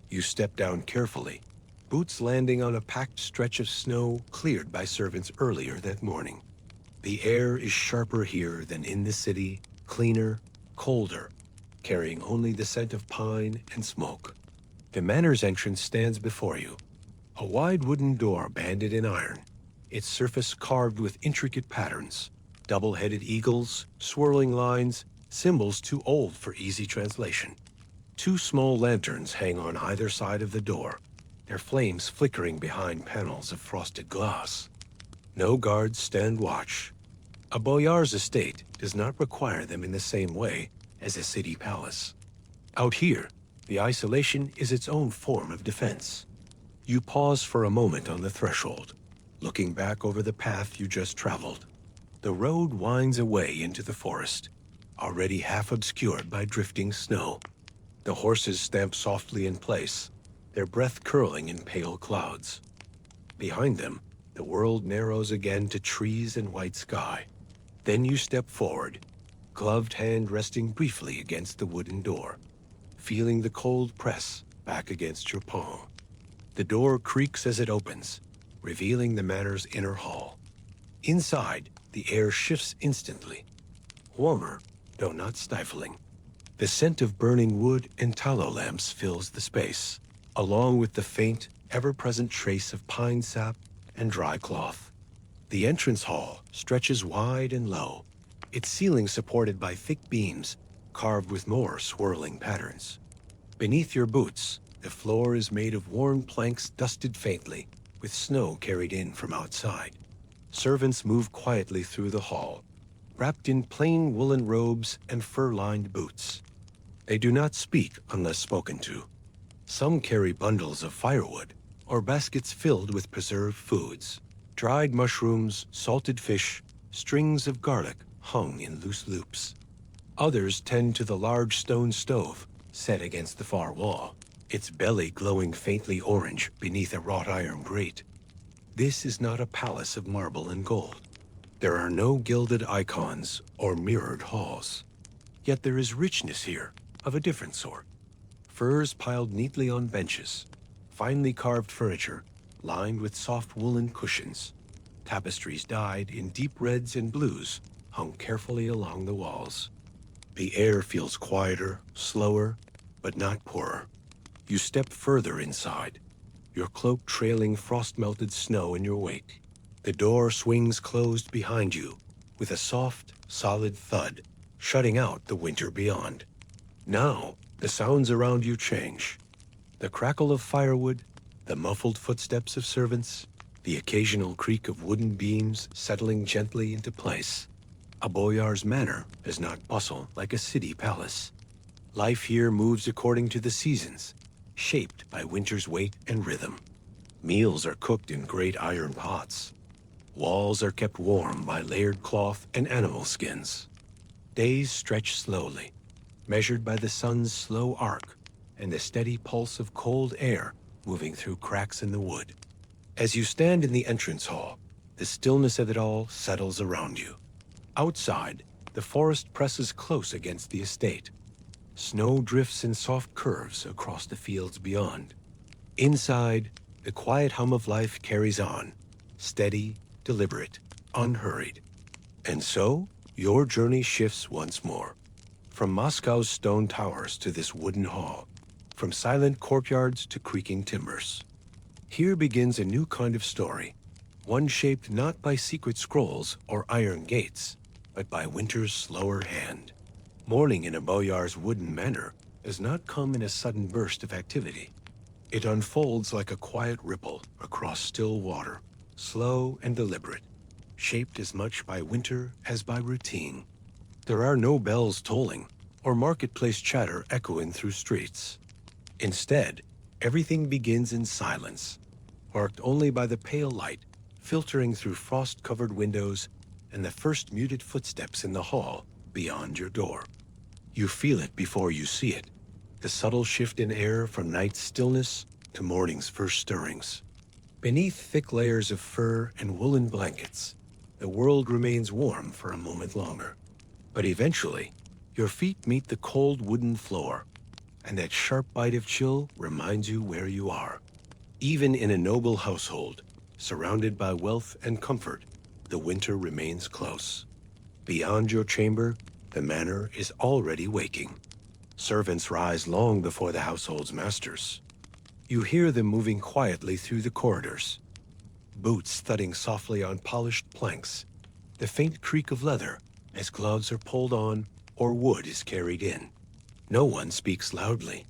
You step down carefully, boots landing on a packed stretch of snow cleared by servants earlier that morning. The air is sharper here than in the city, cleaner, colder, carrying only the scent of pine and smoke. The manor's entrance stands before you, a wide wooden door banded in iron, its surface carved with intricate patterns, double-headed eagles, swirling lines, symbols too old for easy translation. Two small lanterns hang on either side of the door, their flames flickering behind panels of frosted glass. No guards stand watch. A boyar's estate does not require them in the same way as a city palace. Out here, the isolation is its own form of defense. You pause for a moment on the threshold, looking back over the path you just traveled. The road winds away into the forest, already half obscured by drifting snow. The horses stamp softly in place, their breath curling in pale clouds. Behind them, the world narrows again to trees and white sky. Then you step forward, gloved hand resting briefly against the wooden door, feeling the cold press back against your palm. The door creaks as it opens, revealing the manor's inner hall. Inside, the air shifts instantly, warmer, though not stifling. The scent of burning wood and tallow lamps fills the space, along with the faint, ever-present trace of pine sap and dry cloth. The entrance hall stretches wide and low, its ceiling supported by thick beams carved with more swirling patterns. Beneath your boots, the floor is made of worn planks dusted faintly, with snow carried in from outside. Servants move quietly through the hall, wrapped in plain woolen robes and fur-lined boots. They do not speak unless spoken to. Some carry bundles of firewood or baskets filled with preserved foods, dried mushrooms, salted fish, strings of garlic hung in loose loops. Others tend to the large stone stove set against the far wall, its belly glowing faintly orange beneath a wrought iron grate. This is not a palace of marble and gold. There are no gilded icons or mirrored halls. Yet there is richness here of a different sort. Furs piled neatly on benches, finely carved furniture lined with soft woolen cushions, tapestries dyed in deep reds and blues hung carefully along the walls. The air feels quieter, slower, but not poorer. You step further inside, your cloak trailing frost-melted snow in your wake. The door swings closed behind you with a soft, solid thud, shutting out the winter beyond. Now, the sounds around you change. The crackle of firewood, the muffled footsteps of servants, the occasional creak of wooden beams settling gently into place. A boyar's manor does not bustle like a city palace. Life here moves according to the seasons, shaped by winter's weight and rhythm. Meals are cooked in great iron pots. Walls are kept warm by layered cloth and animal skins. Days stretch slowly, measured by the sun's slow arc and the steady pulse of cold air moving through cracks in the wood. As you stand in the entrance hall, the stillness of it all settles around you. Outside, the forest presses close against the estate. Snow drifts in soft curves across the fields beyond. Inside, the quiet hum of life carries on, steady, deliberate, unhurried. And so, your journey shifts once more. From Moscow's stone towers to this wooden hall, from silent courtyards to creaking timbers. Here begins a new kind of story, one shaped not by secret scrolls or iron gates, but by winter's slower hand. Morning in a boyar's wooden manor does not come in a sudden burst of activity. It unfolds like a quiet ripple across still water, slow and deliberate, shaped as much by winter as by routine. There are no bells tolling or marketplace chatter echoing through streets. Instead, everything begins in silence, marked only by the pale light filtering through frost-covered windows and the first muted footsteps in the hall beyond your door. You feel it before you see it, the subtle shift in air from night's stillness to morning's first stirrings. Beneath thick layers of fur and woolen blankets, the world remains warm for a moment longer. But eventually, your feet meet the cold wooden floor, and that sharp bite of chill reminds you where you are. Even in a noble household, surrounded by wealth and comfort, the winter remains close. Beyond your chamber, the manor is already waking. Servants rise long before the household's masters. You hear them moving quietly through the corridors, boots thudding softly on polished planks, the faint creak of leather as gloves are pulled on or wood is carried in. No one speaks loudly.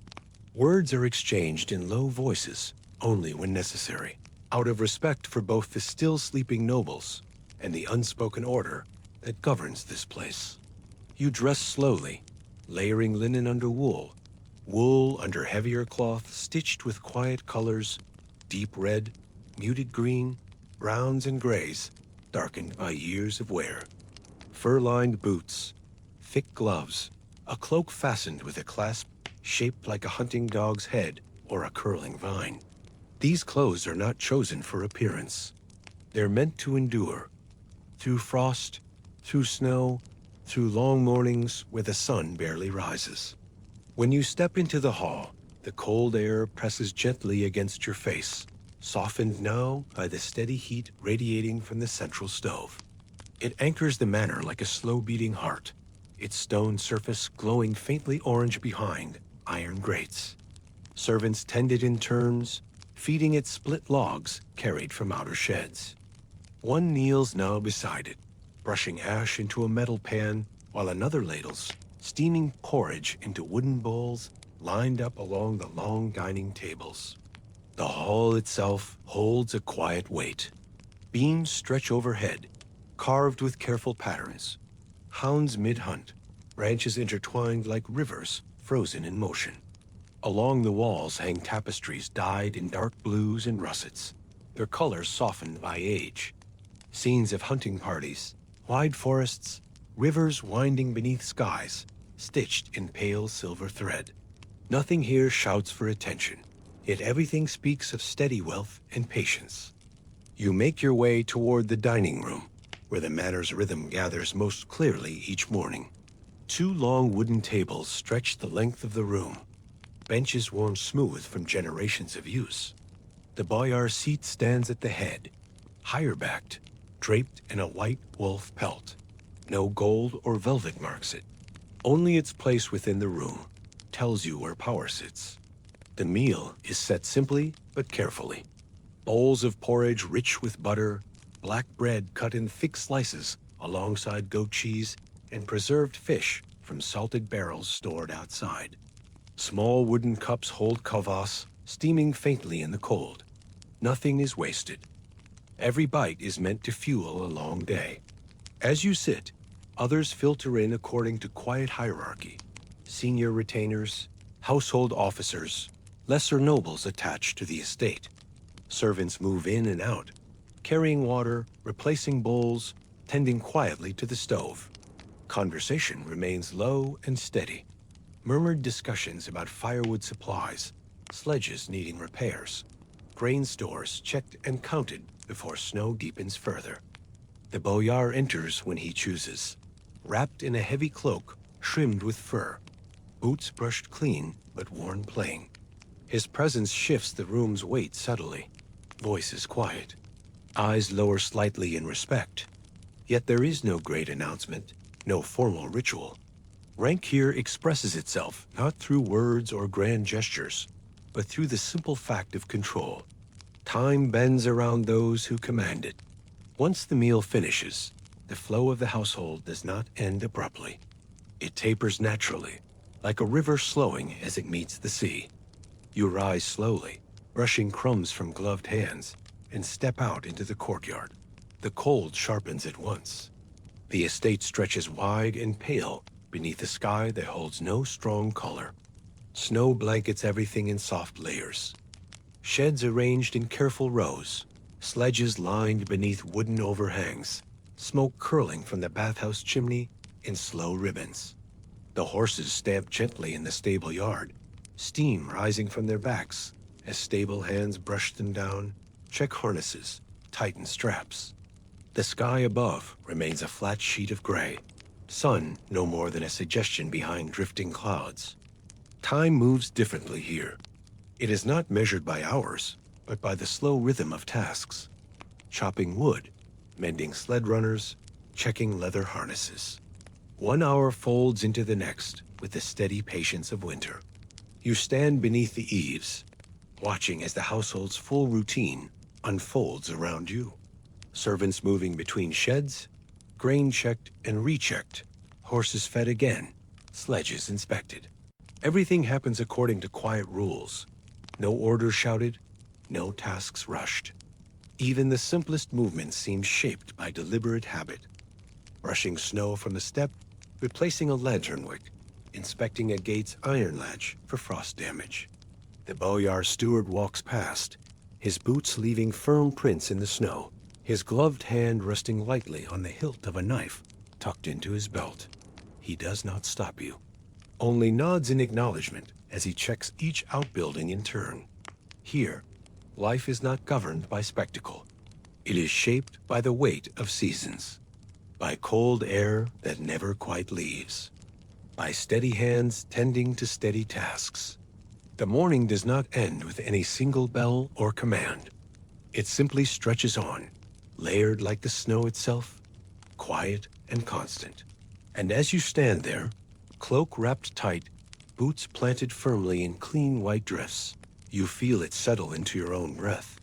Words are exchanged in low voices, only when necessary, out of respect for both the still sleeping nobles and the unspoken order that governs this place. You dress slowly, layering linen under wool, wool under heavier cloth stitched with quiet colors, deep red, muted green, browns and grays, darkened by years of wear. Fur-lined boots, thick gloves, a cloak fastened with a clasp shaped like a hunting dog's head or a curling vine. These clothes are not chosen for appearance. They're meant to endure. Through frost, through snow, through long mornings where the sun barely rises. When you step into the hall, the cold air presses gently against your face, softened now by the steady heat radiating from the central stove. It anchors the manor like a slow-beating heart, its stone surface glowing faintly orange behind iron grates. Servants tend it in turns, feeding it split logs carried from outer sheds. One kneels now beside it, brushing ash into a metal pan, while another ladles steaming porridge into wooden bowls lined up along the long dining tables. The hall itself holds a quiet weight. Beams stretch overhead, carved with careful patterns. Hounds mid-hunt, branches intertwined like rivers frozen in motion. Along the walls hang tapestries dyed in dark blues and russets, their colors softened by age. Scenes of hunting parties, wide forests, rivers winding beneath skies, stitched in pale silver thread. Nothing here shouts for attention, yet everything speaks of steady wealth and patience. You make your way toward the dining room, where the manor's rhythm gathers most clearly each morning. Two long wooden tables stretch the length of the room, benches worn smooth from generations of use. The Boyar seat stands at the head, higher-backed, draped in a white wolf pelt. No gold or velvet marks it. Only its place within the room tells you where power sits. The meal is set simply but carefully. Bowls of porridge rich with butter, black bread cut in thick slices alongside goat cheese, and preserved fish from salted barrels stored outside. Small wooden cups hold kvass, steaming faintly in the cold. Nothing is wasted. Every bite is meant to fuel a long day. As you sit, others filter in according to quiet hierarchy. Senior retainers, household officers, lesser nobles attached to the estate. Servants move in and out, carrying water, replacing bowls, tending quietly to the stove. Conversation remains low and steady. Murmured discussions about firewood supplies, sledges needing repairs, grain stores checked and counted before snow deepens further. The Boyar enters when he chooses, wrapped in a heavy cloak trimmed with fur, boots brushed clean but worn plain. His presence shifts the room's weight subtly. Voice is quiet, eyes lower slightly in respect. Yet there is no great announcement, no formal ritual. Rank here expresses itself not through words or grand gestures, but through the simple fact of control. Time bends around those who command it. Once the meal finishes, the flow of the household does not end abruptly. It tapers naturally, like a river slowing as it meets the sea. You rise slowly, brushing crumbs from gloved hands, and step out into the courtyard. The cold sharpens at once. The estate stretches wide and pale beneath a sky that holds no strong color. Snow blankets everything in soft layers. Sheds arranged in careful rows, sledges lined beneath wooden overhangs, smoke curling from the bathhouse chimney in slow ribbons. The horses stamp gently in the stable yard, steam rising from their backs as stable hands brush them down, check harnesses, tighten straps. The sky above remains a flat sheet of gray, sun no more than a suggestion behind drifting clouds. Time moves differently here. It is not measured by hours, but by the slow rhythm of tasks. Chopping wood, mending sled runners, checking leather harnesses. 1 hour folds into the next with the steady patience of winter. You stand beneath the eaves, watching as the household's full routine unfolds around you. Servants moving between sheds, grain checked and rechecked, horses fed again, sledges inspected. Everything happens according to quiet rules. No orders shouted, no tasks rushed. Even the simplest movements seem shaped by deliberate habit. Brushing snow from a step, replacing a lantern wick, inspecting a gate's iron latch for frost damage. The Boyar steward walks past, his boots leaving firm prints in the snow, his gloved hand resting lightly on the hilt of a knife tucked into his belt. He does not stop you, only nods in acknowledgement as he checks each outbuilding in turn. Here, life is not governed by spectacle. It is shaped by the weight of seasons, by cold air that never quite leaves, by steady hands tending to steady tasks. The morning does not end with any single bell or command. It simply stretches on, layered like the snow itself, quiet and constant. And as you stand there, cloak wrapped tight, boots planted firmly in clean white drifts, you feel it settle into your own breath.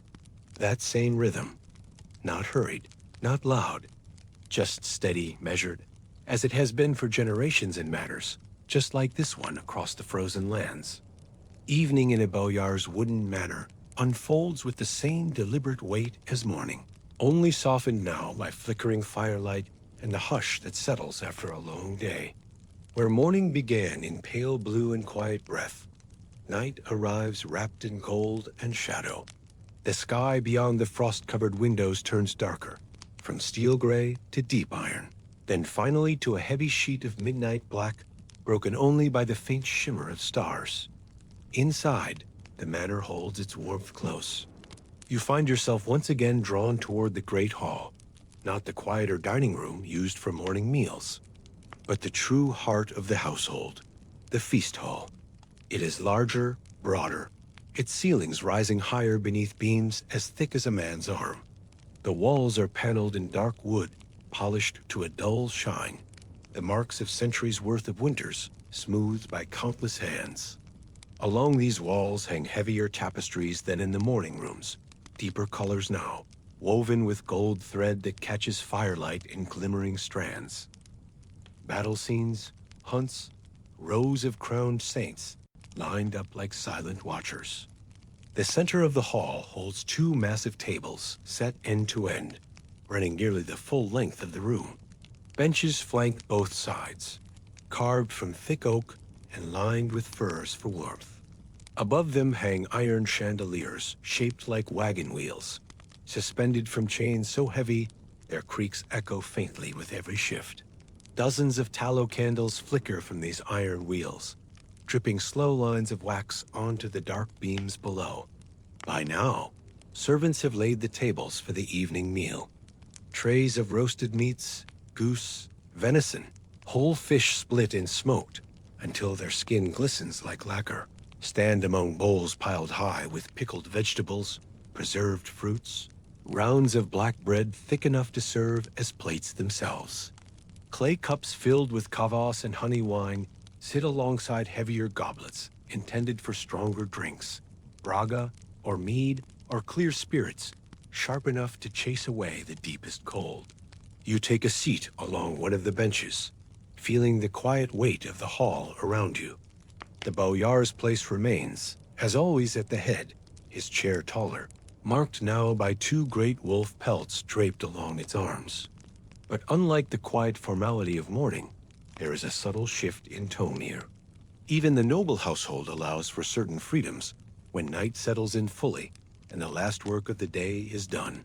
That same rhythm, not hurried, not loud, just steady, measured, as it has been for generations in matters, just like this one across the frozen lands. Evening in a Boyar's wooden manor unfolds with the same deliberate weight as morning, only softened now by flickering firelight and the hush that settles after a long day. Where morning began in pale blue and quiet breath, night arrives wrapped in cold and shadow. The sky beyond the frost-covered windows turns darker, from steel gray to deep iron, then finally to a heavy sheet of midnight black, broken only by the faint shimmer of stars. Inside, the manor holds its warmth close. You find yourself once again drawn toward the great hall, not the quieter dining room used for morning meals, but the true heart of the household, the feast hall. It is larger, broader, its ceilings rising higher beneath beams as thick as a man's arm. The walls are paneled in dark wood, polished to a dull shine, the marks of centuries' worth of winters smoothed by countless hands. Along these walls hang heavier tapestries than in the morning rooms, deeper colors now, woven with gold thread that catches firelight in glimmering strands. Battle scenes, hunts, rows of crowned saints lined up like silent watchers. The center of the hall holds two massive tables set end to end, running nearly the full length of the room. Benches flank both sides, carved from thick oak and lined with furs for warmth. Above them hang iron chandeliers shaped like wagon wheels, suspended from chains so heavy their creaks echo faintly with every shift. Dozens of tallow candles flicker from these iron wheels, dripping slow lines of wax onto the dark beams below. By now, servants have laid the tables for the evening meal. Trays of roasted meats, goose, venison, whole fish split and smoked until their skin glistens like lacquer, stand among bowls piled high with pickled vegetables, preserved fruits, rounds of black bread thick enough to serve as plates themselves. Clay cups filled with kvass and honey wine sit alongside heavier goblets intended for stronger drinks, braga or mead or clear spirits, sharp enough to chase away the deepest cold. You take a seat along one of the benches, feeling the quiet weight of the hall around you. The Boyar's place remains, as always at the head, his chair taller, marked now by two great wolf pelts draped along its arms. But unlike the quiet formality of morning, there is a subtle shift in tone here. Even the noble household allows for certain freedoms when night settles in fully and the last work of the day is done.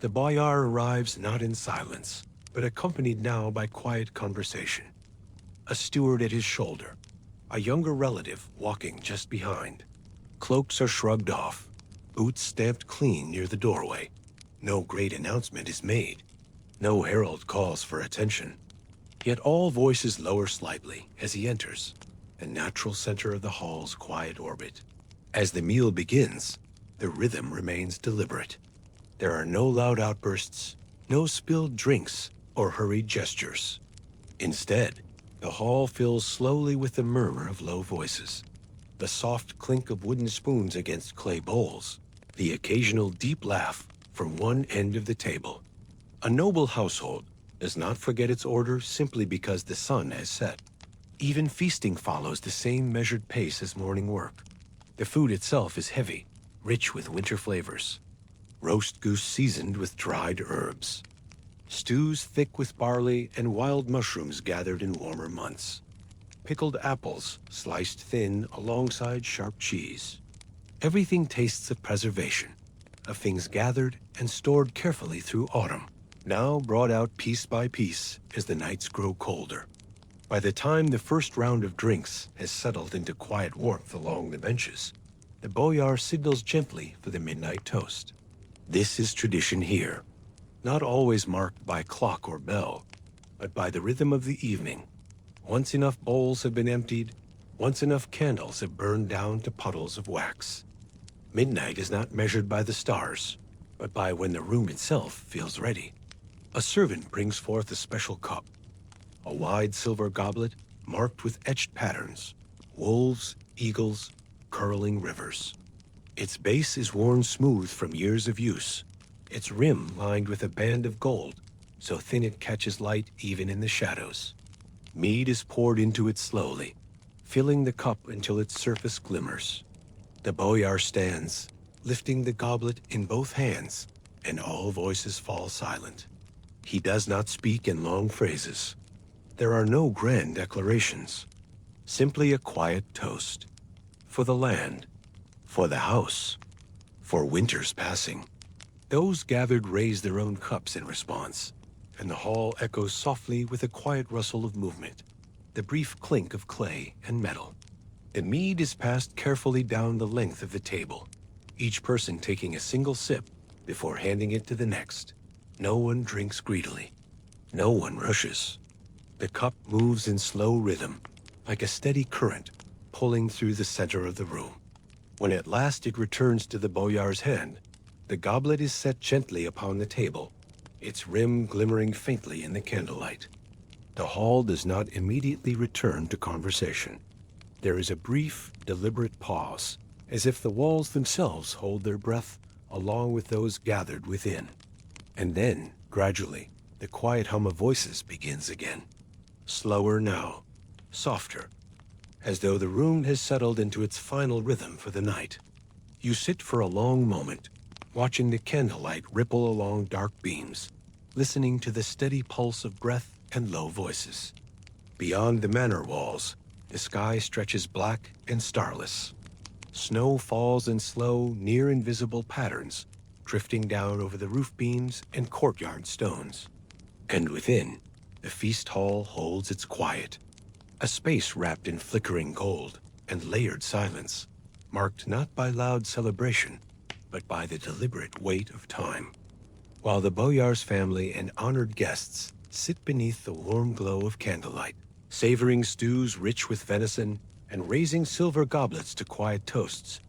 The Boyar arrives not in silence, but accompanied now by quiet conversation. A steward at his shoulder, a younger relative walking just behind. Cloaks are shrugged off, boots stamped clean near the doorway. No great announcement is made. No herald calls for attention. Yet all voices lower slightly as he enters, the natural center of the hall's quiet orbit. As the meal begins, the rhythm remains deliberate. There are no loud outbursts, no spilled drinks or hurried gestures. Instead, the hall fills slowly with the murmur of low voices, the soft clink of wooden spoons against clay bowls, the occasional deep laugh from one end of the table. A noble household does not forget its order simply because the sun has set. Even feasting follows the same measured pace as morning work. The food itself is heavy, rich with winter flavors. Roast goose seasoned with dried herbs. Stews thick with barley and wild mushrooms gathered in warmer months. Pickled apples sliced thin alongside sharp cheese. Everything tastes of preservation, of things gathered and stored carefully through autumn, now brought out piece by piece as the nights grow colder. By the time the first round of drinks has settled into quiet warmth along the benches, the Boyar signals gently for the midnight toast. This is tradition here, not always marked by clock or bell, but by the rhythm of the evening. Once enough bowls have been emptied, once enough candles have burned down to puddles of wax. Midnight is not measured by the stars, but by when the room itself feels ready. A servant brings forth a special cup, a wide silver goblet marked with etched patterns, wolves, eagles, curling rivers. Its base is worn smooth from years of use, its rim lined with a band of gold, so thin it catches light even in the shadows. Mead is poured into it slowly, filling the cup until its surface glimmers. The Boyar stands, lifting the goblet in both hands, and all voices fall silent. He does not speak in long phrases. There are no grand declarations, simply a quiet toast. For the land, for the house, for winter's passing. Those gathered raise their own cups in response, and the hall echoes softly with a quiet rustle of movement, the brief clink of clay and metal. The mead is passed carefully down the length of the table, each person taking a single sip before handing it to the next. No one drinks greedily. No one rushes. The cup moves in slow rhythm, like a steady current pulling through the center of the room. When at last it returns to the Boyar's hand, the goblet is set gently upon the table, its rim glimmering faintly in the candlelight. The hall does not immediately return to conversation. There is a brief, deliberate pause, as if the walls themselves hold their breath along with those gathered within. And then, gradually, the quiet hum of voices begins again. Slower now, softer, as though the room has settled into its final rhythm for the night. You sit for a long moment, watching the candlelight ripple along dark beams, listening to the steady pulse of breath and low voices. Beyond the manor walls, the sky stretches black and starless. Snow falls in slow, near-invisible patterns, drifting down over the roof beams and courtyard stones. And within, the feast hall holds its quiet, a space wrapped in flickering gold and layered silence, marked not by loud celebration, but by the deliberate weight of time. While the Boyar's family and honored guests sit beneath the warm glow of candlelight, savoring stews rich with venison and raising silver goblets to quiet toasts,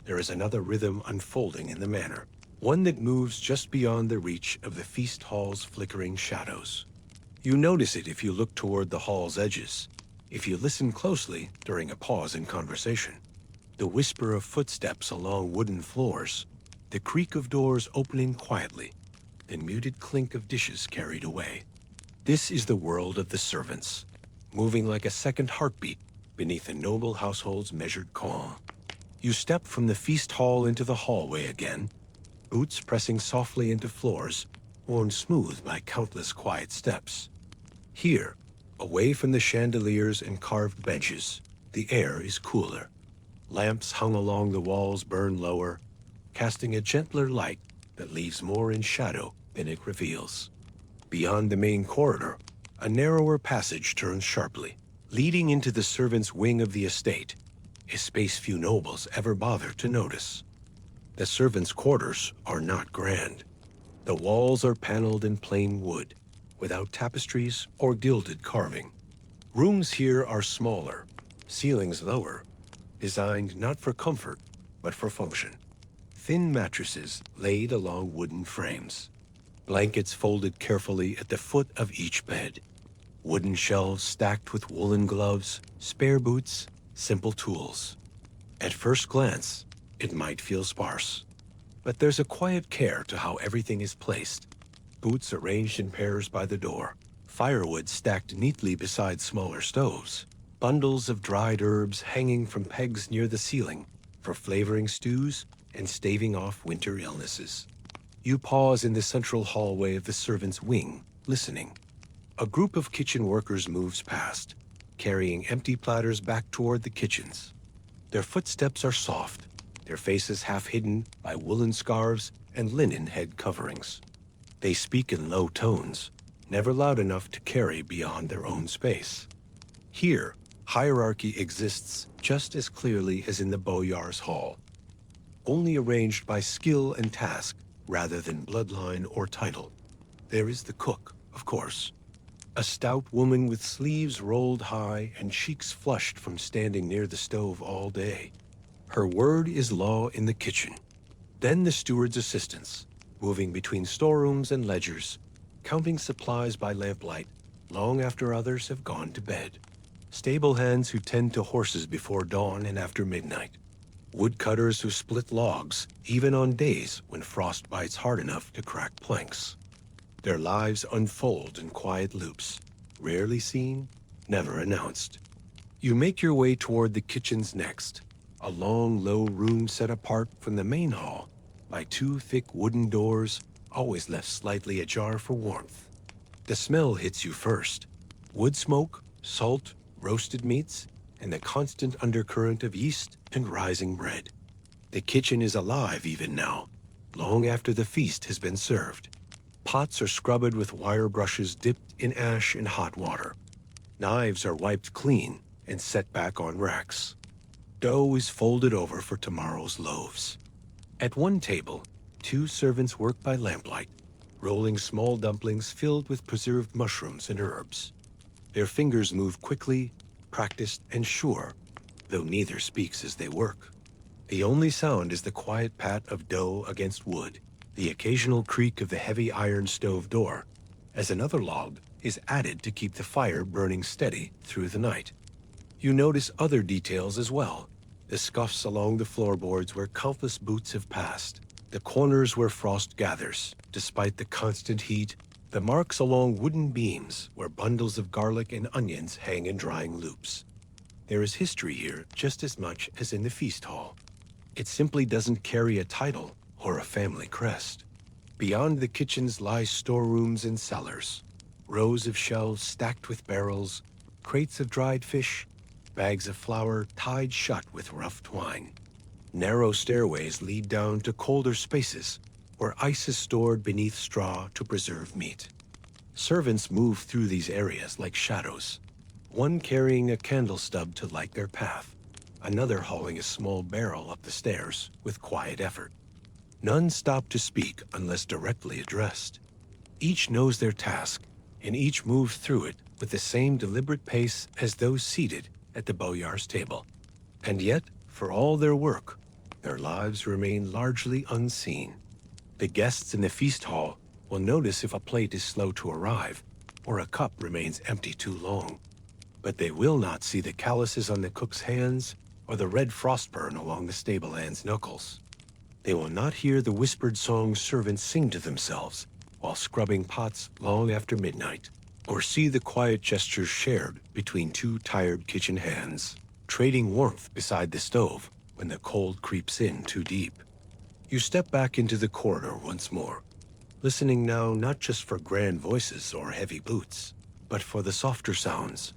there is another rhythm unfolding in the manor, one that moves just beyond the reach of the feast hall's flickering shadows. You notice it if you look toward the hall's edges, if you listen closely during a pause in conversation. The whisper of footsteps along wooden floors, the creak of doors opening quietly, the muted clink of dishes carried away. This is the world of the servants, moving like a second heartbeat beneath a noble household's measured calm. You step from the feast hall into the hallway again, boots pressing softly into floors, worn smooth by countless quiet steps. Here, away from the chandeliers and carved benches, the air is cooler. Lamps hung along the walls burn lower, casting a gentler light that leaves more in shadow than it reveals. Beyond the main corridor, a narrower passage turns sharply, leading into the servants' wing of the estate, a space few nobles ever bother to notice. The servants' quarters are not grand. The walls are paneled in plain wood, without tapestries or gilded carving. Rooms here are smaller, ceilings lower, designed not for comfort, but for function. Thin mattresses laid along wooden frames. Blankets folded carefully at the foot of each bed. Wooden shelves stacked with woolen gloves, spare boots, simple tools. At first glance, it might feel sparse. But there's a quiet care to how everything is placed. Boots arranged in pairs by the door, firewood stacked neatly beside smaller stoves, bundles of dried herbs hanging from pegs near the ceiling for flavoring stews and staving off winter illnesses. You pause in the central hallway of the servants' wing, listening. A group of kitchen workers moves past, carrying empty platters back toward the kitchens. Their footsteps are soft, their faces half hidden by woolen scarves and linen head coverings. They speak in low tones, never loud enough to carry beyond their own space. Here, hierarchy exists just as clearly as in the Boyar's hall, only arranged by skill and task rather than bloodline or title. There is the cook, of course, a stout woman with sleeves rolled high and cheeks flushed from standing near the stove all day. Her word is law in the kitchen. Then the steward's assistants, moving between storerooms and ledgers, counting supplies by lamplight long after others have gone to bed. Stable hands who tend to horses before dawn and after midnight. Woodcutters who split logs even on days when frost bites hard enough to crack planks. Their lives unfold in quiet loops, rarely seen, never announced. You make your way toward the kitchens next, a long, low room set apart from the main hall by two thick wooden doors, always left slightly ajar for warmth. The smell hits you first, Wood smoke, salt, roasted meats, and the constant undercurrent of yeast and rising bread. The kitchen is alive even now, long after the feast has been served. Pots are scrubbed with wire brushes dipped in ash and hot water. Knives are wiped clean and set back on racks. Dough is folded over for tomorrow's loaves. At one table, 2 servants work by lamplight, rolling small dumplings filled with preserved mushrooms and herbs. Their fingers move quickly, practiced, and sure, though neither speaks as they work. The only sound is the quiet pat of dough against wood, the occasional creak of the heavy iron stove door, as another log is added to keep the fire burning steady through the night. You notice other details as well. The scuffs along the floorboards where countless boots have passed, the corners where frost gathers, despite the constant heat, the marks along wooden beams where bundles of garlic and onions hang in drying loops. There is history here just as much as in the feast hall. It simply doesn't carry a title or a family crest. Beyond the kitchens lie storerooms and cellars, rows of shelves stacked with barrels, crates of dried fish, bags of flour tied shut with rough twine. Narrow stairways lead down to colder spaces where ice is stored beneath straw to preserve meat. Servants move through these areas like shadows, one carrying a candle stub to light their path, another hauling a small barrel up the stairs with quiet effort. None stop to speak unless directly addressed. Each knows their task, and each moves through it with the same deliberate pace as those seated at the Boyar's table. And yet, for all their work, their lives remain largely unseen. The guests in the feast hall will notice if a plate is slow to arrive or a cup remains empty too long. But they will not see the calluses on the cook's hands or the red frostburn along the stable hand's knuckles. They will not hear the whispered songs servants sing to themselves while scrubbing pots long after midnight, or see the quiet gestures shared between 2 tired kitchen hands, trading warmth beside the stove when the cold creeps in too deep. You step back into the corridor once more, listening now not just for grand voices or heavy boots, but for the softer sounds.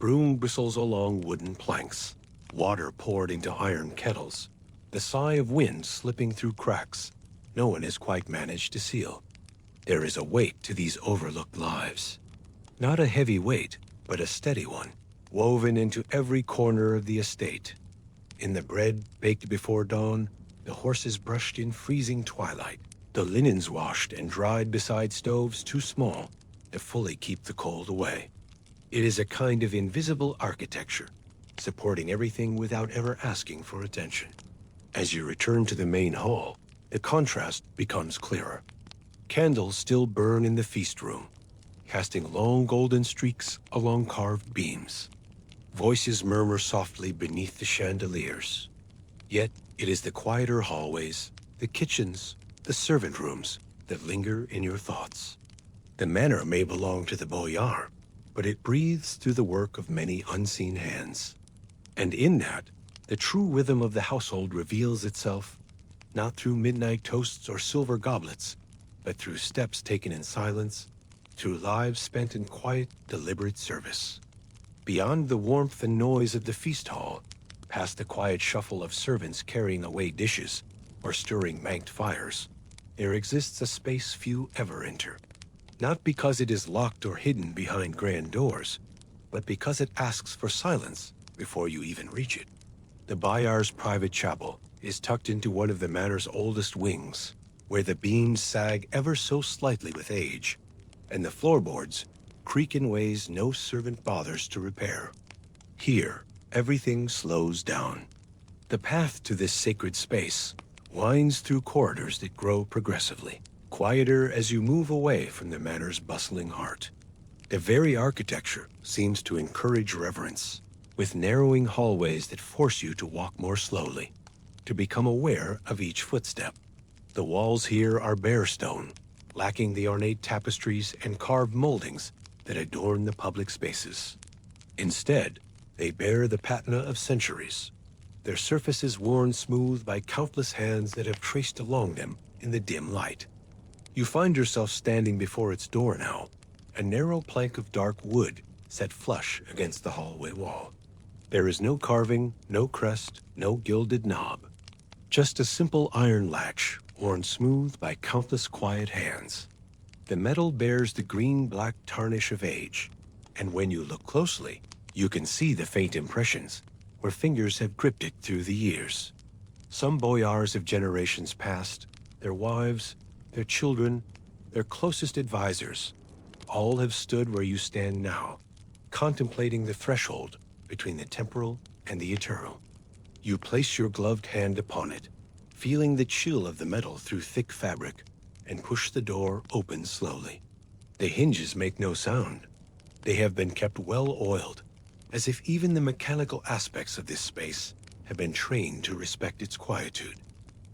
Broom whistles along wooden planks, water poured into iron kettles, the sigh of wind slipping through cracks no one has quite managed to seal. There is a weight to these overlooked lives. Not a heavy weight, but a steady one, woven into every corner of the estate. In the bread baked before dawn, the horses brushed in freezing twilight, the linens washed and dried beside stoves too small to fully keep the cold away. It is a kind of invisible architecture, supporting everything without ever asking for attention. As you return to the main hall, the contrast becomes clearer. Candles still burn in the feast room, casting long golden streaks along carved beams. Voices murmur softly beneath the chandeliers. Yet it is the quieter hallways, the kitchens, the servant rooms that linger in your thoughts. The manor may belong to the Boyar, but it breathes through the work of many unseen hands. And in that, the true rhythm of the household reveals itself, not through midnight toasts or silver goblets, but through steps taken in silence, through lives spent in quiet, deliberate service. Beyond the warmth and noise of the feast hall, past the quiet shuffle of servants carrying away dishes or stirring banked fires, there exists a space few ever enter. Not because it is locked or hidden behind grand doors, but because it asks for silence before you even reach it. The Boyar's private chapel is tucked into one of the manor's oldest wings, where the beams sag ever so slightly with age, and the floorboards creak in ways no servant bothers to repair. Here, everything slows down. The path to this sacred space winds through corridors that grow progressively, quieter as you move away from the manor's bustling heart. The very architecture seems to encourage reverence, with narrowing hallways that force you to walk more slowly, to become aware of each footstep. The walls here are bare stone, lacking the ornate tapestries and carved moldings that adorn the public spaces. Instead, they bear the patina of centuries, their surfaces worn smooth by countless hands that have traced along them in the dim light. You find yourself standing before its door now, a narrow plank of dark wood set flush against the hallway wall. There is no carving, no crest, no gilded knob. Just a simple iron latch, worn smooth by countless quiet hands. The metal bears the green-black tarnish of age, and when you look closely, you can see the faint impressions where fingers have gripped it through the years. Some boyars of generations past, their wives, their children, their closest advisors, all have stood where you stand now, contemplating the threshold between the temporal and the eternal. You place your gloved hand upon it, feeling the chill of the metal through thick fabric, and push the door open slowly. The hinges make no sound. They have been kept well oiled, as if even the mechanical aspects of this space have been trained to respect its quietude.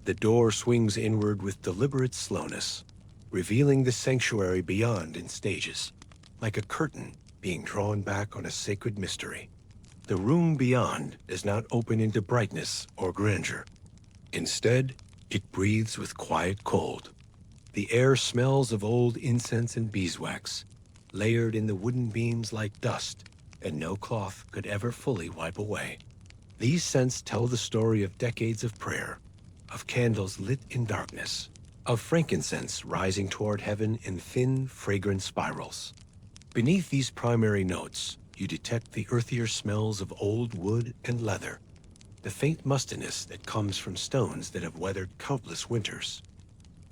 The door swings inward with deliberate slowness, revealing the sanctuary beyond in stages, like a curtain being drawn back on a sacred mystery. The room beyond does not open into brightness or grandeur. Instead, it breathes with quiet cold. The air smells of old incense and beeswax, layered in the wooden beams like dust, and no cloth could ever fully wipe away. These scents tell the story of decades of prayer, of candles lit in darkness, of frankincense rising toward heaven in thin, fragrant spirals. Beneath these primary notes, you detect the earthier smells of old wood and leather, the faint mustiness that comes from stones that have weathered countless winters.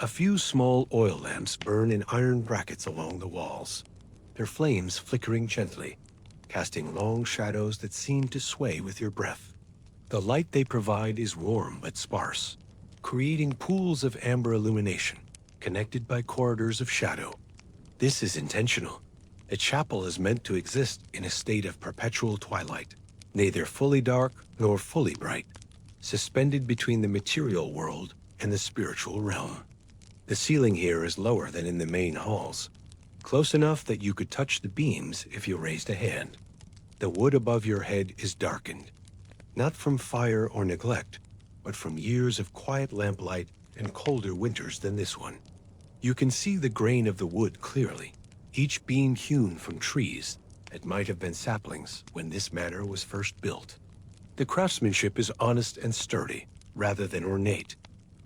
A few small oil lamps burn in iron brackets along the walls, their flames flickering gently, casting long shadows that seem to sway with your breath. The light they provide is warm but sparse, creating pools of amber illumination, connected by corridors of shadow. This is intentional. The chapel is meant to exist in a state of perpetual twilight, neither fully dark nor fully bright, suspended between the material world and the spiritual realm. The ceiling here is lower than in the main halls, close enough that you could touch the beams if you raised a hand. The wood above your head is darkened, not from fire or neglect, but from years of quiet lamplight and colder winters than this one. You can see the grain of the wood clearly, each beam hewn from trees that might have been saplings when this manor was first built. The craftsmanship is honest and sturdy, rather than ornate,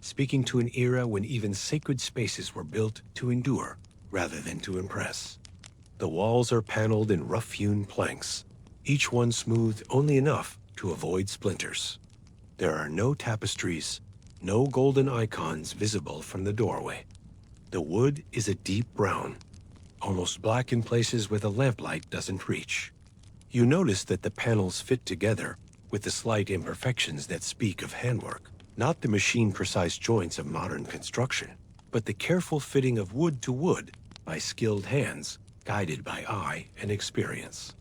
speaking to an era when even sacred spaces were built to endure rather than to impress. The walls are paneled in rough-hewn planks, each one smoothed only enough to avoid splinters. There are no tapestries, no golden icons visible from the doorway. The wood is a deep brown, almost black in places where the lamplight doesn't reach. You notice that the panels fit together with the slight imperfections that speak of handwork, not the machine-precise joints of modern construction, but the careful fitting of wood to wood by skilled hands, guided by eye and experience.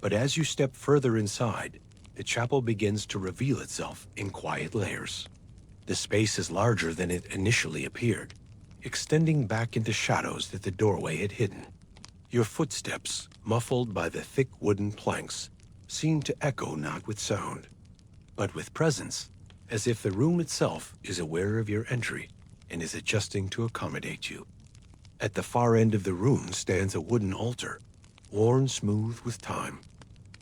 But as you step further inside, the chapel begins to reveal itself in quiet layers. The space is larger than it initially appeared, extending back into shadows that the doorway had hidden. Your footsteps, muffled by the thick wooden planks, seem to echo not with sound, but with presence, as if the room itself is aware of your entry and is adjusting to accommodate you. At the far end of the room stands a wooden altar, worn smooth with time.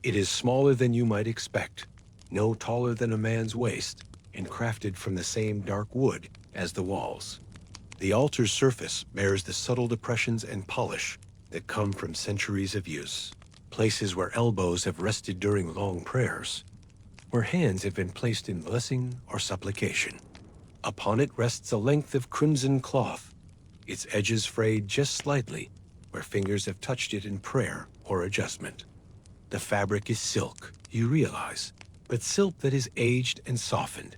It is smaller than you might expect, no taller than a man's waist, and crafted from the same dark wood as the walls. The altar's surface bears the subtle depressions and polish that come from centuries of use, places where elbows have rested during long prayers, where hands have been placed in blessing or supplication. Upon it rests a length of crimson cloth, its edges frayed just slightly where fingers have touched it in prayer or adjustment. The fabric is silk, you realize, but silk that is aged and softened,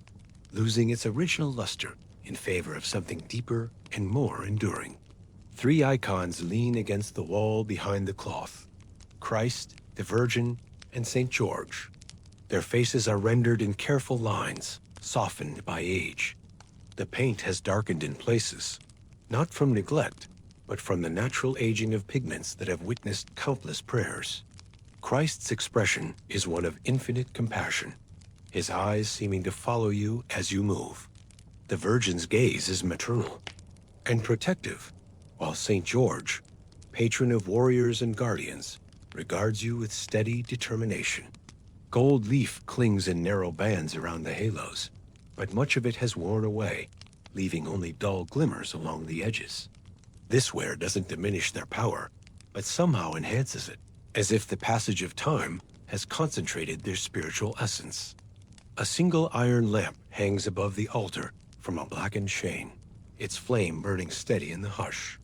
losing its original luster in favor of something deeper and more enduring. 3 icons lean against the wall behind the cloth: Christ, the Virgin, and St. George. Their faces are rendered in careful lines, softened by age. The paint has darkened in places, not from neglect, but from the natural aging of pigments that have witnessed countless prayers. Christ's expression is one of infinite compassion, his eyes seeming to follow you as you move. The Virgin's gaze is maternal and protective, while St. George, patron of warriors and guardians, regards you with steady determination. Gold leaf clings in narrow bands around the halos, but much of it has worn away, leaving only dull glimmers along the edges. This wear doesn't diminish their power, but somehow enhances it, as if the passage of time has concentrated their spiritual essence. A single iron lamp hangs above the altar from a blackened chain, its flame burning steady in the hush.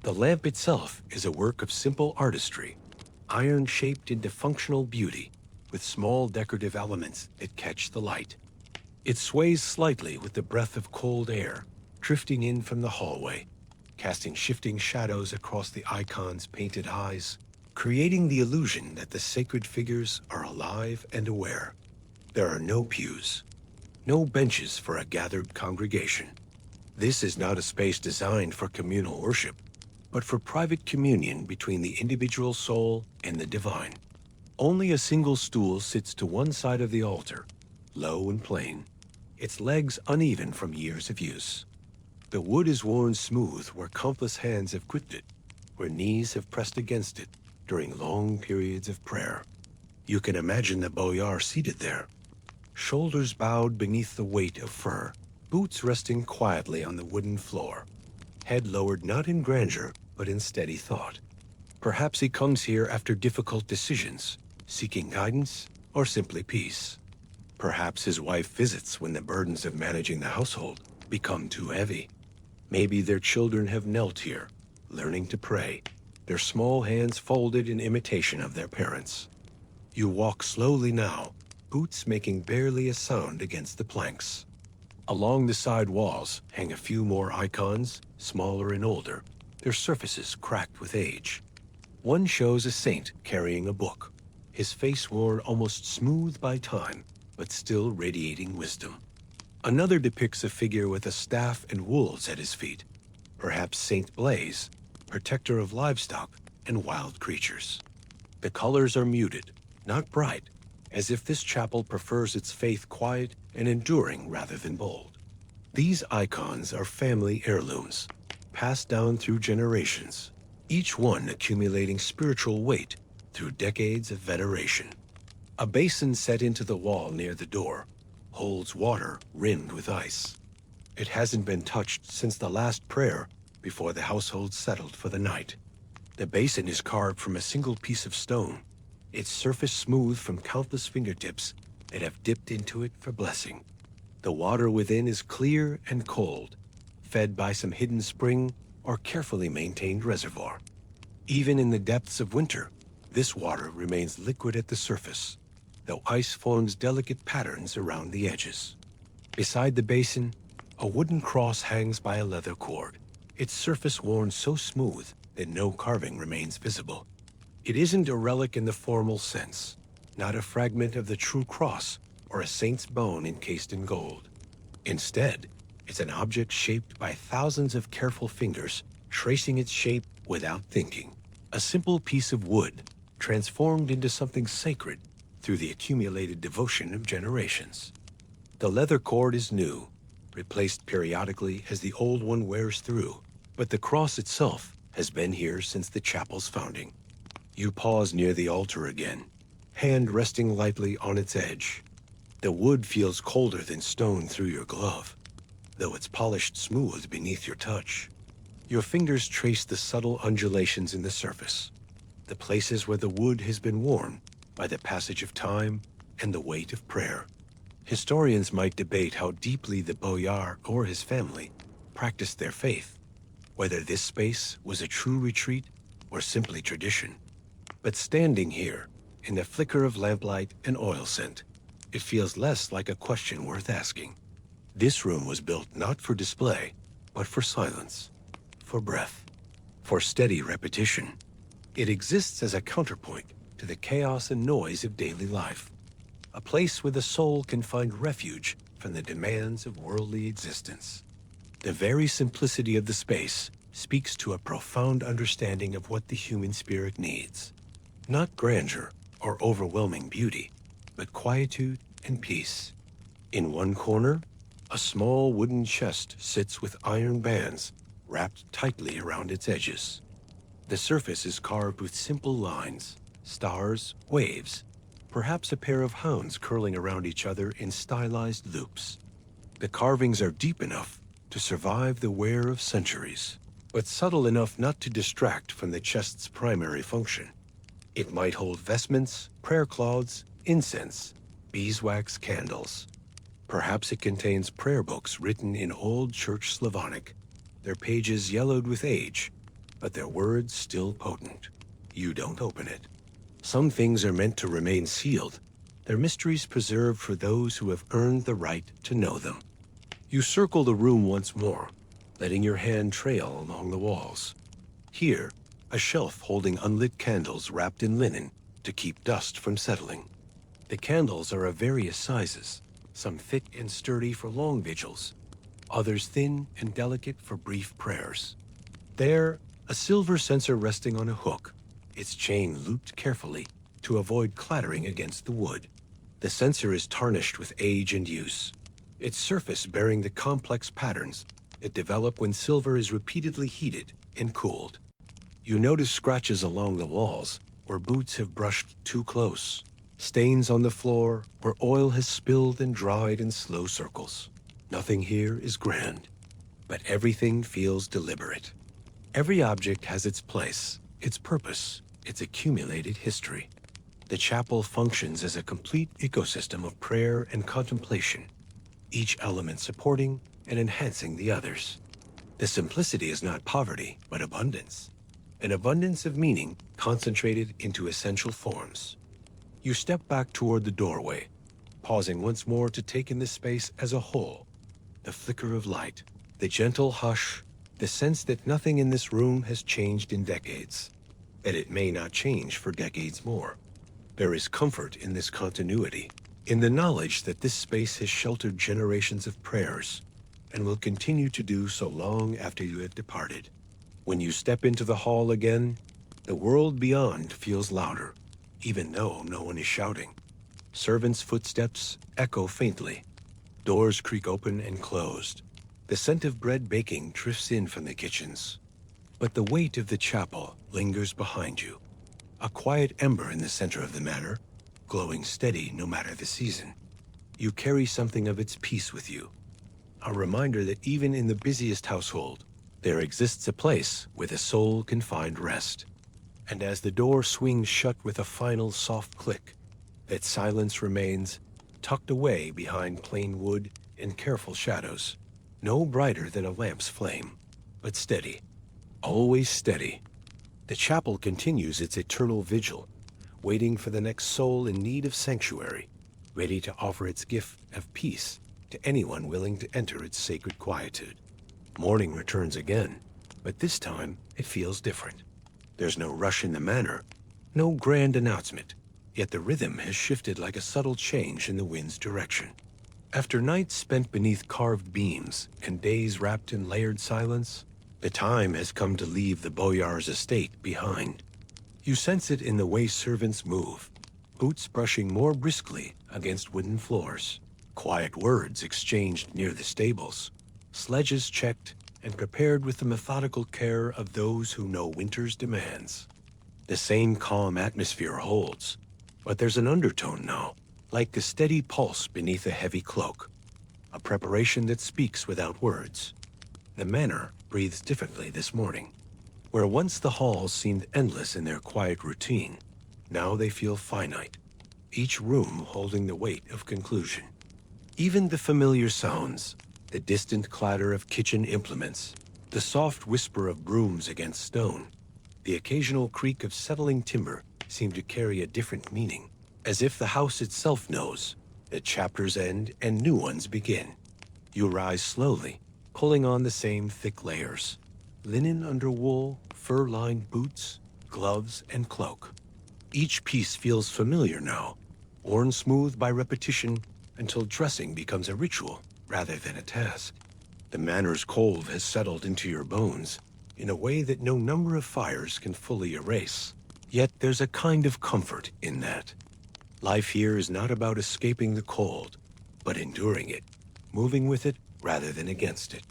The lamp itself is a work of simple artistry, iron-shaped into functional beauty, with small decorative elements that catch the light. It sways slightly with the breath of cold air, drifting in from the hallway, casting shifting shadows across the icon's painted eyes, creating the illusion that the sacred figures are alive and aware. There are no pews, no benches for a gathered congregation. This is not a space designed for communal worship, but for private communion between the individual soul and the divine. Only a single stool sits to one side of the altar, low and plain, its legs uneven from years of use. The wood is worn smooth where countless hands have gripped it, where knees have pressed against it during long periods of prayer. You can imagine the Boyar seated there, shoulders bowed beneath the weight of fur, boots resting quietly on the wooden floor, head lowered not in grandeur, but in steady thought. Perhaps he comes here after difficult decisions, seeking guidance or simply peace. Perhaps his wife visits when the burdens of managing the household become too heavy. Maybe their children have knelt here, learning to pray, their small hands folded in imitation of their parents. You walk slowly now, boots making barely a sound against the planks. Along the side walls hang a few more icons, smaller and older, their surfaces cracked with age. One shows a saint carrying a book, his face worn almost smooth by time, but still radiating wisdom. Another depicts a figure with a staff and wolves at his feet, perhaps Saint Blaise, protector of livestock and wild creatures. The colors are muted, not bright, as if this chapel prefers its faith quiet and enduring rather than bold. These icons are family heirlooms, passed down through generations, each one accumulating spiritual weight through decades of veneration. A basin set into the wall near the door holds water rimmed with ice. It hasn't been touched since the last prayer before the household settled for the night. The basin is carved from a single piece of stone, its surface smooth from countless fingertips that have dipped into it for blessing. The water within is clear and cold, fed by some hidden spring or carefully maintained reservoir. Even in the depths of winter, this water remains liquid at the surface, though ice forms delicate patterns around the edges. Beside the basin, a wooden cross hangs by a leather cord, its surface worn so smooth that no carving remains visible. It isn't a relic in the formal sense, not a fragment of the true cross or a saint's bone encased in gold. Instead, it's an object shaped by thousands of careful fingers, tracing its shape without thinking. A simple piece of wood, transformed into something sacred through the accumulated devotion of generations. The leather cord is new, replaced periodically as the old one wears through, but the cross itself has been here since the chapel's founding. You pause near the altar again, hand resting lightly on its edge. The wood feels colder than stone through your glove, though it's polished smooth beneath your touch. Your fingers trace the subtle undulations in the surface, the places where the wood has been worn by the passage of time and the weight of prayer. Historians might debate how deeply the Boyar or his family practiced their faith, whether this space was a true retreat or simply tradition. But standing here, in the flicker of lamplight and oil scent, it feels less like a question worth asking. This room was built not for display, but for silence, for breath, for steady repetition. It exists as a counterpoint to the chaos and noise of daily life, a place where the soul can find refuge from the demands of worldly existence. The very simplicity of the space speaks to a profound understanding of what the human spirit needs. Not grandeur or overwhelming beauty, but quietude and peace. In one corner, a small wooden chest sits with iron bands wrapped tightly around its edges. The surface is carved with simple lines, stars, waves, perhaps a pair of hounds curling around each other in stylized loops. The carvings are deep enough to survive the wear of centuries, but subtle enough not to distract from the chest's primary function. It might hold vestments, prayer cloths, incense, beeswax candles. Perhaps it contains prayer books written in Old Church Slavonic, their pages yellowed with age, but their words still potent. You don't open it. Some things are meant to remain sealed, their mysteries preserved for those who have earned the right to know them. You circle the room once more, letting your hand trail along the walls. Here, a shelf holding unlit candles wrapped in linen to keep dust from settling. The candles are of various sizes, some thick and sturdy for long vigils, others thin and delicate for brief prayers. There, a silver censer resting on a hook, its chain looped carefully to avoid clattering against the wood. The censer is tarnished with age and use, its surface bearing the complex patterns that develop when silver is repeatedly heated and cooled. You notice scratches along the walls where boots have brushed too close, stains on the floor where oil has spilled and dried in slow circles. Nothing here is grand, but everything feels deliberate. Every object has its place, its purpose, its accumulated history. The chapel functions as a complete ecosystem of prayer and contemplation, each element supporting and enhancing the others. The simplicity is not poverty, but abundance. An abundance of meaning concentrated into essential forms. You step back toward the doorway, pausing once more to take in the space as a whole. The flicker of light, the gentle hush, the sense that nothing in this room has changed in decades, that it may not change for decades more. There is comfort in this continuity, in the knowledge that this space has sheltered generations of prayers and will continue to do so long after you have departed. When you step into the hall again, the world beyond feels louder, even though no one is shouting. Servants' footsteps echo faintly. Doors creak open and closed. The scent of bread baking drifts in from the kitchens. But the weight of the chapel lingers behind you, a quiet ember in the center of the manor, glowing steady no matter the season. You carry something of its peace with you, a reminder that even in the busiest household, there exists a place where the soul can find rest. And as the door swings shut with a final soft click, that silence remains tucked away behind plain wood and careful shadows, no brighter than a lamp's flame, but steady, always steady. The chapel continues its eternal vigil, waiting for the next soul in need of sanctuary, ready to offer its gift of peace to anyone willing to enter its sacred quietude. Morning returns again, but this time it feels different. There's no rush in the manor, no grand announcement, yet the rhythm has shifted like a subtle change in the wind's direction. After nights spent beneath carved beams and days wrapped in layered silence, the time has come to leave the Boyar's estate behind. You sense it in the way servants move, boots brushing more briskly against wooden floors, quiet words exchanged near the stables, sledges checked and prepared with the methodical care of those who know winter's demands. The same calm atmosphere holds, but there's an undertone now, like a steady pulse beneath a heavy cloak, a preparation that speaks without words. The manor breathes differently this morning. Where once the halls seemed endless in their quiet routine, now they feel finite, each room holding the weight of conclusion. Even the familiar sounds, the distant clatter of kitchen implements, the soft whisper of brooms against stone, the occasional creak of settling timber seem to carry a different meaning, as if the house itself knows that chapters end and new ones begin. You rise slowly, pulling on the same thick layers, linen under wool, fur-lined boots, gloves, and cloak. Each piece feels familiar now, worn smooth by repetition until dressing becomes a ritual rather than a task. The manor's cold has settled into your bones in a way that no number of fires can fully erase. Yet there's a kind of comfort in that. Life here is not about escaping the cold, but enduring it, moving with it rather than against it.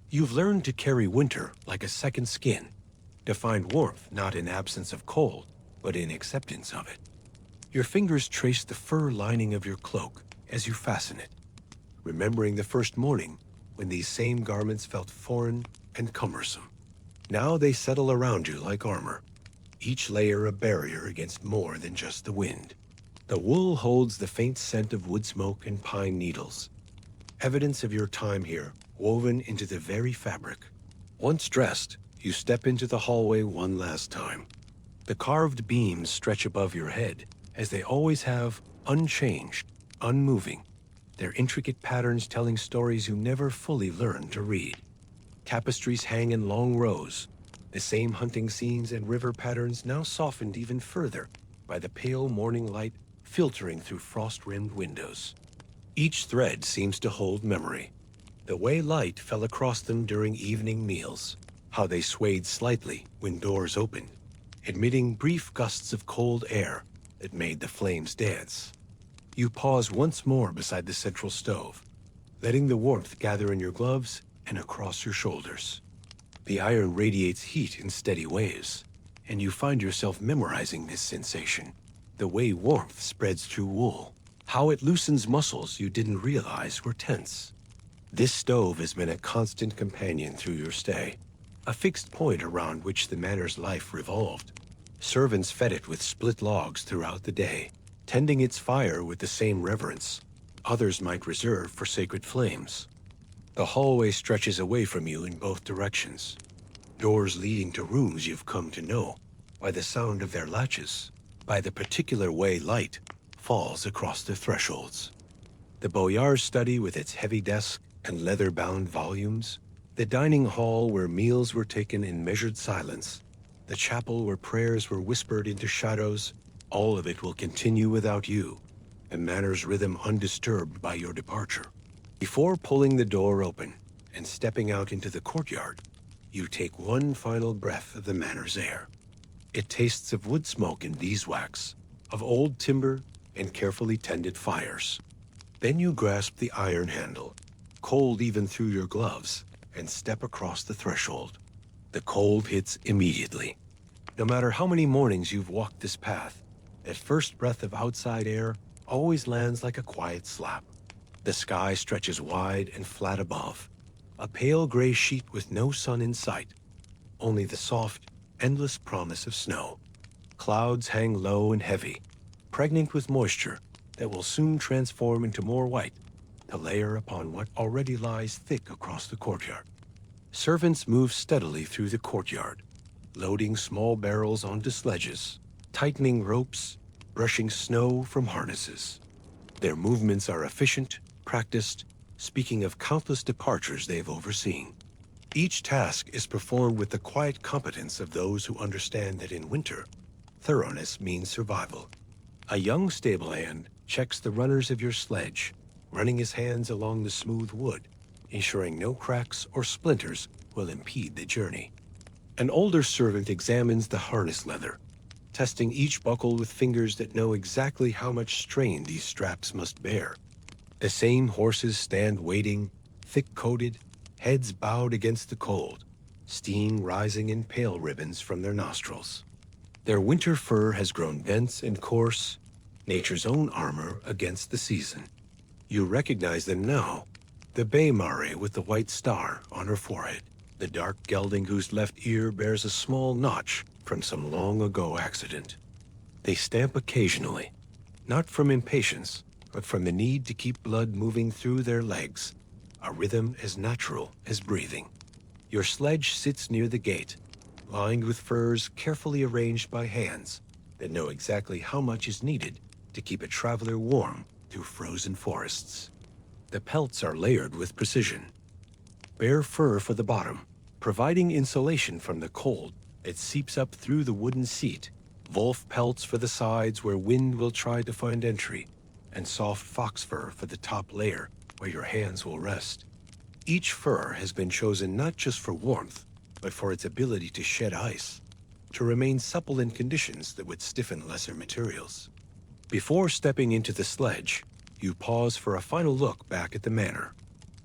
You've learned to carry winter like a second skin, to find warmth not in absence of cold, but in acceptance of it. Your fingers trace the fur lining of your cloak as you fasten it, remembering the first morning when these same garments felt foreign and cumbersome. Now they settle around you like armor, each layer a barrier against more than just the wind. The wool holds the faint scent of wood smoke and pine needles, evidence of your time here woven into the very fabric. Once dressed, you step into the hallway one last time. The carved beams stretch above your head, as they always have, unchanged, unmoving, their intricate patterns telling stories you never fully learn to read. Tapestries hang in long rows, the same hunting scenes and river patterns now softened even further by the pale morning light filtering through frost-rimmed windows. Each thread seems to hold memory. The way light fell across them during evening meals, how they swayed slightly when doors opened, admitting brief gusts of cold air that made the flames dance. You pause once more beside the central stove, letting the warmth gather in your gloves and across your shoulders. The iron radiates heat in steady waves, and you find yourself memorizing this sensation, the way warmth spreads through wool, how it loosens muscles you didn't realize were tense. This stove has been a constant companion through your stay, a fixed point around which the manor's life revolved. Servants fed it with split logs throughout the day, tending its fire with the same reverence others might reserve for sacred flames. The hallway stretches away from you in both directions, doors leading to rooms you've come to know by the sound of their latches, by the particular way light falls across the thresholds. The Boyar's study with its heavy desk and leather-bound volumes, the dining hall where meals were taken in measured silence, the chapel where prayers were whispered into shadows, all of it will continue without you, the manor's rhythm undisturbed by your departure. Before pulling the door open and stepping out into the courtyard, you take one final breath of the manor's air. It tastes of wood smoke and beeswax, of old timber and carefully tended fires. Then you grasp the iron handle, cold even through your gloves, and step across the threshold. The cold hits immediately. No matter how many mornings you've walked this path, that first breath of outside air always lands like a quiet slap. The sky stretches wide and flat above, a pale gray sheet with no sun in sight, only the soft, endless promise of snow. Clouds hang low and heavy, pregnant with moisture that will soon transform into more white, to layer upon what already lies thick across the courtyard. Servants move steadily through the courtyard, loading small barrels onto sledges, tightening ropes, brushing snow from harnesses. Their movements are efficient, practiced, speaking of countless departures they've overseen. Each task is performed with the quiet competence of those who understand that in winter, thoroughness means survival. A young stable hand checks the runners of your sledge, running his hands along the smooth wood, ensuring no cracks or splinters will impede the journey. An older servant examines the harness leather, testing each buckle with fingers that know exactly how much strain these straps must bear. The same horses stand waiting, thick-coated, heads bowed against the cold, steam rising in pale ribbons from their nostrils. Their winter fur has grown dense and coarse, nature's own armor against the season. You recognize them now, the bay mare with the white star on her forehead, the dark gelding whose left ear bears a small notch from some long-ago accident. They stamp occasionally, not from impatience, but from the need to keep blood moving through their legs, a rhythm as natural as breathing. Your sledge sits near the gate, lined with furs carefully arranged by hands that know exactly how much is needed to keep a traveler warm through frozen forests. The pelts are layered with precision. Bare fur for the bottom, providing insulation from the cold that seeps up through the wooden seat, wolf pelts for the sides where wind will try to find entry, and soft fox fur for the top layer where your hands will rest. Each fur has been chosen not just for warmth, but for its ability to shed ice, to remain supple in conditions that would stiffen lesser materials. Before stepping into the sledge, you pause for a final look back at the manor.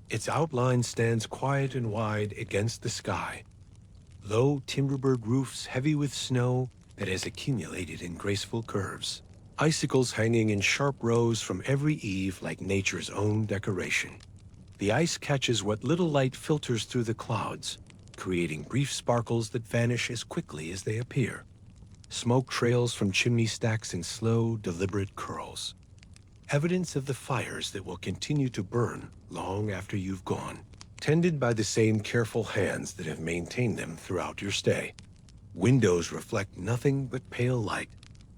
Its outline stands quiet and wide against the sky. Low timber-bird roofs heavy with snow that has accumulated in graceful curves. Icicles hanging in sharp rows from every eave like nature's own decoration. The ice catches what little light filters through the clouds, creating brief sparkles that vanish as quickly as they appear. Smoke trails from chimney stacks in slow, deliberate curls. Evidence of the fires that will continue to burn long after you've gone, tended by the same careful hands that have maintained them throughout your stay. Windows reflect nothing but pale light,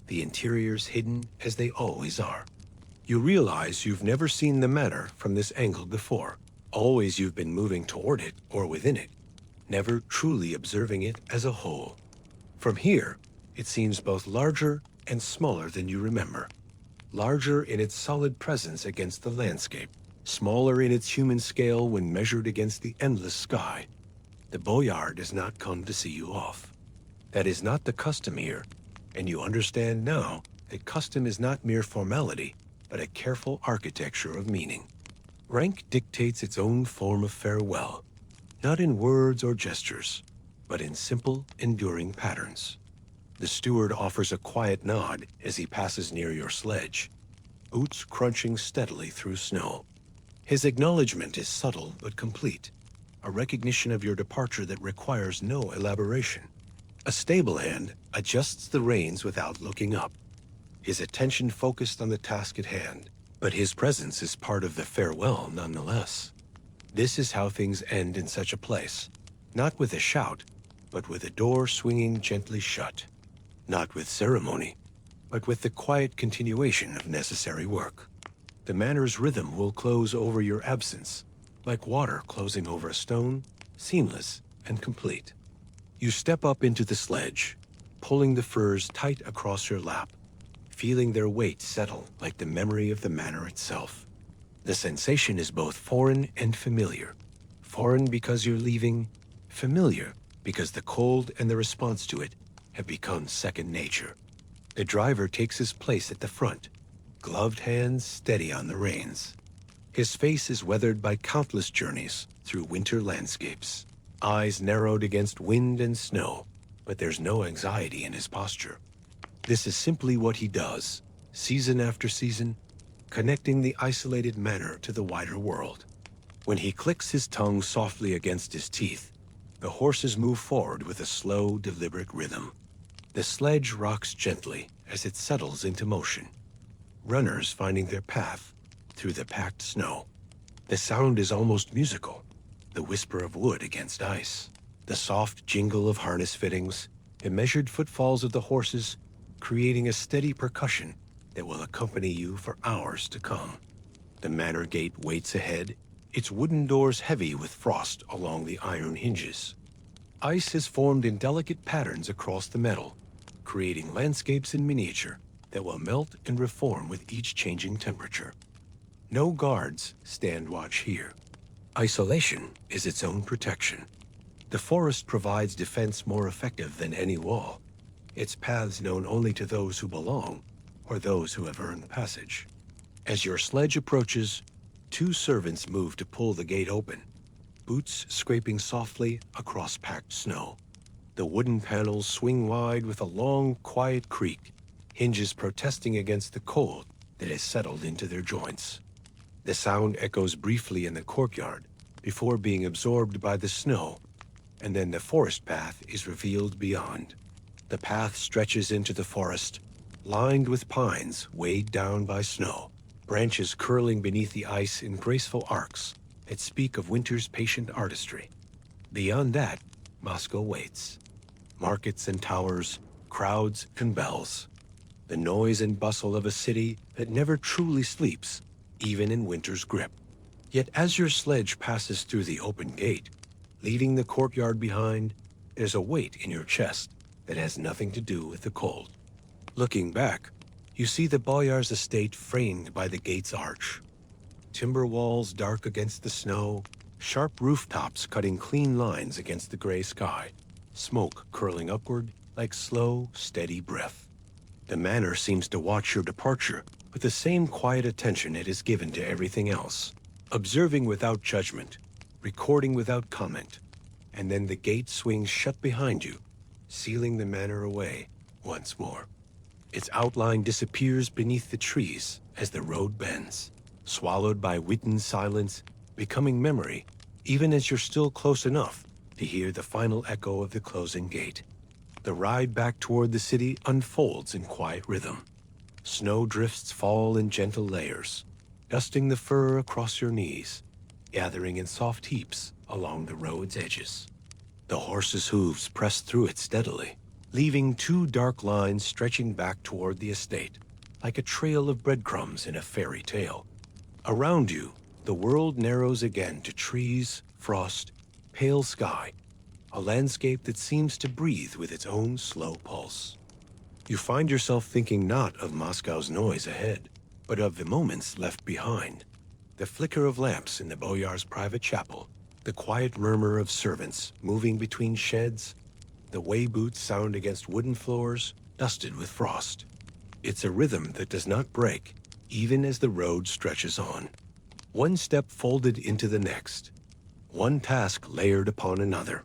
the interiors hidden as they always are. You realize you've never seen the manor from this angle before. Always you've been moving toward it or within it, never truly observing it as a whole. From here, it seems both larger and smaller than you remember. Larger in its solid presence against the landscape, smaller in its human scale when measured against the endless sky. The Boyar does not come to see you off. That is not the custom here, and you understand now that custom is not mere formality, but a careful architecture of meaning. Rank dictates its own form of farewell, not in words or gestures, but in simple, enduring patterns. The steward offers a quiet nod as he passes near your sledge, boots crunching steadily through snow. His acknowledgement is subtle but complete, a recognition of your departure that requires no elaboration. A stable hand adjusts the reins without looking up, his attention focused on the task at hand, but his presence is part of the farewell nonetheless. This is how things end in such a place, not with a shout, but with a door swinging gently shut. Not with ceremony, but with the quiet continuation of necessary work. The manor's rhythm will close over your absence, like water closing over a stone, seamless and complete. You step up into the sledge, pulling the furs tight across your lap, feeling their weight settle like the memory of the manor itself. The sensation is both foreign and familiar. Foreign because you're leaving, familiar because the cold and the response to it have become second nature. The driver takes his place at the front, gloved hands steady on the reins. His face is weathered by countless journeys through winter landscapes, eyes narrowed against wind and snow, but there's no anxiety in his posture. This is simply what he does, season after season, connecting the isolated manor to the wider world. When he clicks his tongue softly against his teeth, the horses move forward with a slow, deliberate rhythm. The sledge rocks gently as it settles into motion, runners finding their path through the packed snow. The sound is almost musical, the whisper of wood against ice, the soft jingle of harness fittings, the measured footfalls of the horses, creating a steady percussion that will accompany you for hours to come. The manor gate waits ahead, its wooden doors heavy with frost along the iron hinges. Ice is formed in delicate patterns across the metal, creating landscapes in miniature that will melt and reform with each changing temperature. No guards stand watch here. Isolation is its own protection. The forest provides defense more effective than any wall, its paths known only to those who belong or those who have earned passage. As your sledge approaches, two servants move to pull the gate open, boots scraping softly across packed snow. The wooden panels swing wide with a long, quiet creak, hinges protesting against the cold that has settled into their joints. The sound echoes briefly in the courtyard before being absorbed by the snow, and then the forest path is revealed beyond. The path stretches into the forest, lined with pines weighed down by snow, branches curling beneath the ice in graceful arcs that speak of winter's patient artistry. Beyond that, Moscow waits. Markets and towers, crowds and bells. The noise and bustle of a city that never truly sleeps, even in winter's grip. Yet as your sledge passes through the open gate, leaving the courtyard behind, there's a weight in your chest that has nothing to do with the cold. Looking back, you see the Boyar's estate framed by the gate's arch. Timber walls dark against the snow, sharp rooftops cutting clean lines against the gray sky, smoke curling upward like slow, steady breath. The manor seems to watch your departure with the same quiet attention it has given to everything else, observing without judgment, recording without comment, and then the gate swings shut behind you, sealing the manor away once more. Its outline disappears beneath the trees as the road bends, swallowed by Witten's silence, becoming memory, even as you're still close enough to hear the final echo of the closing gate. The ride back toward the city unfolds in quiet rhythm. Snow drifts fall in gentle layers, dusting the fur across your knees, gathering in soft heaps along the road's edges. The horse's hooves press through it steadily, leaving two dark lines stretching back toward the estate, like a trail of breadcrumbs in a fairy tale. Around you, the world narrows again to trees, frost, pale sky, a landscape that seems to breathe with its own slow pulse. You find yourself thinking not of Moscow's noise ahead, but of the moments left behind. The flicker of lamps in the Boyar's private chapel, the quiet murmur of servants moving between sheds, the way boots sound against wooden floors dusted with frost. It's a rhythm that does not break, even as the road stretches on. One step folded into the next, one task layered upon another.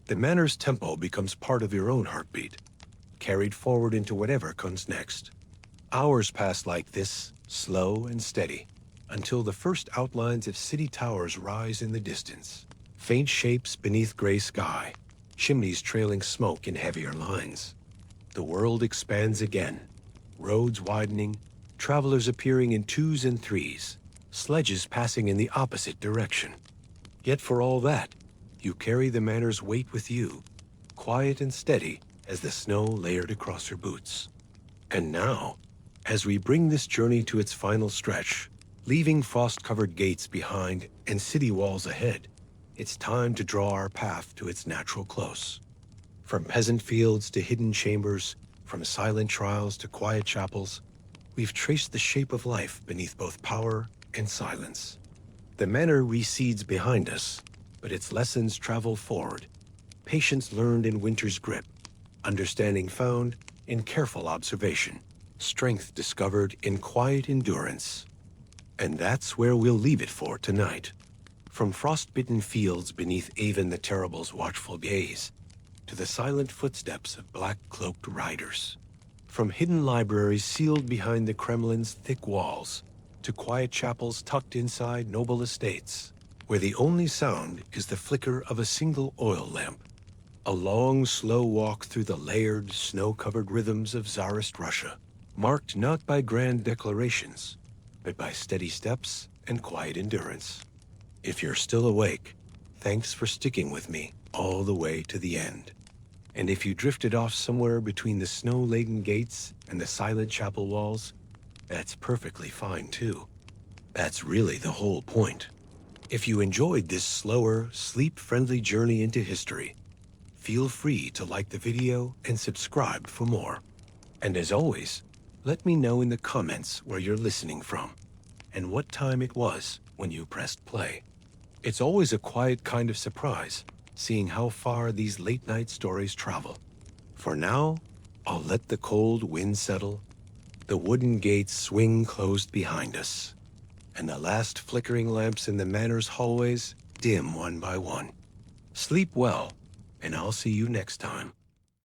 The manor's tempo becomes part of your own heartbeat, carried forward into whatever comes next. Hours pass like this, slow and steady, until the first outlines of city towers rise in the distance. Faint shapes beneath gray sky, chimneys trailing smoke in heavier lines. The world expands again, roads widening, travelers appearing in twos and threes, sledges passing in the opposite direction. Yet for all that, you carry the manor's weight with you, quiet and steady as the snow layered across your boots. And now, as we bring this journey to its final stretch, leaving frost-covered gates behind and city walls ahead, it's time to draw our path to its natural close. From peasant fields to hidden chambers, from silent trials to quiet chapels, we've traced the shape of life beneath both power and silence. The manor recedes behind us, but its lessons travel forward. Patience learned in winter's grip, understanding found in careful observation, strength discovered in quiet endurance. And that's where we'll leave it for tonight. From frost-bitten fields beneath Avon the Terrible's watchful gaze, to the silent footsteps of black-cloaked riders. From hidden libraries sealed behind the Kremlin's thick walls, to quiet chapels tucked inside noble estates, where the only sound is the flicker of a single oil lamp. A long, slow walk through the layered, snow-covered rhythms of Tsarist Russia, marked not by grand declarations, but by steady steps and quiet endurance. If you're still awake, thanks for sticking with me all the way to the end. And if you drifted off somewhere between the snow-laden gates and the silent chapel walls, that's perfectly fine too. That's really the whole point. If you enjoyed this slower, sleep-friendly journey into history, feel free to like the video and subscribe for more. And as always, let me know in the comments where you're listening from and what time it was when you pressed play. It's always a quiet kind of surprise seeing how far these late-night stories travel. For now, I'll let the cold wind settle, the wooden gates swing closed behind us, and the last flickering lamps in the manor's hallways dim one by one. Sleep well, and I'll see you next time.